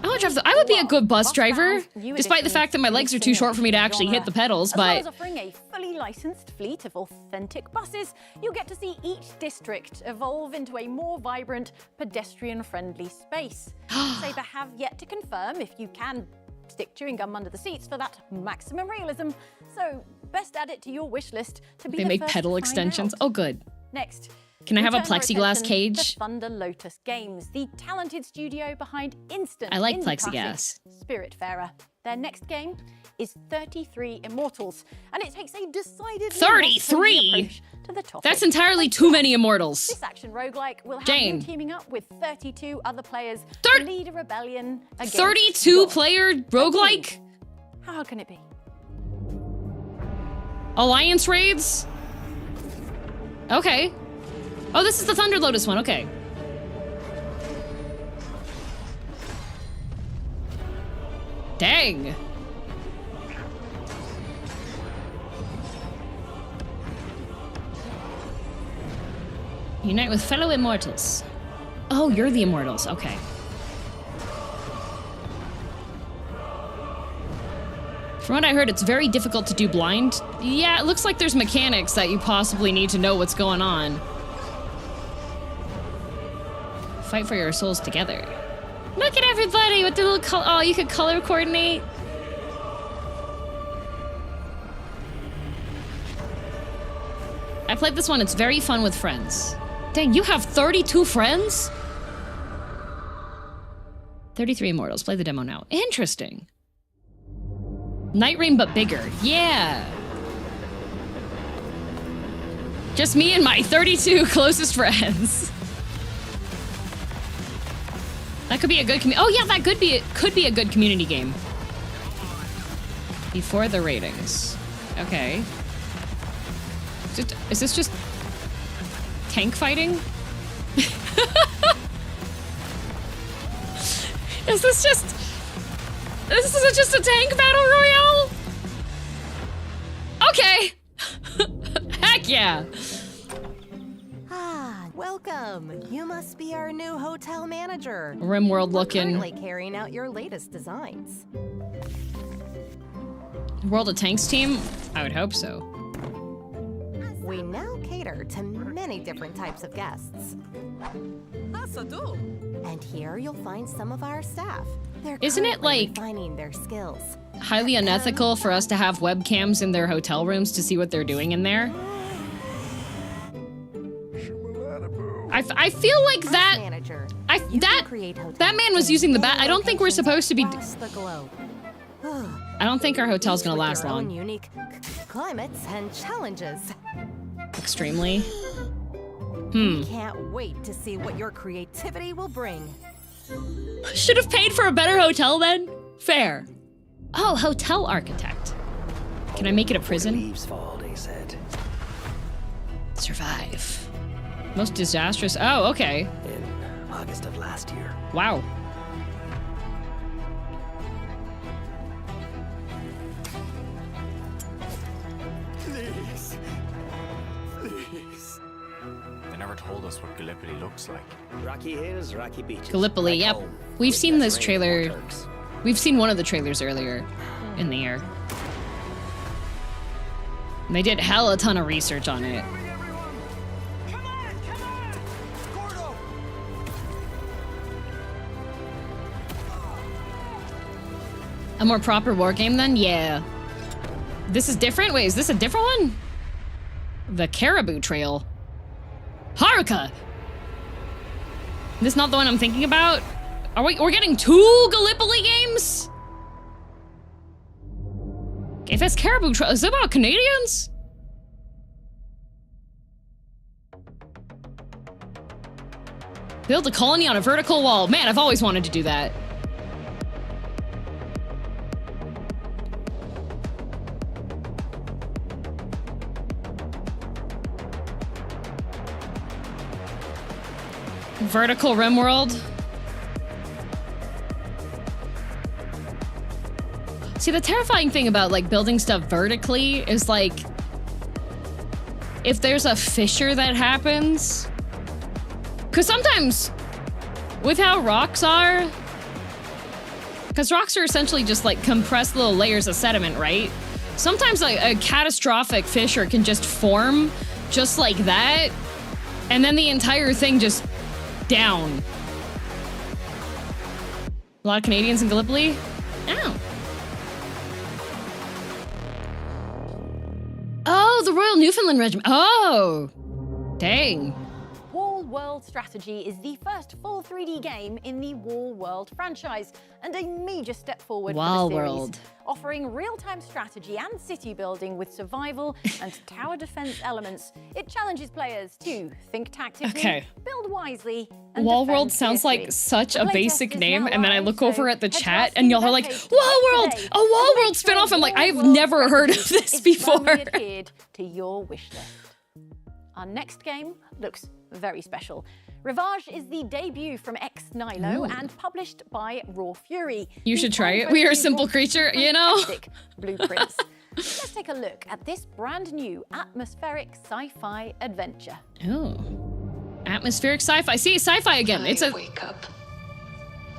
I would be a good bus driver, despite the fact that my legs are too short for me to actually hit the pedals, As well but as offering a fully licensed fleet of authentic buses, you'll get to see each district evolve into a more vibrant, pedestrian-friendly space. Saber have yet to confirm if you can stick chewing gum under the seats for that maximum realism, so best add it to your wish list to be they the make first pedal to find extensions. out. Oh, good. Next. Can I have a we turn our plexiglass attention cage? to Thunder Lotus Games, the talented studio behind Instant. I like indie classic plexiglass. Spiritfarer. Their next game is 33 Immortals, and it takes a decidedly 33? approach to the topic. That's entirely too many immortals. This action roguelike will have Jane. you teaming up with 32 other players to lead a rebellion against 32 God. player roguelike? How hard can it be? Alliance raids? Okay. Oh, this is the Thunder Lotus one, okay. Dang. Unite with fellow immortals. Oh, you're the immortals, okay. From what I heard, it's very difficult to do blind. Yeah, it looks like there's mechanics that you possibly need to know what's going on. Fight for your souls together. Look at everybody with the little color. Oh, you could color coordinate. I played this one. It's very fun with friends. Dang, you have 32 friends? 33 Immortals. Play the demo now. Interesting. Night Rain, but bigger. Yeah. Just me and my 32 closest friends. That could be a good oh yeah, that could be a good community game. Before the ratings. Okay. Is this just tank fighting? Is this just a tank battle royale? Okay. Heck Yeah. Ah, welcome. You must be our new hotel manager. Rimworld looking. Currently carrying out your latest designs. World of Tanks team? I would hope so. We now cater to many different types of guests. And here you'll find some of our staff. They're Isn't it like refining their skills. highly unethical for us to have webcams in their hotel rooms to see what they're doing in there? I feel like that that man was using the bat. I don't think we're supposed to be. I don't think our hotel's gonna last long. Unique climates and challenges. Extremely. We can't wait to see what your creativity will bring. Should have paid for a better hotel then. Fair. Oh, hotel architect. Can I make it a prison? Leaves fall, they said. Survive. Most disastrous. Oh, okay. In August of last year. Wow. Please. Please. They never told us what Gallipoli looks like. Rocky hills, rocky beaches. Gallipoli, yep. We've seen this trailer. We've seen one of the trailers earlier in the year. And they did hella ton of research on it. A more proper war game then? Yeah. This is different? Wait, is this a different one? The Caribou Trail. Haruka! This not the one I'm thinking about? We're getting 2 Gallipoli games? If it's Caribou Trail, is it about Canadians? Build a colony on a vertical wall. Man, I've always wanted to do that. Vertical Rimworld. See, the terrifying thing about like building stuff vertically is like if there's a fissure that happens, because sometimes with how rocks are, because rocks are essentially just like compressed little layers of sediment, right? Sometimes like a catastrophic fissure can just form just like that, and then the entire thing just down. A lot of Canadians in Gallipoli? Oh. Oh, the Royal Newfoundland Regiment. Oh, dang. Wall World Strategy is the first full 3D game in the Wall World franchise and a major step forward Wall for the series. World. Offering real-time strategy and city building with survival and tower defense elements, it challenges players to think tactically, build wisely, and Wall defend World sounds fiercely. like such The a playtest basic is name, now and then I live, look so over at the head to chat, our and y'all are Steam like, webpage Wall World! today A Wall to make World sure spinoff! I'm like, Wall I've World never heard of Strategy this is before. firmly adhered to your wish list. Our next game looks very special. Rivage is the debut from X Nilo Ooh. and published by Raw Fury. You should try it. We are a simple creature, you know? Blueprints. Let's take a look at this brand new atmospheric sci-fi adventure. Oh. Atmospheric sci-fi. See, sci-fi again. It's a... Wake up.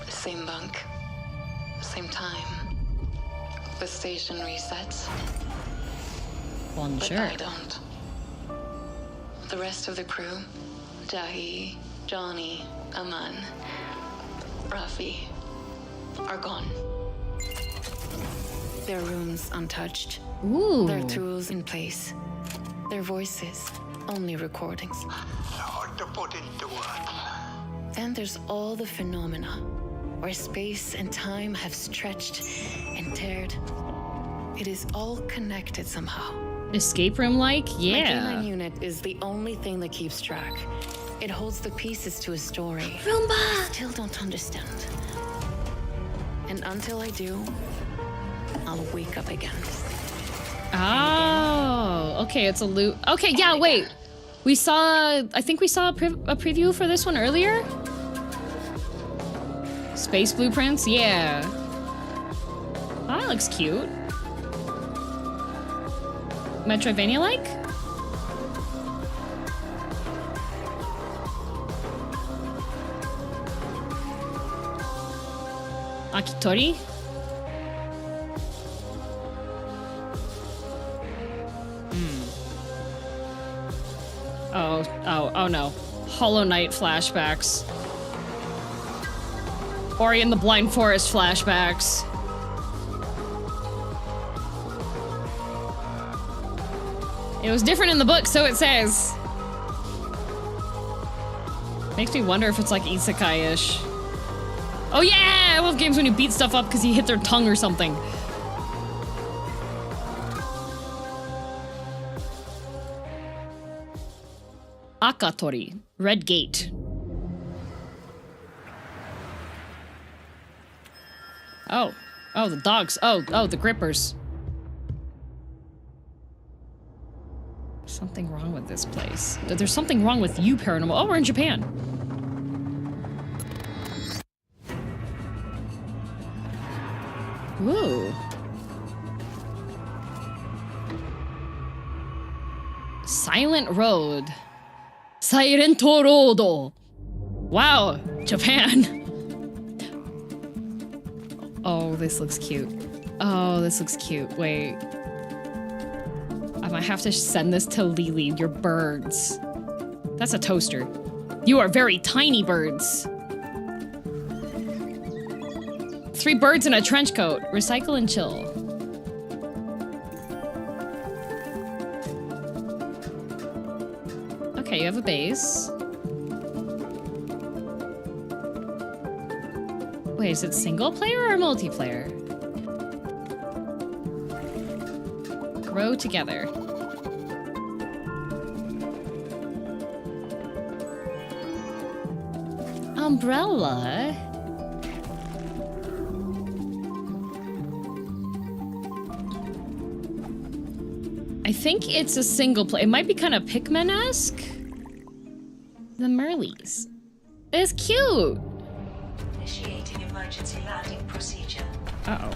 The same bunk. Same time. The station resets. Bonjour. But I don't. The rest of the crew, Jahi, Johnny, Aman, Rafi, are gone. Their rooms untouched. Ooh. Their tools in place. Their voices, only recordings. Hard to put into words. Then there's all the phenomena, where space and time have stretched and teared. It is all connected somehow. Escape room-like? My Yeah. K9 unit is the only thing that keeps track. It holds the pieces to a story. Roomba! I still don't understand. And until I do, I'll wake up again. Oh, okay, it's a loot. Okay, yeah, wait. We saw, I think we saw a preview for this one earlier? Space Blueprints? Yeah. Oh, that looks cute. Metroidvania-like? Akitori? Oh no. Hollow Knight flashbacks. Ori and the Blind Forest flashbacks. It was different in the book, so it says. Makes me wonder if it's like isekai-ish. Oh yeah! I love games when you beat stuff up because you hit their tongue or something. Akatori, Red Gate. Oh, the dogs. Oh, the grippers. Something wrong with this place. There's something wrong with you, Paranormal. Oh, we're in Japan. Ooh. Silent Road. Silent Road. Wow, Japan. Oh, this looks cute. Oh, this looks cute. Wait. I might have to send this to Lily, your birds. That's a toaster. You are very tiny birds. 3 birds in a trench coat. Recycle and chill. Okay, you have a base. Wait, is it single player or multiplayer? Grow together. Umbrella? I think it's a single player. It might be kind of Pikmin-esque. The Merlies. It's cute. Initiating emergency landing procedure. Uh-oh.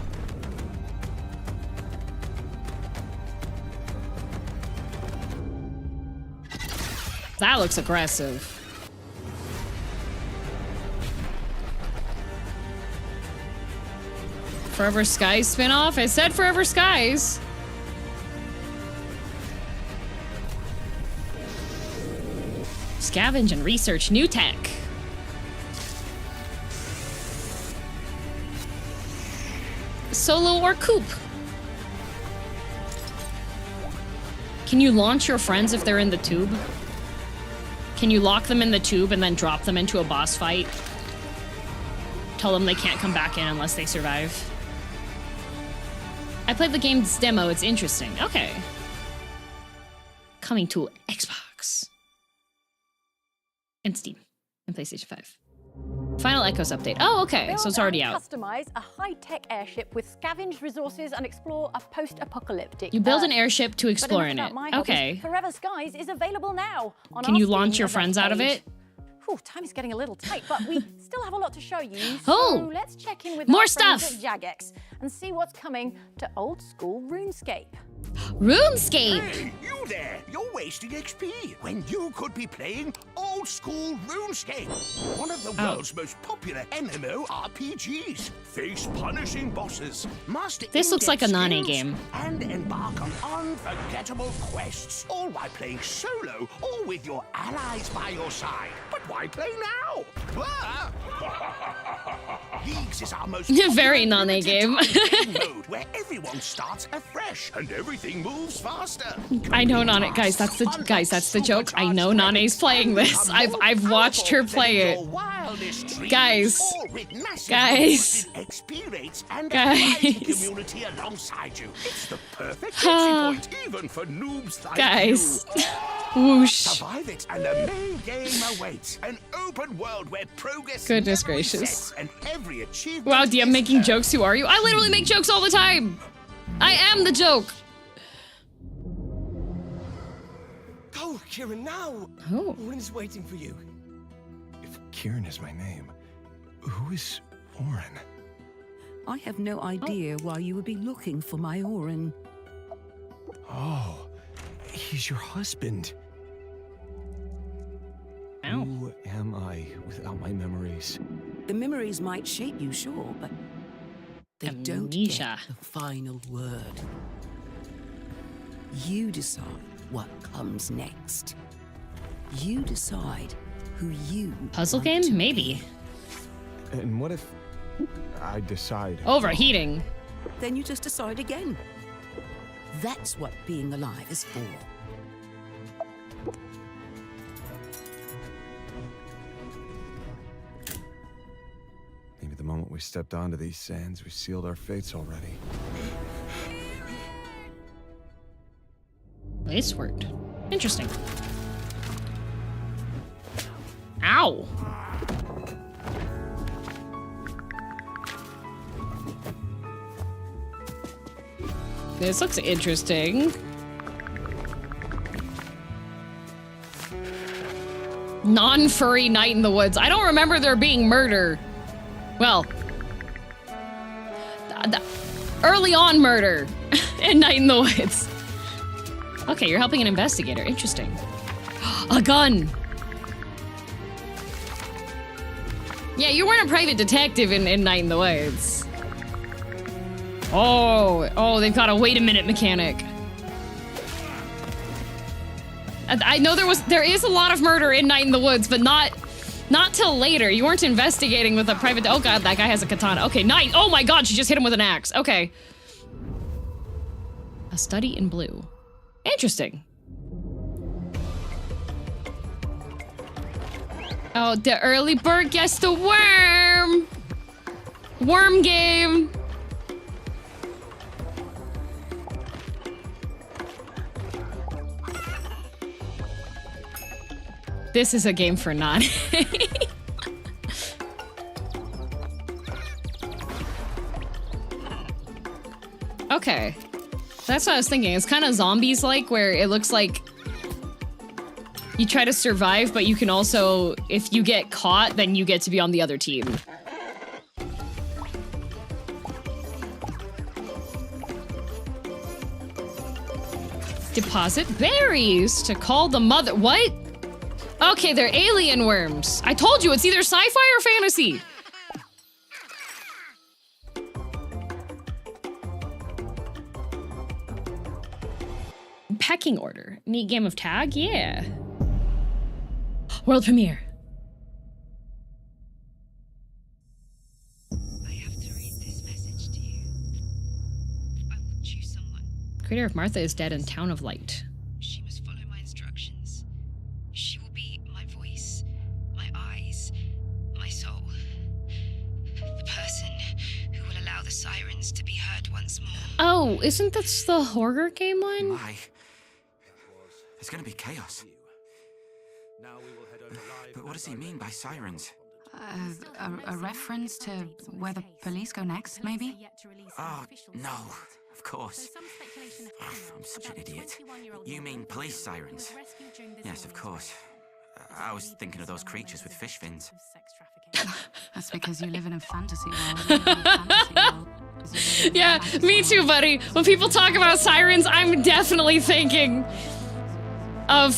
That looks aggressive. Forever Skies spin-off? I said Forever Skies. Scavenge and research new tech. Solo or coupe? Can you launch your friends if they're in the tube? Can you lock them in the tube and then drop them into a boss fight? Tell them they can't come back in unless they survive. I played the game's demo, it's interesting. Okay. Coming to Xbox. And Steam. And PlayStation 5. Final Echoes update. Oh, okay, so it's already out. Customize a high-tech airship with scavenged resources and explore a post-apocalyptic You build an Earth. airship to explore in it. Okay. Forever Skies is available now. On Can our you Steam launch your event friends out of page. it? Whew, time is getting a little tight, but we still have a lot to show you. Oh! So let's check in with More our friends stuff! at Jagex and see what's coming to old school RuneScape. RuneScape! Hey, you there! You're wasting XP when you could be playing old school RuneScape, one of the world's most popular MMO RPGs. Face punishing bosses, master This looks like a in-depth Nane skills, game. and embark on unforgettable quests, all while playing solo or with your allies by your side. But why play now? Leagues is our most Very Nane game. game mode where everyone starts afresh and everything moves faster. I know Nane, guys. That's the joke. I know Nane's playing this. I've watched her play it. Guys, Community alongside you. It's the perfect entry point, even for noobs like guys. you. Whoosh. Survive it, and the main game awaits. An open world where progress. Goodness never gracious. resets and every achievement. Wow, DM making jokes. Who are you? I literally make jokes all the time. I am the joke. Go, Kieran, now! Oh. Orin is waiting for you. If Kieran is my name, who is Orin? I have no idea why you would be looking for my Orin. Oh, he's your husband. Who am I without my memories? The memories might shape you, sure, but They don't get the final word. You decide what comes next. You decide who you Puzzle want game? to Maybe. And what if I decide? Overheating. Then you just decide again. That's what being alive is for. Maybe the moment we stepped onto these sands, we sealed our fates already. This worked. Interesting. Ow. This looks interesting. Non-furry night in the woods. I don't remember there being murder. Well, early on murder in Night in the Woods. Okay, you're helping an investigator. Interesting. A gun. Yeah, you weren't a private detective in Night in the Woods. Oh, they've got a wait a minute mechanic. I know there is a lot of murder in Night in the Woods, but not till later. You weren't investigating with a private. Oh god, that guy has a katana. Okay, Night. Oh my god, she just hit him with an axe. Okay. A study in blue. Interesting. Oh, the early bird gets the worm. Worm game. This is a game for Nani. Okay. That's what I was thinking. It's kind of zombies-like, where it looks like you try to survive, but you can also, if you get caught, then you get to be on the other team. Deposit berries to call the mother. What? Okay, they're alien worms. I told you, it's either sci-fi or fantasy. Pecking order. Neat game of tag? Yeah. World premiere. I have to read this message to you. I will choose someone. Creator of Martha is dead in Town of Light. She must follow my instructions. She will be my voice, my eyes, my soul. The person who will allow the sirens to be heard once more. Oh, isn't that the horror game one? My. There's gonna be chaos. But what does he mean by sirens? A reference to where the police go next, maybe? Oh, no, of course. I'm such an idiot. You mean police sirens? Yes, of course. I was thinking of those creatures with fish fins. That's because you live in a fantasy world. Yeah, me too, buddy. When people talk about sirens, I'm definitely thinking of...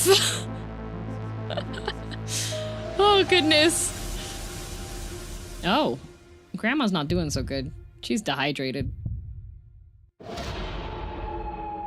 Oh, goodness. Oh, Grandma's not doing so good. She's dehydrated.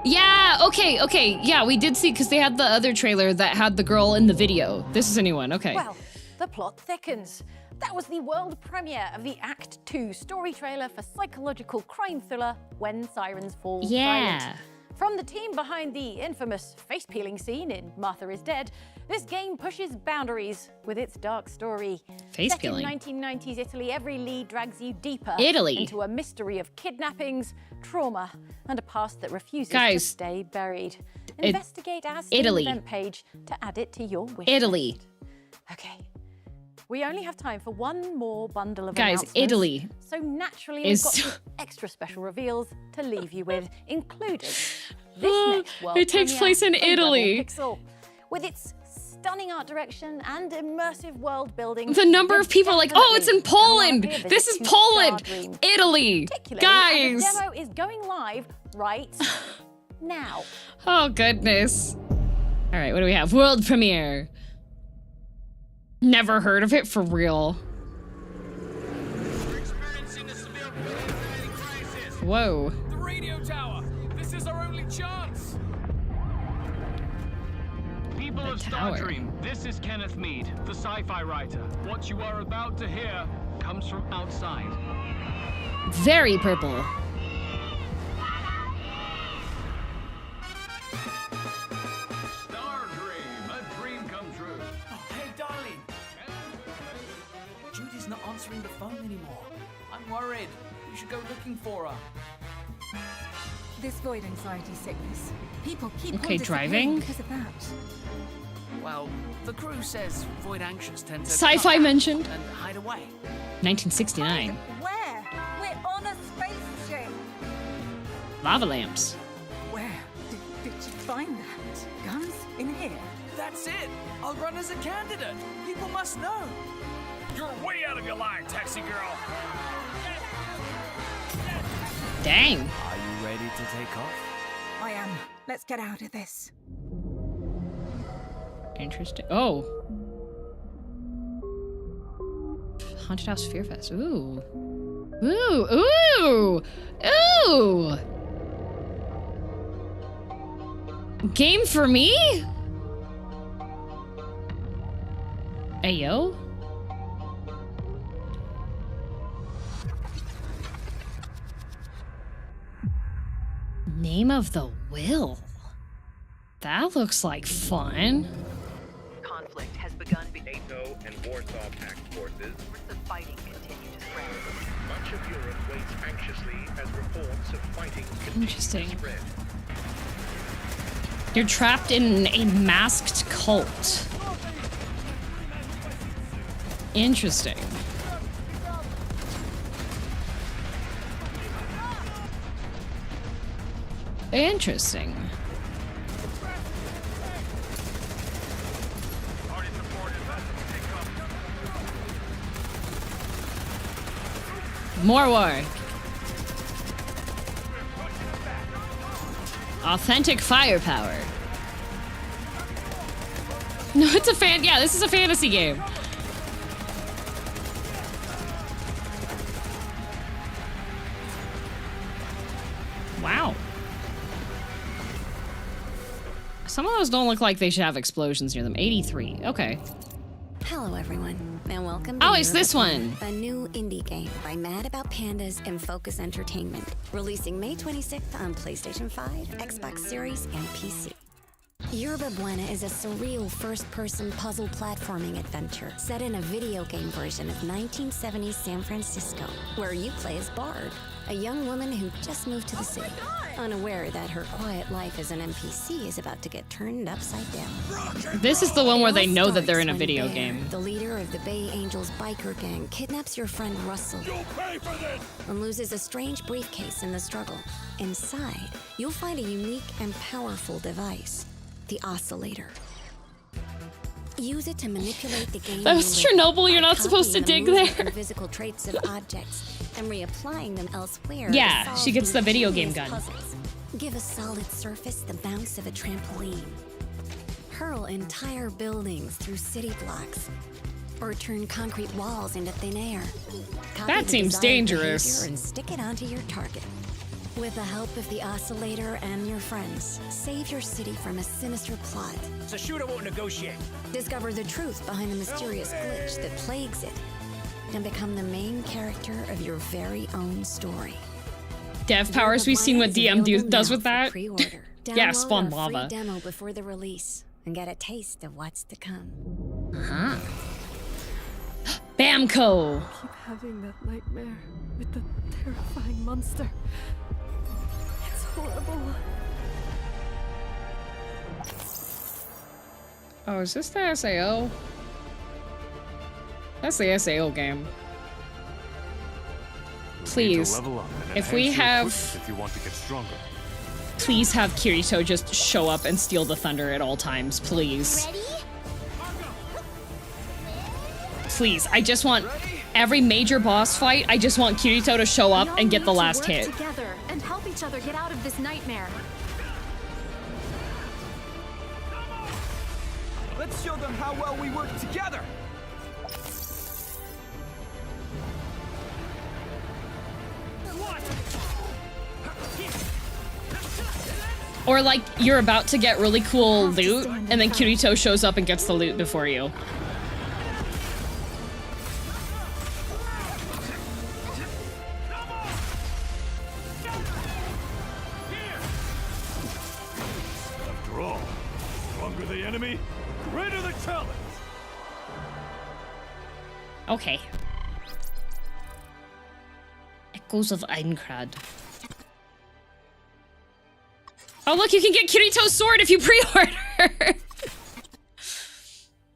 Yeah, okay. Yeah, we did see, because they had the other trailer that had the girl in the video. This is a new one, okay. Well, the plot thickens. That was the world premiere of the Act 2 story trailer for psychological crime thriller When Sirens Fall Silent. From the team behind the infamous face-peeling scene in Martha is Dead, this game pushes boundaries with its dark story. Face-peeling? Set in 1990s Italy, every lead drags you deeper into a mystery of kidnappings, trauma, and a past that refuses to stay buried. Investigate our Steam event page to add it to your wish list. Okay. We only have time for one more bundle of announcements. Italy. So naturally, we've got some extra special reveals to leave you with, including this next world it takes place in Italy. Pixel. With its stunning art direction and immersive world building. The number of people like, oh, it's in Poland. This is Poland. Italy. Guys. The demo is going live right now. Oh, goodness. All right, what do we have? World premiere. Never heard of it, for real. Whoa. The radio tower! This is our only chance! People of Stardream, this is Kenneth Mead, the sci-fi writer. What you are about to hear comes from outside. Very purple. Stardream, a dream come true. Oh, hey, darling. Judy's not answering the phone anymore. I'm worried. You should go looking for her. This void anxiety sickness. People keep Okay, on disappearing driving. because of that. Well, the crew says void ancients tend to Sci-fi mentioned. and hide away. 1969. Where? We're on a spaceship. Lava lamps. Where did you find that? Guns in here? That's it. I'll run as a candidate. People must know. You're way out of your line, taxi girl. Dang. Are you ready to take off? I am. Let's get out of this. Interesting. Oh. Haunted House Fear Fest. Ooh. Ooh. Ooh. Ooh. Game for me? Ayo. Name of the Will. That looks like fun. Conflict has begun between NATO and Warsaw Pact forces. The fighting continues to spread. Much of Europe waits anxiously as reports of fighting continue to spread. You're trapped in a masked cult. Interesting. Interesting. More war. Authentic firepower. No, it's a yeah, this is a fantasy game. Wow. Some of those don't look like they should have explosions near them. 83. Okay. Hello, everyone, and welcome Oh, to it's this one. a new indie game by Mad About Pandas and Focus Entertainment, releasing May 26th on PlayStation 5, Xbox Series, and PC. Yerba Buena is a surreal first-person puzzle platforming adventure set in a video game version of 1970s San Francisco, where you play as Bard, a young woman who just moved to the city, unaware that her quiet life as an NPC is about to get turned upside down. This is the one where they know that they're in a video game. The leader of the Bay Angels biker gang kidnaps your friend Russell and loses a strange briefcase in the struggle. Inside, you'll find a unique and powerful device, the oscillator. Use it to manipulate the game. That was Chernobyl, you're not supposed to dig there. And physical traits of objects and reapplying them elsewhere. Yeah, to solve she gets the video game ingenious gun. puzzles. Give a solid surface the bounce of a trampoline. Hurl entire buildings through city blocks. Or turn concrete walls into thin air. Copy That the seems desired dangerous. behavior and stick it onto your target. With the help of the oscillator and your friends, save your city from a sinister plot. So shooter won't negotiate. Discover the truth behind the mysterious glitch that plagues it, and become the main character of your very own story. Dev powers, we've seen what DM does with that. Pre-order. Yeah, Download spawn our lava. free demo before the release and get a taste of what's to come. Uh-huh. Bamco! I keep having that nightmare with the terrifying monster. It's horrible. Oh, is this the SAO? That's the SAO game. Please, Level up and if we enhance your have, equipment if you want to get stronger. please have Kirito just show up and steal the thunder at all times, please. Please, I just want every major boss fight, I just want Kirito to show up and get the last hit. Together and help each other get out of this nightmare. Let's show them how well we work together. Or like you're about to get really cool loot, and then Kirito shows up and gets the loot before you. After all, stronger the enemy, greater the challenge. Okay. Echoes of Aincrad. Oh look, you can get Kirito's sword if you pre-order!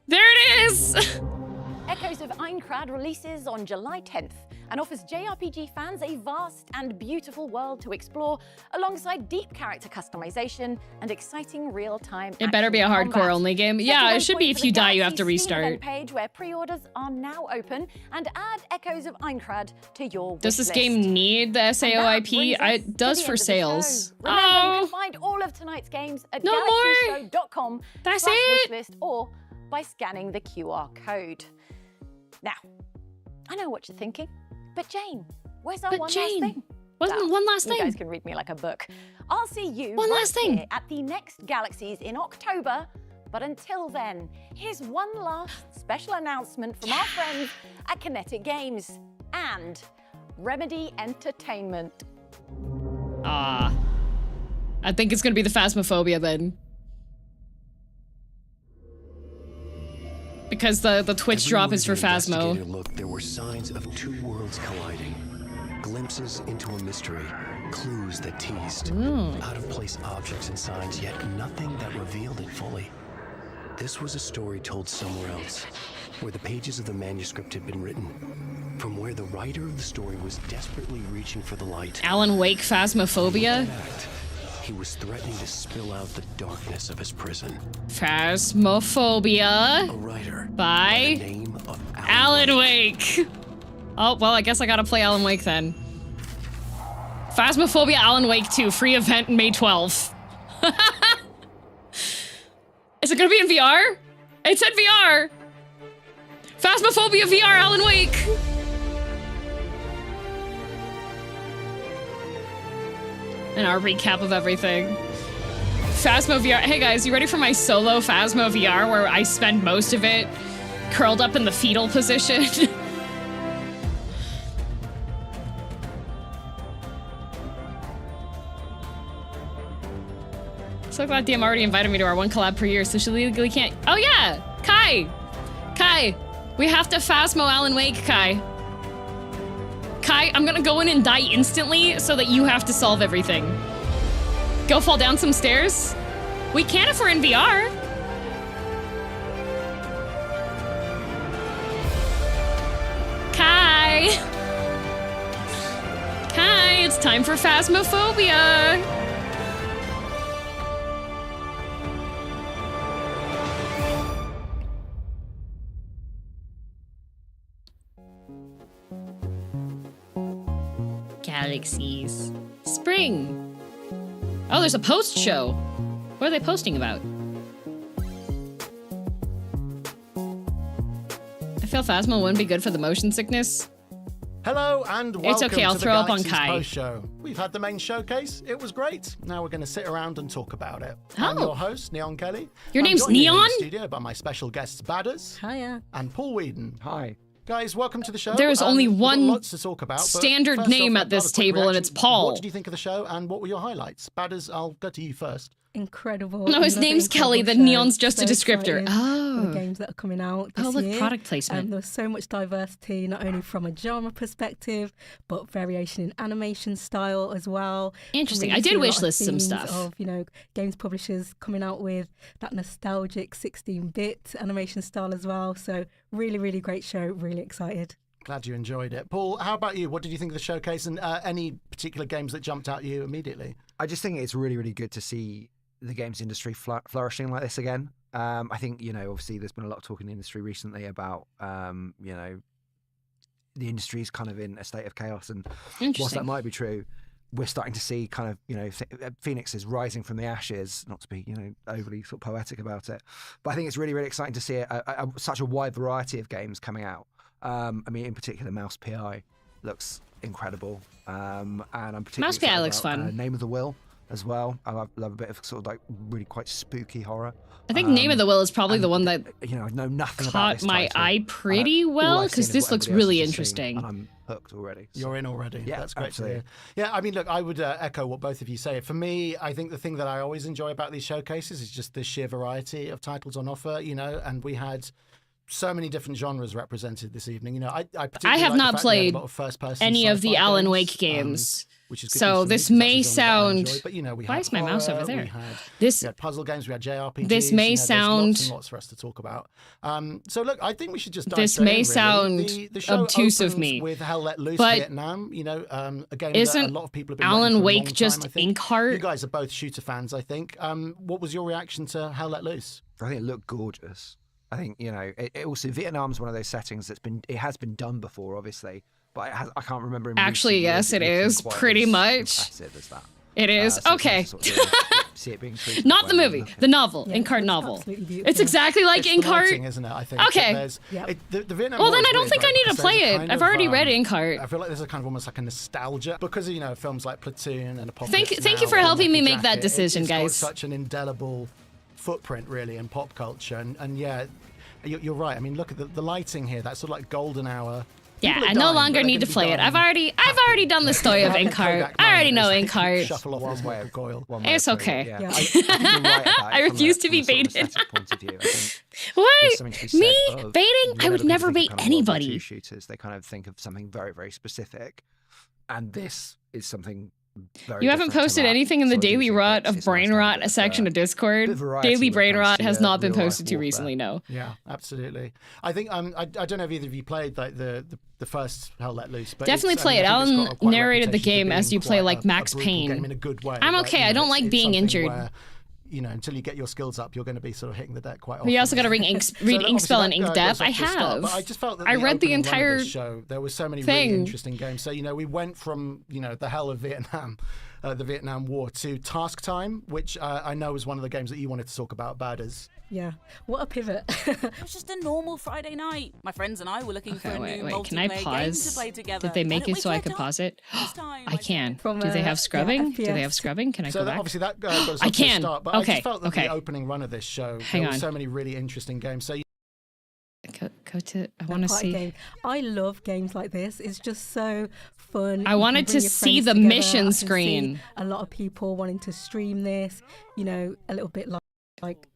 There it is! Echoes of Aincrad releases on July 10th and offers JRPG fans a vast and beautiful world to explore alongside deep character customization and exciting real-time It better be a hardcore only game. Yeah, it should be if you die, you have to restart. Page where pre-orders are now open, and add Echoes of Aincrad to your Does this wishlist. game need the SAOIP? It does for sales. Remember, you can find all of tonight's games at No more. galaxieshow.com That's it. wishlist or by scanning the QR code. Now, I know what you're thinking, but Jane, where's our last thing? Wasn't one last thing? You guys can read me like a book. I'll see you One right last thing. here at the next Galaxies in October. But until then, here's one last special announcement from our friends at Kinetic Games and Remedy Entertainment. I think it's gonna be the Phasmophobia then. Because the Twitch drop is for Phasmo. Look, there were signs of two worlds colliding. Glimpses into a mystery. Clues that teased. Out-of-place objects and signs, yet nothing that revealed it fully. This was a story told somewhere else, where the pages of the manuscript had been written. From where the writer of the story was desperately reaching for the light. Alan Wake Phasmophobia? He was threatening to spill out the darkness of his prison. Phasmophobia. A writer by the name of Alan Wake. Oh, well, I guess I gotta play Alan Wake then. Phasmophobia Alan Wake 2, free event May 12th. Is it gonna be in VR? It said VR. Phasmophobia VR Alan Wake. And our recap of everything. Phasmo VR. Hey guys, you ready for my solo Phasmo VR where I spend most of it curled up in the fetal position? So glad DM already invited me to our one collab per year, so she legally can't. Oh yeah, Kai, we have to Phasmo Alan Wake, Kai. Kai, I'm gonna go in and die instantly so that you have to solve everything. Go fall down some stairs? We can if we're in VR. Kai, it's time for Phasmophobia. Galaxies. Spring. Oh, there's a post show. What are they posting about? I feel Phasmo wouldn't be good for the motion sickness. Hello and welcome It's okay, I'll to the throw up on Galaxies Kai. Post Show. We've had the main showcase. It was great. Now we're going to sit around and talk about it. I'm your host, Neon Kelly. Your I'm name's joined here in Neon? the studio by my special guests, Badders. Hiya. And Paul Whedon. Hi. Guys, welcome to the show. There is only We've got one lots to talk about, but standard first name off, at this another quick table, and reaction. it's Paul. What did you think of the show, and what were your highlights? Badders, I'll go to you first. Incredible. No, his Another name's Kelly, incredible the show. neon's just a So descriptor. excited for Oh. the games that are coming out this Oh, look, year. product placement. There was so much diversity, not only from a genre perspective, but variation in animation style as well. Interesting. Can I did see a lot wish of list some themes stuff. Of, you know, games publishers coming out with that nostalgic 16-bit animation style as well. So really, really great show. Really excited. Glad you enjoyed it. Paul, how about you? What did you think of the showcase, and any particular games that jumped out at you immediately? I just think it's really, really good to see the games industry flourishing like this again. I think, you know, obviously there's been a lot of talk in the industry recently about, you know, the industry is kind of in a state of chaos, and whilst that might be true, we're starting to see kind of, you know, Phoenix is rising from the ashes, not to be, you know, overly sort of poetic about it, but I think it's really, really exciting to see such a wide variety of games coming out. I mean, in particular, Mouse PI looks incredible, and I'm particularly Mouse PI excited looks about, fun. Name of the Will as well. I love a bit of sort of like really quite spooky horror. I think Name of the Will is probably the one that you know I know nothing about caught this my title. eye pretty well because this looks really interesting. And I'm hooked already. So. You're in already. Yeah, that's great absolutely. to hear. Yeah, I mean, look, I would echo what both of you say. For me, I think the thing that I always enjoy about these showcases is just the sheer variety of titles on offer. You know, and we had so many different genres represented this evening. You know, I have not played any of the Alan Wake games. Which is good so this may sound. But you know, Why is my mouse over there? We had puzzle games, we had JRPGs. This may sound. Lots and lots for us to talk about. So look, I think we should just. This may sound the show obtuse of me. With Hell Let Loose but Vietnam, you know, a game isn't that a lot of people have been Alan waiting for Wake just Inkheart? You guys are both shooter fans, I think. What was your reaction to Hell Let Loose? I think it looked gorgeous. I think you know, it also Vietnam's one of those settings it has been done before, obviously. But I can't remember. Actually, yes, it is pretty much. Impressive as that. It is okay. See it being treated not the movie, the novel, Inkheart novel. It's exactly like Inkheart, isn't it? I think. Okay. The Vietnam well, then War I don't is think I weird, need to play it. kind I've of, already read Inkheart. I feel like there's a kind of almost like a nostalgia because of, you know, films like Platoon and Apocalypse. Thank you for helping me make that decision, it's guys. Got such an indelible footprint, really, in pop culture, and yeah, you're right. I mean, look at the lighting here. That sort of like golden hour. Yeah, I no longer need to play it. I've already done the story of Inkheart. I already know Inkheart. Shuffle off one way of coil. It's okay. Yeah. I refuse to be baited. Point of view. What? Me? Baiting? I would never bait anybody. Shooters, they kind of think of something very, very specific, and this is something. You haven't posted anything in the Daily Rot of Brain Rot section of Discord. Daily Brain Rot has not been posted to recently. No. Yeah, absolutely. I think I don't know if either of you played like the first Hell Let Loose, but definitely play it. Alan narrated the game as you play like Max Payne. In a good way. I'm okay. I don't like being injured. You know, until you get your skills up, you're going to be sort of hitting the deck quite often. You also got to read Inkspell and Ink Death. I have. But I just felt that I read the entire show. There were so many really interesting games. So, you know, we went from, you know, the hell of Vietnam, the Vietnam War, to Task Time, which I know was one of the games that you wanted to talk about, Badders. Yeah, what a pivot. It was just a normal Friday night. My friends and I were looking for a new multiplayer game to play together. Did they make it so I could pause it? I can. Do they have scrubbing? Do they have scrubbing? Can I go back? Obviously that goes I can. Start, but I just felt that the opening run of this show, there were so many really interesting games. So go to. I want to see. I love games like this. It's just so fun. I wanted to see the mission screen. A lot of people wanting to stream this. You know, a little bit like.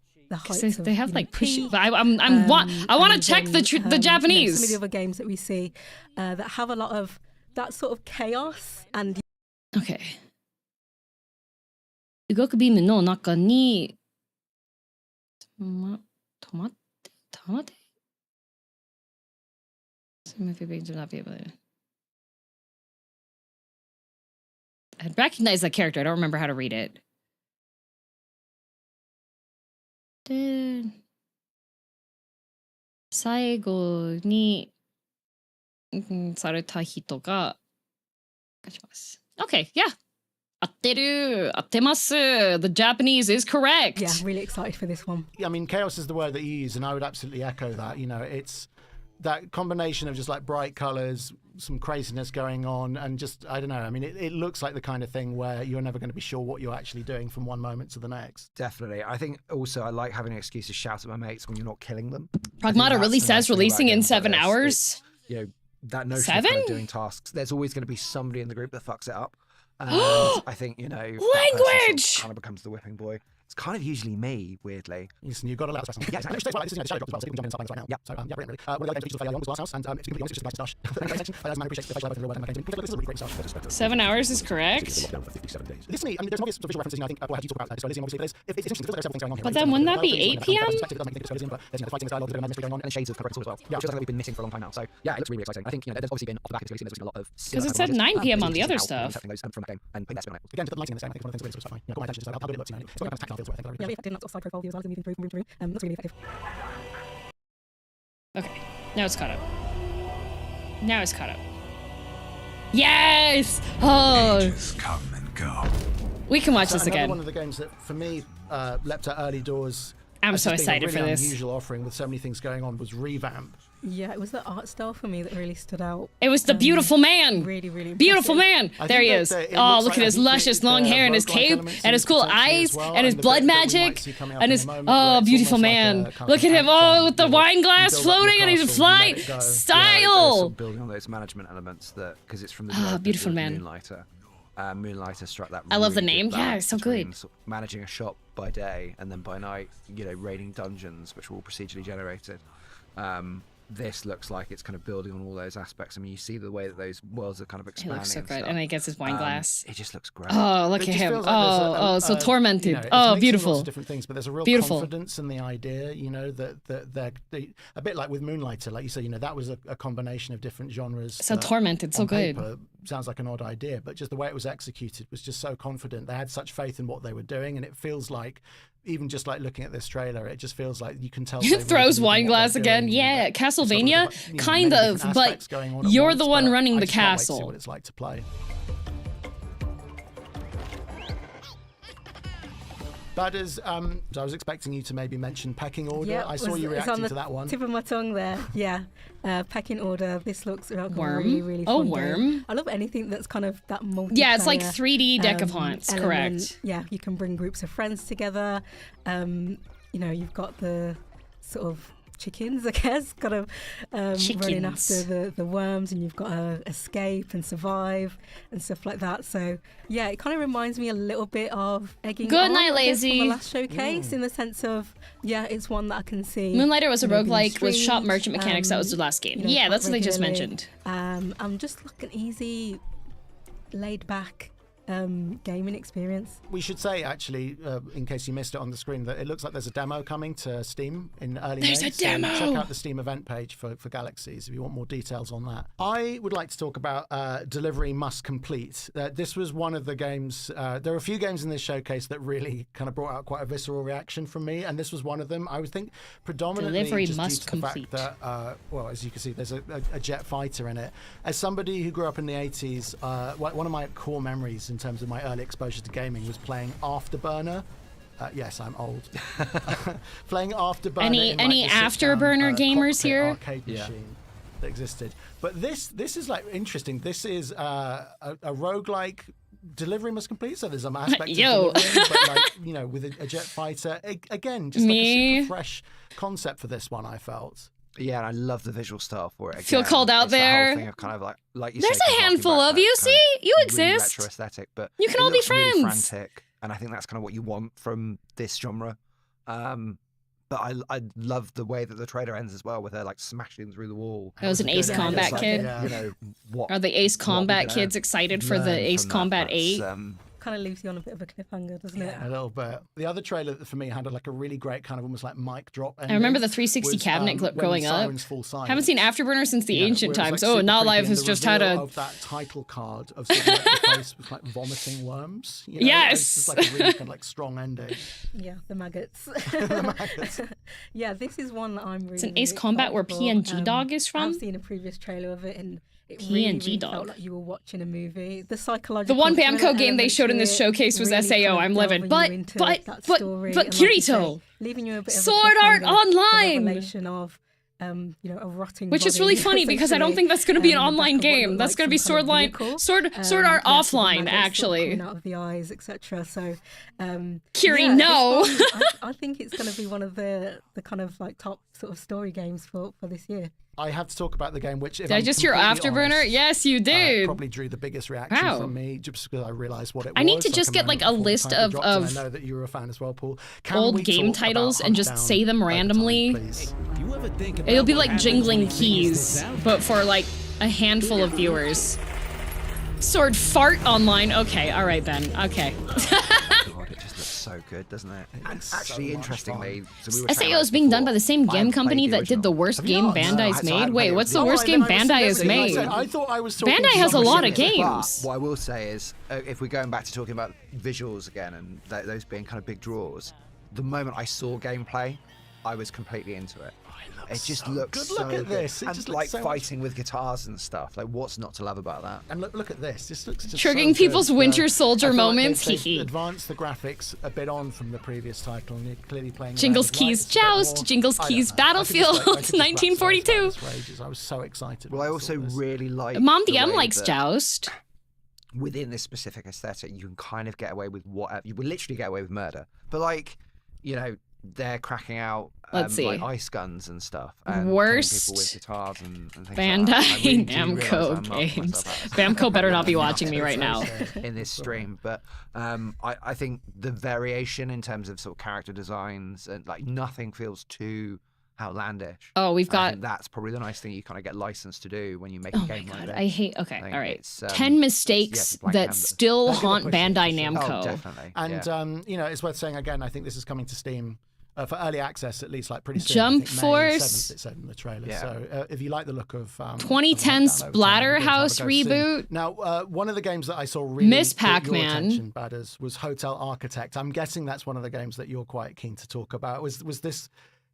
They have like push. But I want to check the Japanese. Some of the other games that we see that have a lot of that sort of chaos and. Okay. 動くビームの中に止まって。I recognize that character. I don't remember how to read it. で最後にされた人が勝ちます。Okay, yeah. 合ってる。合ってます。The Japanese is correct. Yeah, really excited for this one. I mean, chaos is the word that you use, and I would absolutely echo that. You know, it's that combination of just like bright colors, some craziness going on, and just, I don't know. I mean, it looks like the kind of thing where you're never going to be sure what you're actually doing from one moment to the next. Definitely. I think also I like having an excuse to shout at my mates when you're not killing them. Pragmata really says releasing in 7 hours. You know, that notion 7? of kind of doing tasks, there's always going to be somebody in the group that fucks it up. And I think, you know, language sort of kind of becomes the whipping boy. It's kind of usually me, weirdly. Listen, you've got to let us express something. Yeah, exactly. This is the show as well, so you can jump in right now. Yeah, so yeah, really. One of the games features fairly long was Glass House, and if you can be honest, it's just a nice dash. I appreciate the facial real world and this is a really great start. 7 hours is correct. This me, I mean, there's obvious visual references, you know, I think, how do you talk about Elysium, obviously, but it's interesting because there are several things going on here. But then wouldn't that be 8 p.m.? There's, you know, the fighting style, there's a bit of mystery going on, and shades of kind of as well. Yeah, which is something we've been missing for a long time now. So yeah, it looks really exciting. I think, you know, there's obviously been off the back of Elysium, there's been a lot of because it said 9 p.m. on the other stuff. From that game and putting that spin on it. Again, the lighting in this game, I think one of the things that really sort of funny. You know, got my attention to how good it looks, you know. It's got kind of tactile feel to it, I think. Yeah, really effective, that sort of side profile view as well, as moving through from room to room. Looks really effective. Okay, now it's caught up. Now it's caught up. Yes! Oh! Ages come and go. We can watch this again. One of the games that, for me, leapt at early doors. I'm so excited really for this. Unusual offering with so many things going on was Revamp. Yeah, it was the art style for me that really stood out. It was the beautiful man. Really, really beautiful man. I There he think is. that it Oh, looks look like- at his I think luscious the long hair and his roguelike cape elements and his cool potentially as eyes well, and his the blood bit that we might magic see coming up and in his a moment where it's beautiful almost like man. a kind of Look at him. Oh, with the wine glass build up your floating and he's castle, flying. let it go. Style. Building on those management elements that because it's from the Ah, developers beautiful of man. Moonlighter. Moonlighter struck that. I love the really name. good Yeah, balance it's so between good. sort of managing a shop by day and then by night, raiding dungeons, which were all procedurally generated. This looks like it's kind of building on all those aspects. I mean, you see the way that those worlds are kind of He expanding. looks so and good. stuff. And he gets his wine glass. It just looks great. Oh, look It at just him. feels like there's So tormented. it's Oh, mixing beautiful. Lots of different things, but there's a real Beautiful. confidence in the idea. That they a bit like with Moonlighter, like you said, that was a combination of different genres. So that tormented, so on good. paper sounds like an odd idea, but just the way it was executed was just so confident. They had such faith in what they were doing, and it feels like. Even just like looking at this trailer, it just feels like you can tell. they really Throws believe in wine what glass they're again. doing. Yeah, Castlevania, Sort of, kind many of, different but aspects going on at you're once, the one but running I the just can't wait to see castle. what it's like to play. Badders, I was expecting you to maybe mention Pecking Order. Yeah, I saw you it's on reacting the to that one. tip of my tongue there. Yeah, Pecking Order. This looks like a Worm? really, really Oh, fun worm. game. I love anything that's kind of that multiplayer. Yeah, it's like 3D deck of haunts, element. correct. Yeah, you can bring groups of friends together. You've got the sort of chickens, I guess, kind of running after the worms, and you've got to escape and survive and stuff like that. So yeah, it kind of reminds me a little bit of Egging Good On, night, I guess, from Lazy. the last showcase, in the sense of it's one that I can see. Moonlighter was a being roguelike with shop streamed, merchant mechanics. That was the last game. Yeah, quite that's what they just regularly. mentioned. I'm just like an easy, laid back gaming experience. We should say, actually, in case you missed it on the screen, that it looks like there's a demo coming to Steam in early There's May. a demo! So check out the Steam event page for Galaxies if you want more details on that. I would like to talk about Delivery Must Complete. This was one of the games. There are a few games in this showcase that really kind of brought out quite a visceral reaction from me, and this was one of them. I would think predominantly Delivery just must due to the complete. fact that, as you can see, there's a jet fighter in it. As somebody who grew up in the 80s, one of my core memories in terms of my early exposure to gaming was playing Afterburner. Yes, I'm old. Playing Afterburner. Any the Afterburner sit-down, gamers cockpit here? Arcade machine that existed. But this is like interesting. This is a roguelike. Delivery Must Complete, so there's some aspects Yo. of delivering, but like, with a jet fighter. Again, just like a super fresh concept for this one, I felt. Yeah, and I love the visual style for it. Feel Again, called out it's the whole there. thing of kind of like you There's say, a kind of handful harking back of to you. that kind See, of you really exist. retro aesthetic, but You can it all be looks really friends. frantic, and I think that's kind of what you want from this genre. But I love the way that the trailer ends as well, with her like smashing through the wall. That was an Ace Combat kid. What Are the Ace Combat we're kids gonna excited for the learn Ace from that. Combat That's, 8? Kind of leaves you on a bit of a cliffhanger, doesn't it? A little bit. The other trailer for me had like a really great kind of almost like mic drop ending. I remember the 360 was, cabinet clip when growing up. Sirens Full Silence. Haven't seen Afterburner since the ancient where it was, times. like, Oh, super Not creepy, Live and has the just had reveal a. of that title card of sort of like the face with like vomiting worms. Yes! It's just like a really kind of like strong ending. Yeah, the maggots. The maggots. Yeah, this is one that I'm really. It's an Ace really Combat where excited for. PNG Dog is from. I've seen a previous trailer of it, and it PNG really Dog. felt like you were watching a movie. The psychological. The one thriller Bamco game they element showed in to this it showcase was really SAO. kind of I'm delving livid. you into But that story, and like you say, Kirito. leaving you a bit of a Sword Art cliffhanger, the Online. revelation of a rotting Which is body, really funny because I don't think that's going to be an online game. That's going to be Sword Art offline, actually. Out of the eyes, etc. So, Kiri, yeah, no. this one, I think it's going to be one of the kind of like top sort of story games for this year. I have to talk about the game, which if Did I I'm just hear completely Afterburner? honest, Yes, you did. probably drew the biggest reaction Wow. from me just because I realised what it was. I need to just get like a list of I know that you're a fan as well, Paul. Can we old game talk titles about and just Hunt say them Down randomly. Overtime, please? It'll be like jingling keys, but for like a handful of viewers. Sword Fart Online. Okay, all right, Ben. Okay. God, it just looks so good, doesn't it? And actually, interestingly, so we were saying SAO is being done by the same game company that did the worst game Bandai's made. Wait, what's the worst game Bandai has made? I thought I was talking Bandai has a lot of But games. what I will say is, if we're going back to talking about visuals again and those being kind of big draws, the moment I saw gameplay, I was completely into it. It just looks good. Look so at this. It and just like looks so fighting with guitars and stuff. Like, what's not to love about that? And look at this. This looks just triggering so people's good. Winter Soldier I feel moments. Like they've advanced the graphics a bit on from the previous title, and you're clearly playing. Jingles Keys Joust, Jingles Keys Battlefield, 1942. I was so excited. Well, I also really like. Mom DM likes Joust. Within this specific aesthetic, you can kind of get away with whatever. You will literally get away with murder, but like, you know, they're cracking out like ice guns and stuff. And Worst people with guitars and things Bandai like really Namco games. Bamco better not be watching me right now in this stream. But I think the variation in terms of sort of character designs and like nothing feels too outlandish. Oh, we've got. I think that's probably the nice thing you kind of get licensed to do when you make a game like that. I hate. Okay, all right. 10 mistakes that still haunt Bandai Namco. Oh, definitely. And you know, it's worth saying again. I think this is coming to Steam. For early access, at least, like pretty soon. Jump I think Force. May 7th, it said in the trailer. So if you like the look of 2010 Splatterhouse reboot. Now, one of the games that I saw really Miss caught your Pac-Man. attention, Badders, was Hotel Architect. I'm guessing that's one of the games that you're quite keen to talk about. Was this?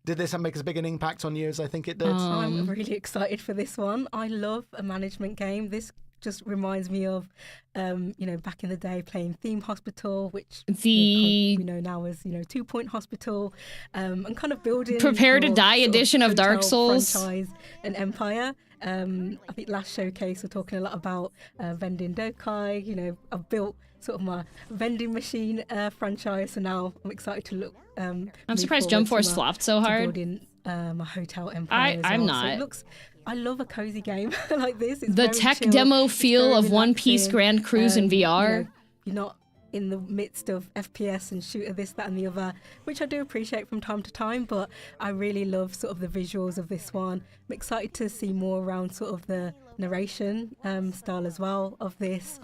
Did this make as big an impact on you as I think it did? I'm really excited for this one. I love a management game. This just reminds me of, you know, back in the day playing Theme Hospital, which we know now as, you know, 2 Point Hospital, and kind of building Prepare to Die edition of Dark Souls franchise and empire. I think last showcase we're talking a lot about vending Dokai. You know, I've built sort of my vending machine franchise, so now I'm excited to look. I'm surprised Jump Force flopped so hard. Building my hotel empire. I'm not. So it looks. I love a cozy game like this. It's the very tech chill. demo It's feel very of One Piece relaxing. Grand Cruise in VR. You know, you're not in the midst of FPS and shooter this, that, and the other, which I do appreciate from time to time. But I really love sort of the visuals of this one. I'm excited to see more around sort of the narration style as well of this.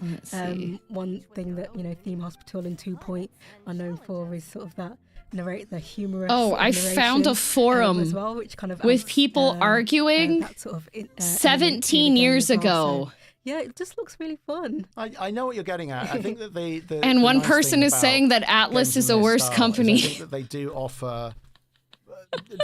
One thing that, you know, Theme Hospital and 2 Point are known for is sort of that. Narrate the humorous. Oh, I found a forum as well, which kind of with people arguing 17 years ago. So, yeah, it just looks really fun. I know what you're getting at. I think that and one nice person thing is saying that Atlas is a worse company. I think that they do offer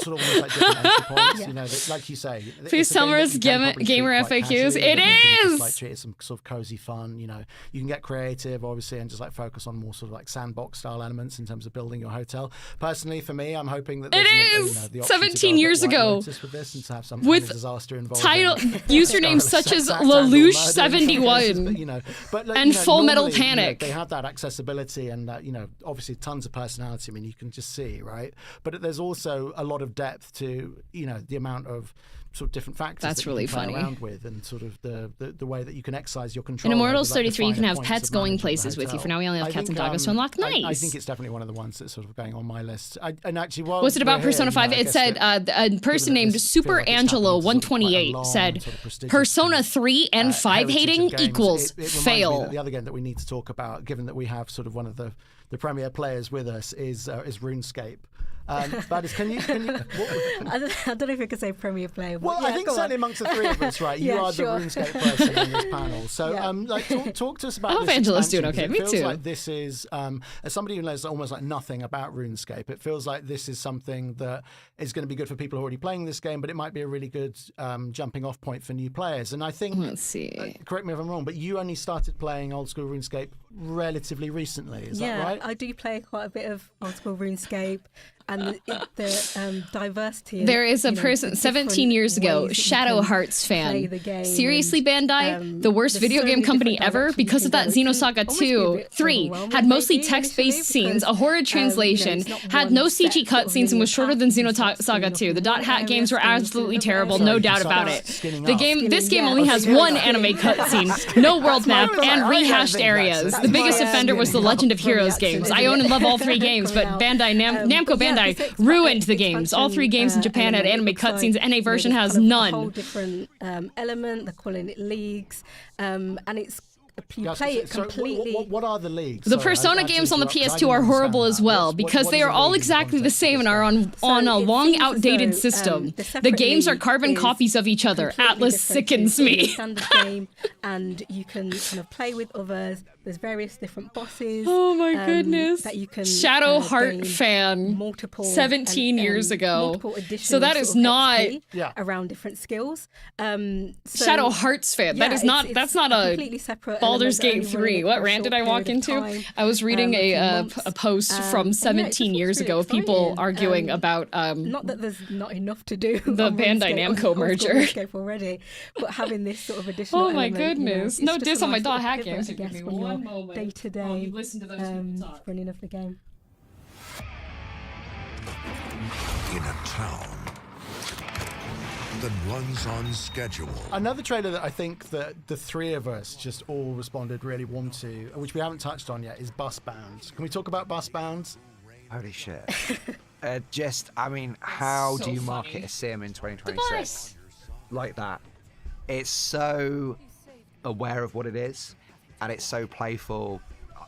sort of almost like different entry points, you know, like you say. Please summarize gamer FAQs. It is! Like treat it as some sort of cozy fun, you know. You can get creative, obviously, and just like focus on more sort of like sandbox style elements in terms of building your hotel. Personally, for me, I'm hoping that there's the 17 years ago. With this and to have some with kind of disaster involved. Title usernames such as Lelouch71 you know, but, and Full Metal Panic. They have that accessibility and you know, obviously tons of personality. I mean, you can just see, right? But there's also a lot of depth to, you know, the amount of sort of different factors that's that really you can funny play around with, and sort of the way that you can exercise your control. In Immortals over, like, 33, you can have points pets of going management places of the with you. hotel. For now, we only have I cats think, and doggos to unlock. Nice. I think it's definitely one of the ones that's sort of going on my list. And actually, while was it about we're Persona here, 5? It said a person named Super Angelo 128 said Persona 3 and 5 hating equals fail. The other game that we need to talk about, given that we have sort of one of the premier players with us, is RuneScape. Badders, can you I don't know if I could say premier player. But well, yeah, I think certainly amongst the three of us, right? You are the RuneScape person in this panel. So, like, talk to us about. I hope this Angela's doing expansion, okay. it Me feels too. like this is, as somebody who knows almost like nothing about RuneScape, it feels like this is something that is going to be good for people already playing this game, but it might be a really good jumping-off point for new players. And I think, let's see. Correct me if I'm wrong, but you only started playing old school RuneScape relatively recently. Is that right? Yeah, I do play quite a bit of old school RuneScape. And the diversity. There is a person 17 years ago, Shadow Hearts fan. Seriously, Bandai, the worst video game company ever, because of that Xenosaga 3 had mostly text-based scenes, a horrid translation, had no CG cutscenes, and was shorter than Xenosaga 2. The Dot Hack games were absolutely terrible, no doubt about it. This game only has one anime cutscene, no world map, and rehashed areas. The biggest offender was the Legend of Heroes games. I own and love all 3 games, but Bandai Namco Bandai ruined the games. All 3 games in Japan had anime cutscenes. NA version has none. A whole different element. They're calling it leagues, and it's. You play it completely. What are the leagues? The Persona games on the PS2 are horrible as well, because they are all exactly the same and are on a long, outdated system. The games are carbon copies of each other. Atlas sickens me. Standard game, and you can kind of play with others. There's various different bosses. Oh my goodness! That you can Shadow Heart gain fan. Multiple 17 years ago. Multiple additional so that is not around different skills. Shadow Hearts fan. That is not. That's not a completely separate. Baldur's Gate 3. What rant did I walk into? I was reading a post from 17 years ago of people arguing about not that there's not enough to do. The Bandai Namco merger already, but having this sort of additional. Oh my element, goodness! No diss on my dog hack games. Give me one moment. Day to day running of the game. In a town that runs on schedule. Another trailer that I think that the three of us just all responded really warm to, which we haven't touched on yet, is Bus Bound. Can we talk about Bus Bound? Holy shit. I mean, how do you market a sim in 2026 like that? It's so aware of what it is, and it's so playful.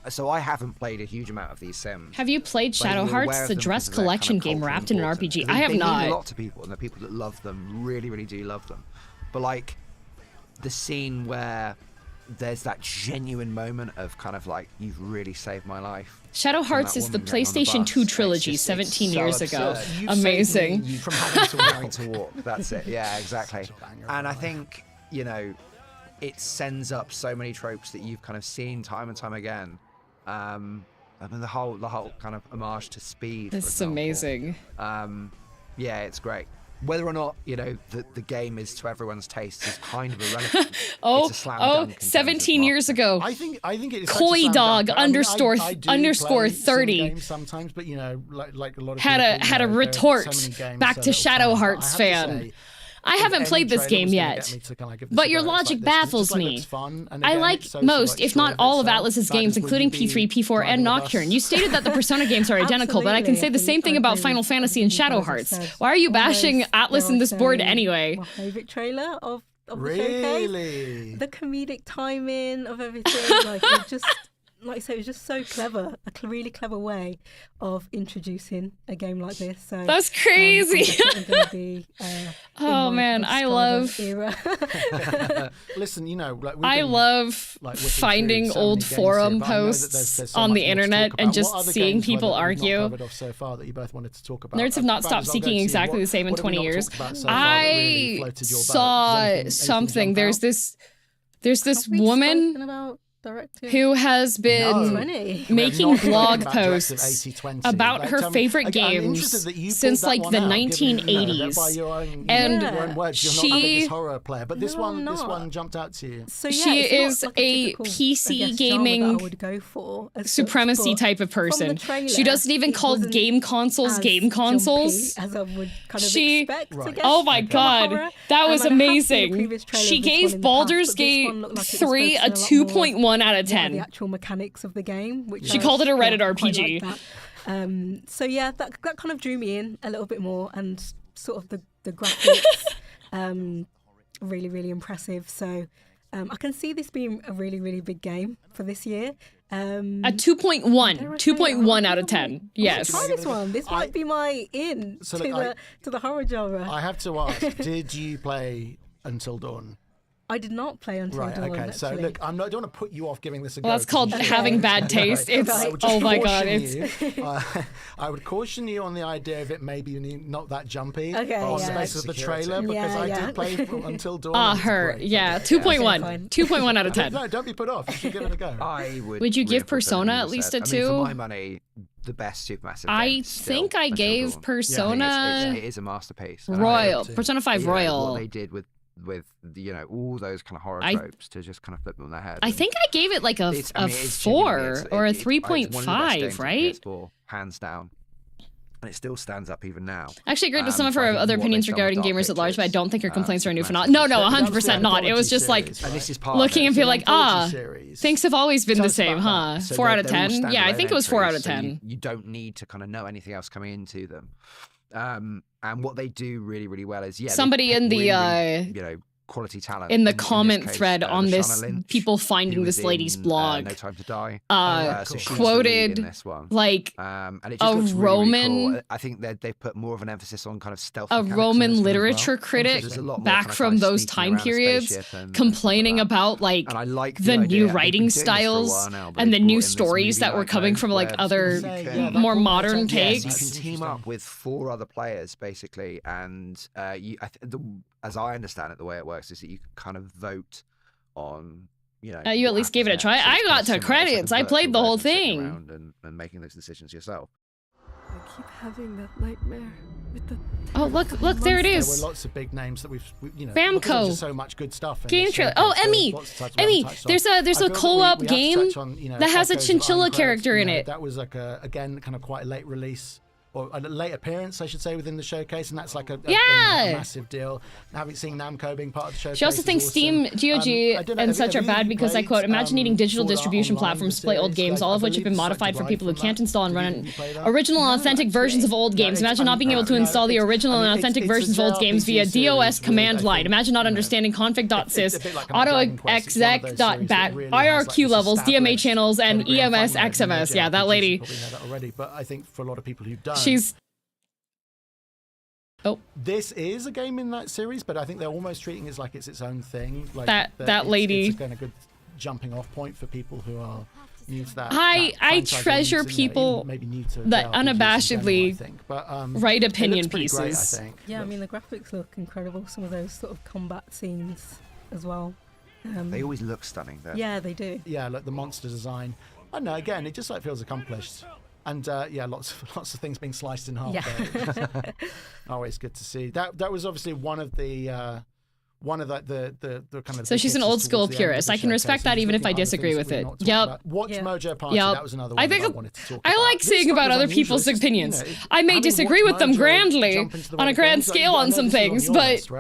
So I haven't played a huge amount of these sims. Have you played Shadow Hearts, the dress collection game wrapped in an RPG? I have not. They mean a lot to people, and the people that love them really, really do love them. But like the scene where there's that genuine moment of kind of like, you've really saved my life. Shadow Hearts is the PlayStation 2 trilogy 17 years ago. Amazing. From having to wearing to walk. That's it. Yeah, exactly. And I think, you know, it sends up so many tropes that you've kind of seen time and time again. I mean, the whole kind of homage to Speed. This is amazing. Yeah, it's great. Whether or not, you know, the game is to everyone's taste is kind of irrelevant. Oh, 17 years ago. I think it is Koi Dog underscore 30 sometimes, but you know, like a lot of had a retort back to Shadow Hearts fan. I haven't played this game yet, but your logic baffles me. I like most, if not all, of Atlus's games, including P3, P4, and Nocturne. You stated that the Persona games are identical, but I can say the same thing about Final Fantasy and Shadow Hearts. Why are you bashing Atlus in this board anyway? My favorite trailer of the really? Showcase. The comedic timing of everything, like it just. Like I say, it was just so clever, a really clever way of introducing a game like this. So that's crazy. Oh man, I love. Listen, you know, like I love finding old forum posts on the internet and just seeing people argue. So far that you both wanted to talk about. Nerds have not stopped seeking exactly the same in 20 years. I saw something. There's this woman who has been making blog posts about her favorite games since like the 1980s, and she horror player, but this one jumped out to you. So yeah, she is a PC gaming supremacy type of person. She doesn't even call game consoles game consoles. As I would kind of expect, I guess, oh my god, that was amazing. She gave Baldur's Gate 3 a 2.1 out of 10. The actual mechanics of the game, which she called it a Reddit RPG. So yeah, that kind of drew me in a little bit more, and sort of the graphics, really, really impressive. So I can see this being a really, really big game for this year. A 2.1 out of 10. Yes. Try this one. This might be my in to the horror genre. I have to ask, did you play Until Dawn? I did not play Until Dawn. Okay. Actually. So look, I don't want to put you off giving this a go. Well, that's called having bad taste. It's oh my god, I would caution you on the idea of it maybe not that jumpy. Okay. On the basis of the trailer, because I did play Until Dawn. 2.1 out of 10. No, don't be put off. You should give it a go. Would you give Persona at least a 2? I mean, for my money, the best Supermassive game. I think I gave Persona. It is a masterpiece. Royal. Persona 5 Royal. What they did with you know, all those kind of horror tropes to just kind of flip them on their head. I think I gave it like a 4 or a 3.5, right? PS4, hands down. And it still stands up even now. I actually agreed with some of her other opinions regarding gamers at large, but I don't think her complaints are new for naught. No, 100% not. It was just like looking and feel like, things have always been the same, huh? 4 out of 10? Yeah, I think it was 4 out of 10. You don't need to kind of know anything else coming into them. And what they do really, really well is, somebody in the you know, quality talent in the in comment this case, thread on Lashana this Lynch, people finding who this was lady's in, blog. No Time to Die. So she's the lead Quoted in this one. like and it just a looks Roman. really cool. I think that they've put more of an emphasis on kind of stealth. A Roman literature critic back from those time periods complaining about like the new writing styles and the new stories that were coming from like other more modern takes. You can team up with 4 other players basically, and as I understand it, the way it works is that you can kind of vote on. You at least gave it a try. I got to credits. I played the whole thing. And making those decisions yourself. I keep having that nightmare with the. Oh look! There it is. There were lots of big names that we've Famco. There's so much good stuff. Game trailer. Oh, Emmy. There's a co-op game that has a chinchilla character in it. That was like again kind of quite a late release. Or a late appearance, I should say, within the showcase, and that's like a massive deal. Having seen Namco being part of the showcase. She also thinks Steam, GOG, and such are bad because, I quote, imagine needing digital distribution platforms to play old games, all of which have been modified for people who can't install and run original and authentic versions of old games. Imagine not being able to install the original and authentic versions of old games via DOS command line. Imagine not understanding config.sys, autoexec.bat, IRQ levels, DMA channels, and EMS, XMS. Yeah, that lady. But I think for a lot of people who don't. This is a game in that series, but I think they're almost treating it like it's its own thing. Like that lady. It's kind of a good jumping off point for people who are new to that. I treasure people that unabashedly write opinion pieces. Great, I think. Yeah, I mean the graphics look incredible. Some of those sort of combat scenes as well. They always look stunning, though. Yeah, they do. Yeah, like the monster design. I don't know. Again, it just like feels accomplished. And lots of things being sliced in half. Yeah. There. Always good to see. That was obviously one of the kind of. So she's an old school purist. I can respect that even if I disagree with it. Yep. Watch Mojo Party. That was another one I wanted to talk about. I like seeing about other people's opinions. I may disagree with them grandly on a grand scale on some things, but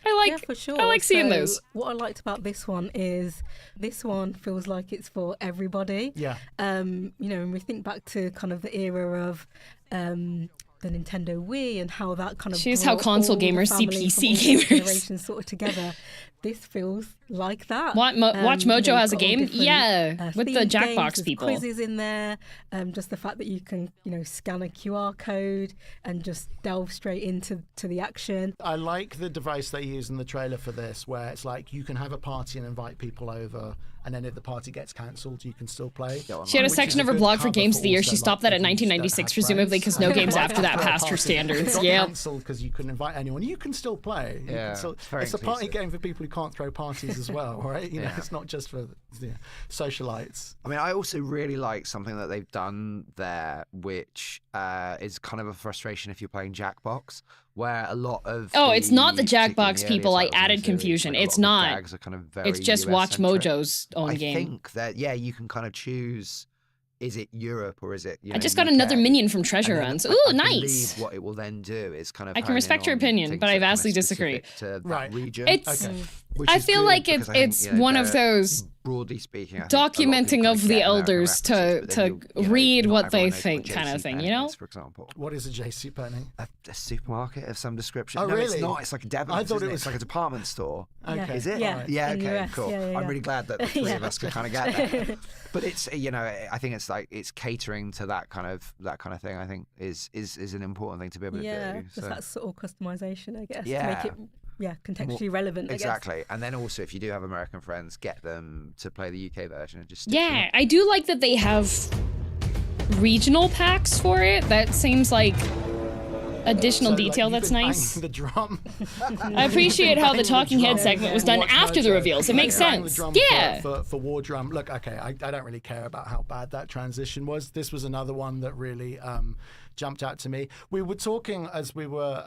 I like for sure. I like seeing those. What I liked about this one is this one feels like it's for everybody. Yeah. When we think back to kind of the era of the Nintendo Wii and how that kind of she's how console gamers see PC gamers generations sort of together. This feels like that. Watch Mojo has a game, with the Jackbox people. Quizzes in there, just the fact that you can scan a QR code and just delve straight into the action. I like the device they use in the trailer for this, where it's like you can have a party and invite people over. And then if the party gets cancelled, you can still play. She had a section of her blog for Games of the Year. She stopped that at 1996, presumably because no games after that passed her standards. Yeah. Cancelled because you couldn't invite anyone. You can still play. It's a party game for people who can't throw parties as well, right? It's not just for socialites. I mean, I also really like something that they've done there, which is kind of a frustration if you're playing Jackbox, where a lot of it's not the Jackbox people. I added confusion. It's not. Kind of very it's just US Watch centric. Mojo's own game. I think that you can kind of choose. Is it Europe or is it? I just got another minion from Treasure Runs. Ooh, I nice. What it will then do is kind of. I can respect your opinion, but I vastly disagree. To that region. It's. Okay. I feel like it's one of those. Broadly speaking, documenting of the elders to read what they think, kind of thing. For example, what is a JC Penney? A supermarket of some description. Oh, no, really? It's not. It's like a Debenhams. I thought it was like a department store. Okay. Is it? Yeah. Okay. US, Cool. yeah. I'm really glad that the three of us could kind of get that. But it's I think it's like it's catering to that kind of thing. I think is an important thing to be able to do. Yeah, just that sort of customization, I guess. Yeah. To make it contextually relevant. Exactly. And then also, if you do have American friends, get them to play the UK version and just. Yeah, I do like that they have regional packs for it. That seems like additional detail that's nice. The drum. I appreciate how the talking head segment was done after the reveals. It makes sense. Yeah. For War Drum. Look, okay, I don't really care about how bad that transition was. This was another one that really jumped out to me. We were talking as we were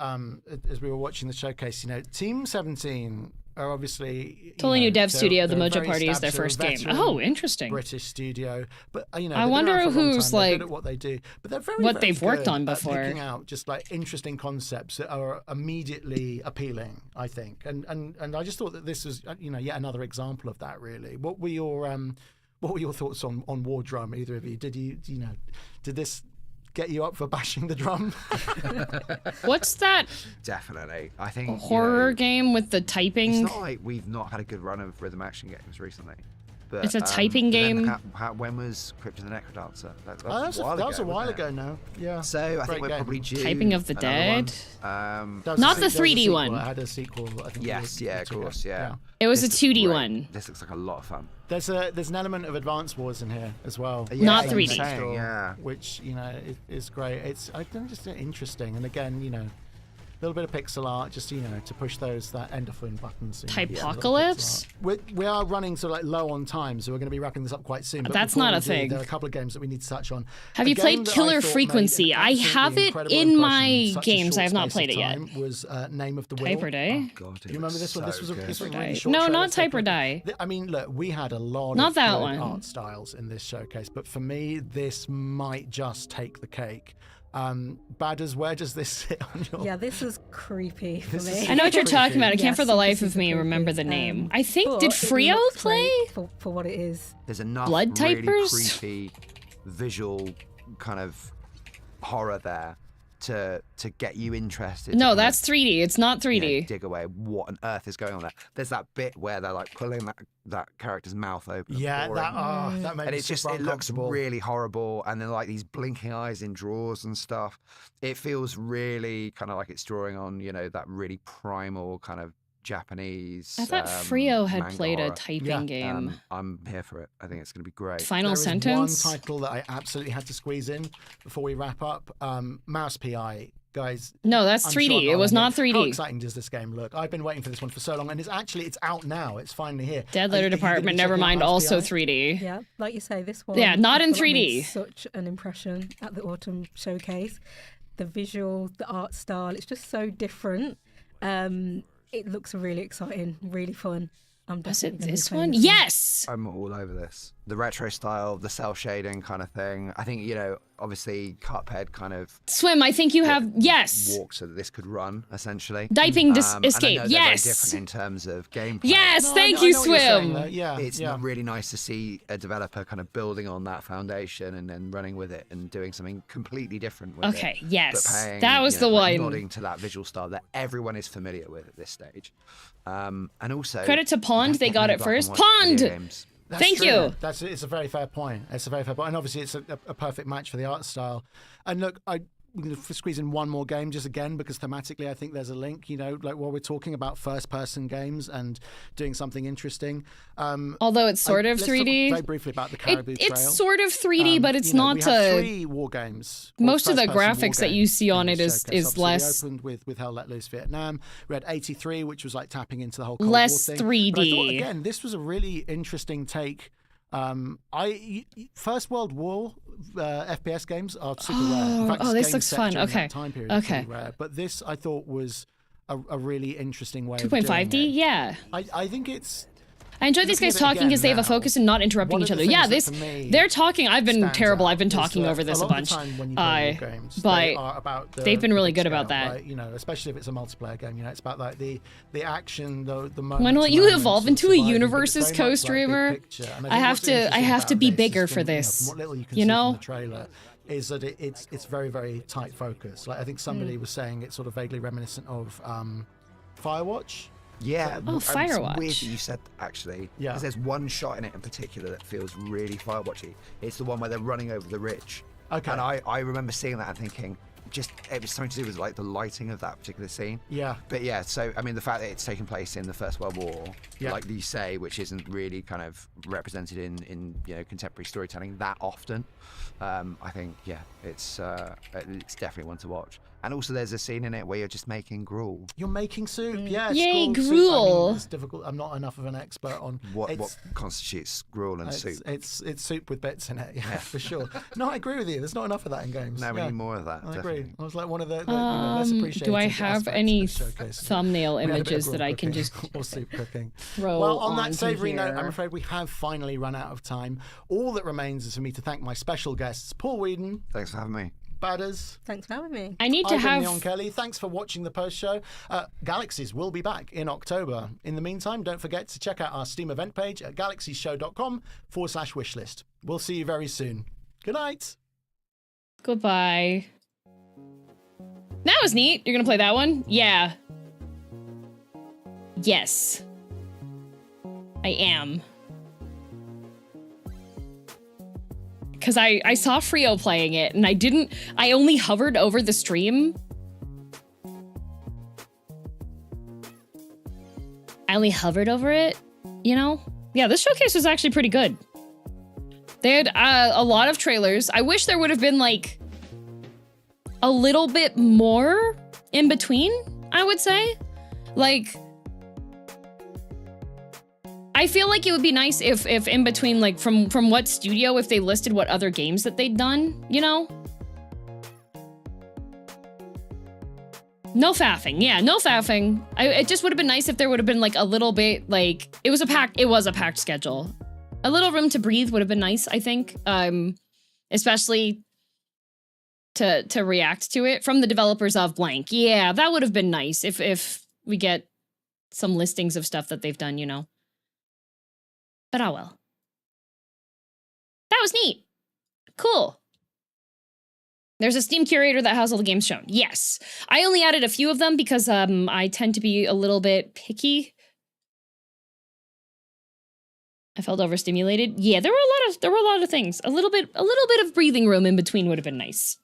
watching the showcase. Team 17 are obviously totally new dev studio. The Mojo Party is their first game. Oh, interesting. British studio, but I wonder who's like at what they do. But they're very what they've very worked on before. Picking out just like interesting concepts that are immediately appealing, I think. And I just thought that this was yet another example of that. Really, what were your thoughts on War Drum? Either of you? Did this get you up for bashing the drum. What's that? Definitely. I think horror game with the typing. It's not like we've not had a good run of rhythm action games recently. But, it's a typing game. When was Crypt of the Necrodancer? That was a while ago now. Yeah. So I think we're probably due. Typing of the Dead. Not the 3D one. It had a sequel. I think. Yes. Yeah. Of course. Yeah. It was a 2D one. This looks like a lot of fun. There's an element of Advance Wars in here as well. Yeah, not 3D. Yeah. Which is great. It's just interesting, and again a little bit of pixel art, just to push that endorphin buttons. Typocalypse? We are running sort of like low on time, so we're going to be wrapping this up quite soon. But that's not a thing. There are a couple of games that we need to touch on. Have you played Killer Frequency? I have it in my games. I have not played it yet. Was Name of the Will. Type or Die? Oh, God, do you remember this one? This was a really short. No, not Type or Die. I mean, look, we had a lot of art styles in this showcase, but for me, this might just take the cake. Badders, where does this sit on your... Yeah, this is creepy for me. I know what you're talking about. I can't for the life of me remember the name. I think, did Frio play? For what it is. There's enough Blood really Typers? creepy visual kind of horror there to get you interested. No, that's 3D. It's not 3D. Dig away. What on earth is going on there? There's that bit where they're like pulling that character's mouth open. Yeah, that makes and it's just, it looks really horrible. And then like these blinking eyes in drawers and stuff. It feels really kind of like it's drawing on, that really primal kind of Japanese. I thought Frio had played horror. A typing game. I'm here for it. I think it's going to be great. Final Sentence? One title that I absolutely had to squeeze in before we wrap up. Mouse PI. Guys, no, that's 3D. It was not 3D. How exciting does this game look? I've been waiting for this one for so long, and it's out now. It's finally here. Dead Letter Department, never mind, also 3D. Yeah, like you say, this one. Yeah, not in 3D. Such an impression at the Autumn Showcase. The visual, the art style, it's just so different. It looks really exciting, really fun. Was it this one? Yes! I'm all over this. The retro style, the cell shading kind of thing. I think, obviously Cuphead kind of... Swim, I think you have... Yes! ...walk so that this could run, essentially. Typing Escape, and I know yes! they're very different in terms of gameplay. Yes, thank you, Swim! It's really nice to see a developer kind of building on that foundation and then running with it and doing something completely different with it. Okay, yes. But paying, that was the one. Nodding to that visual style that everyone is familiar with at this stage. And also... Credit to Pond, they got it first. Pond! Thank you. It's a very fair point. And obviously it's a perfect match for the art style. And look, we're going to squeeze in one more game just again because thematically I think there's a link, like while we're talking about first-person games and doing something interesting. Although it's sort of 3D. Talk very briefly about the Caribou Trail. It's sort of 3D, but it's not... We have 3 war games. Most of the graphics that you see on it is less... We opened with Hell Let Loose Vietnam. We had 83, which was like tapping into the whole Cold less War thing. 3D. But I thought, again, this was a really interesting take. First World War FPS games are super rare. In fact, this looks fun. Okay. Time period is really rare. But this, I thought, was a really interesting way 2.5D, yeah. I think it's... I enjoy these guys talking because they have a focus and not interrupting each other. Yeah, they're talking. I've been terrible. I've been talking over this a bunch. But they've been really good about that. Especially if it's a multiplayer game. It's about like the action, the moment. When will you evolve into a universe's co-streamer? I have to be bigger for this. From what little you can see from the trailer, is that it's very, very tight focus. Like I think somebody was saying it's sort of vaguely reminiscent of Firewatch. Yeah, Firewatch. It's weird that you said that, actually. Yeah. Because there's one shot in it in particular that feels really Firewatchy. It's the one where they're running over the ridge. Okay. And I remember seeing that and thinking, it was something to do with like the lighting of that particular scene. Yeah. But yeah, so I mean the fact that it's taking place in the First World War, like you say, which isn't really kind of represented in contemporary storytelling that often. I think it's definitely one to watch. And also there's a scene in it where you're just making gruel. You're making soup, yeah. Yay, gruel. Soup. I mean, it's difficult. I'm not enough of an expert on what constitutes gruel and soup. It's soup with bits in it, yeah, for sure. No, I agree with you. There's not enough of that in games. No, we need more of that. I agree. I was like one of the less appreciated. Do I have any thumbnail images that I can just or soup cooking? Well, on that savoury note, I'm afraid we have finally run out of time. All that remains is for me to thank my special guests, Paul Whedon. Thanks for having me. Badders. Thanks for having me. I need to have Leon Kelly. Thanks for watching the post show. Galaxies will be back in October. In the meantime, don't forget to check out our Steam event page at galaxieshow.com/wishlist. We'll see you very soon. Good night. Goodbye. That was neat. You're gonna play that one? Yeah. Yes. I am. Because I saw Frio playing it, and I only hovered over the stream. I only hovered over it, you know? Yeah, this showcase was actually pretty good. They had a lot of trailers. I wish there would have been, like, a little bit more in between, I would say. Like, I feel like it would be nice if in between, like, from what studio, if they listed what other games that they'd done, you know? No faffing. Yeah, no faffing. It just would have been nice if there would have been, like, a little bit, like, it was a packed schedule. A little room to breathe would have been nice, I think. Especially to react to it from the developers of blank. Yeah, that would have been nice if we get some listings of stuff that they've done, you know. But oh well. That was neat. Cool. There's a Steam curator that has all the games shown. Yes. I only added a few of them because I tend to be a little bit picky. I felt overstimulated. Yeah, there were a lot of things. A little bit of breathing room in between would have been nice.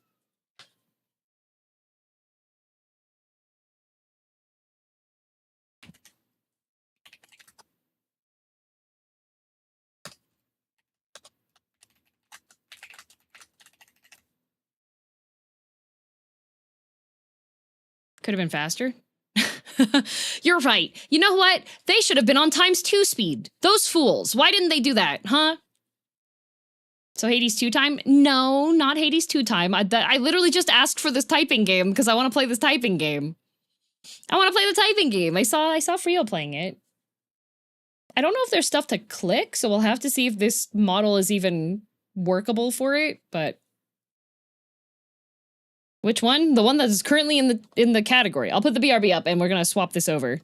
Could have been faster. You're right. You know what? They should have been on ×2 speed. Those fools. Why didn't they do that, huh? So Hades 2 time? No, not Hades 2 time. I literally just asked for this typing game because I want to play this typing game. I want to play the typing game. I saw Frio playing it. I don't know if there's stuff to click, so we'll have to see if this model is even workable for it, but... Which one? The one that is currently in the category. I'll put the BRB up and we're gonna swap this over.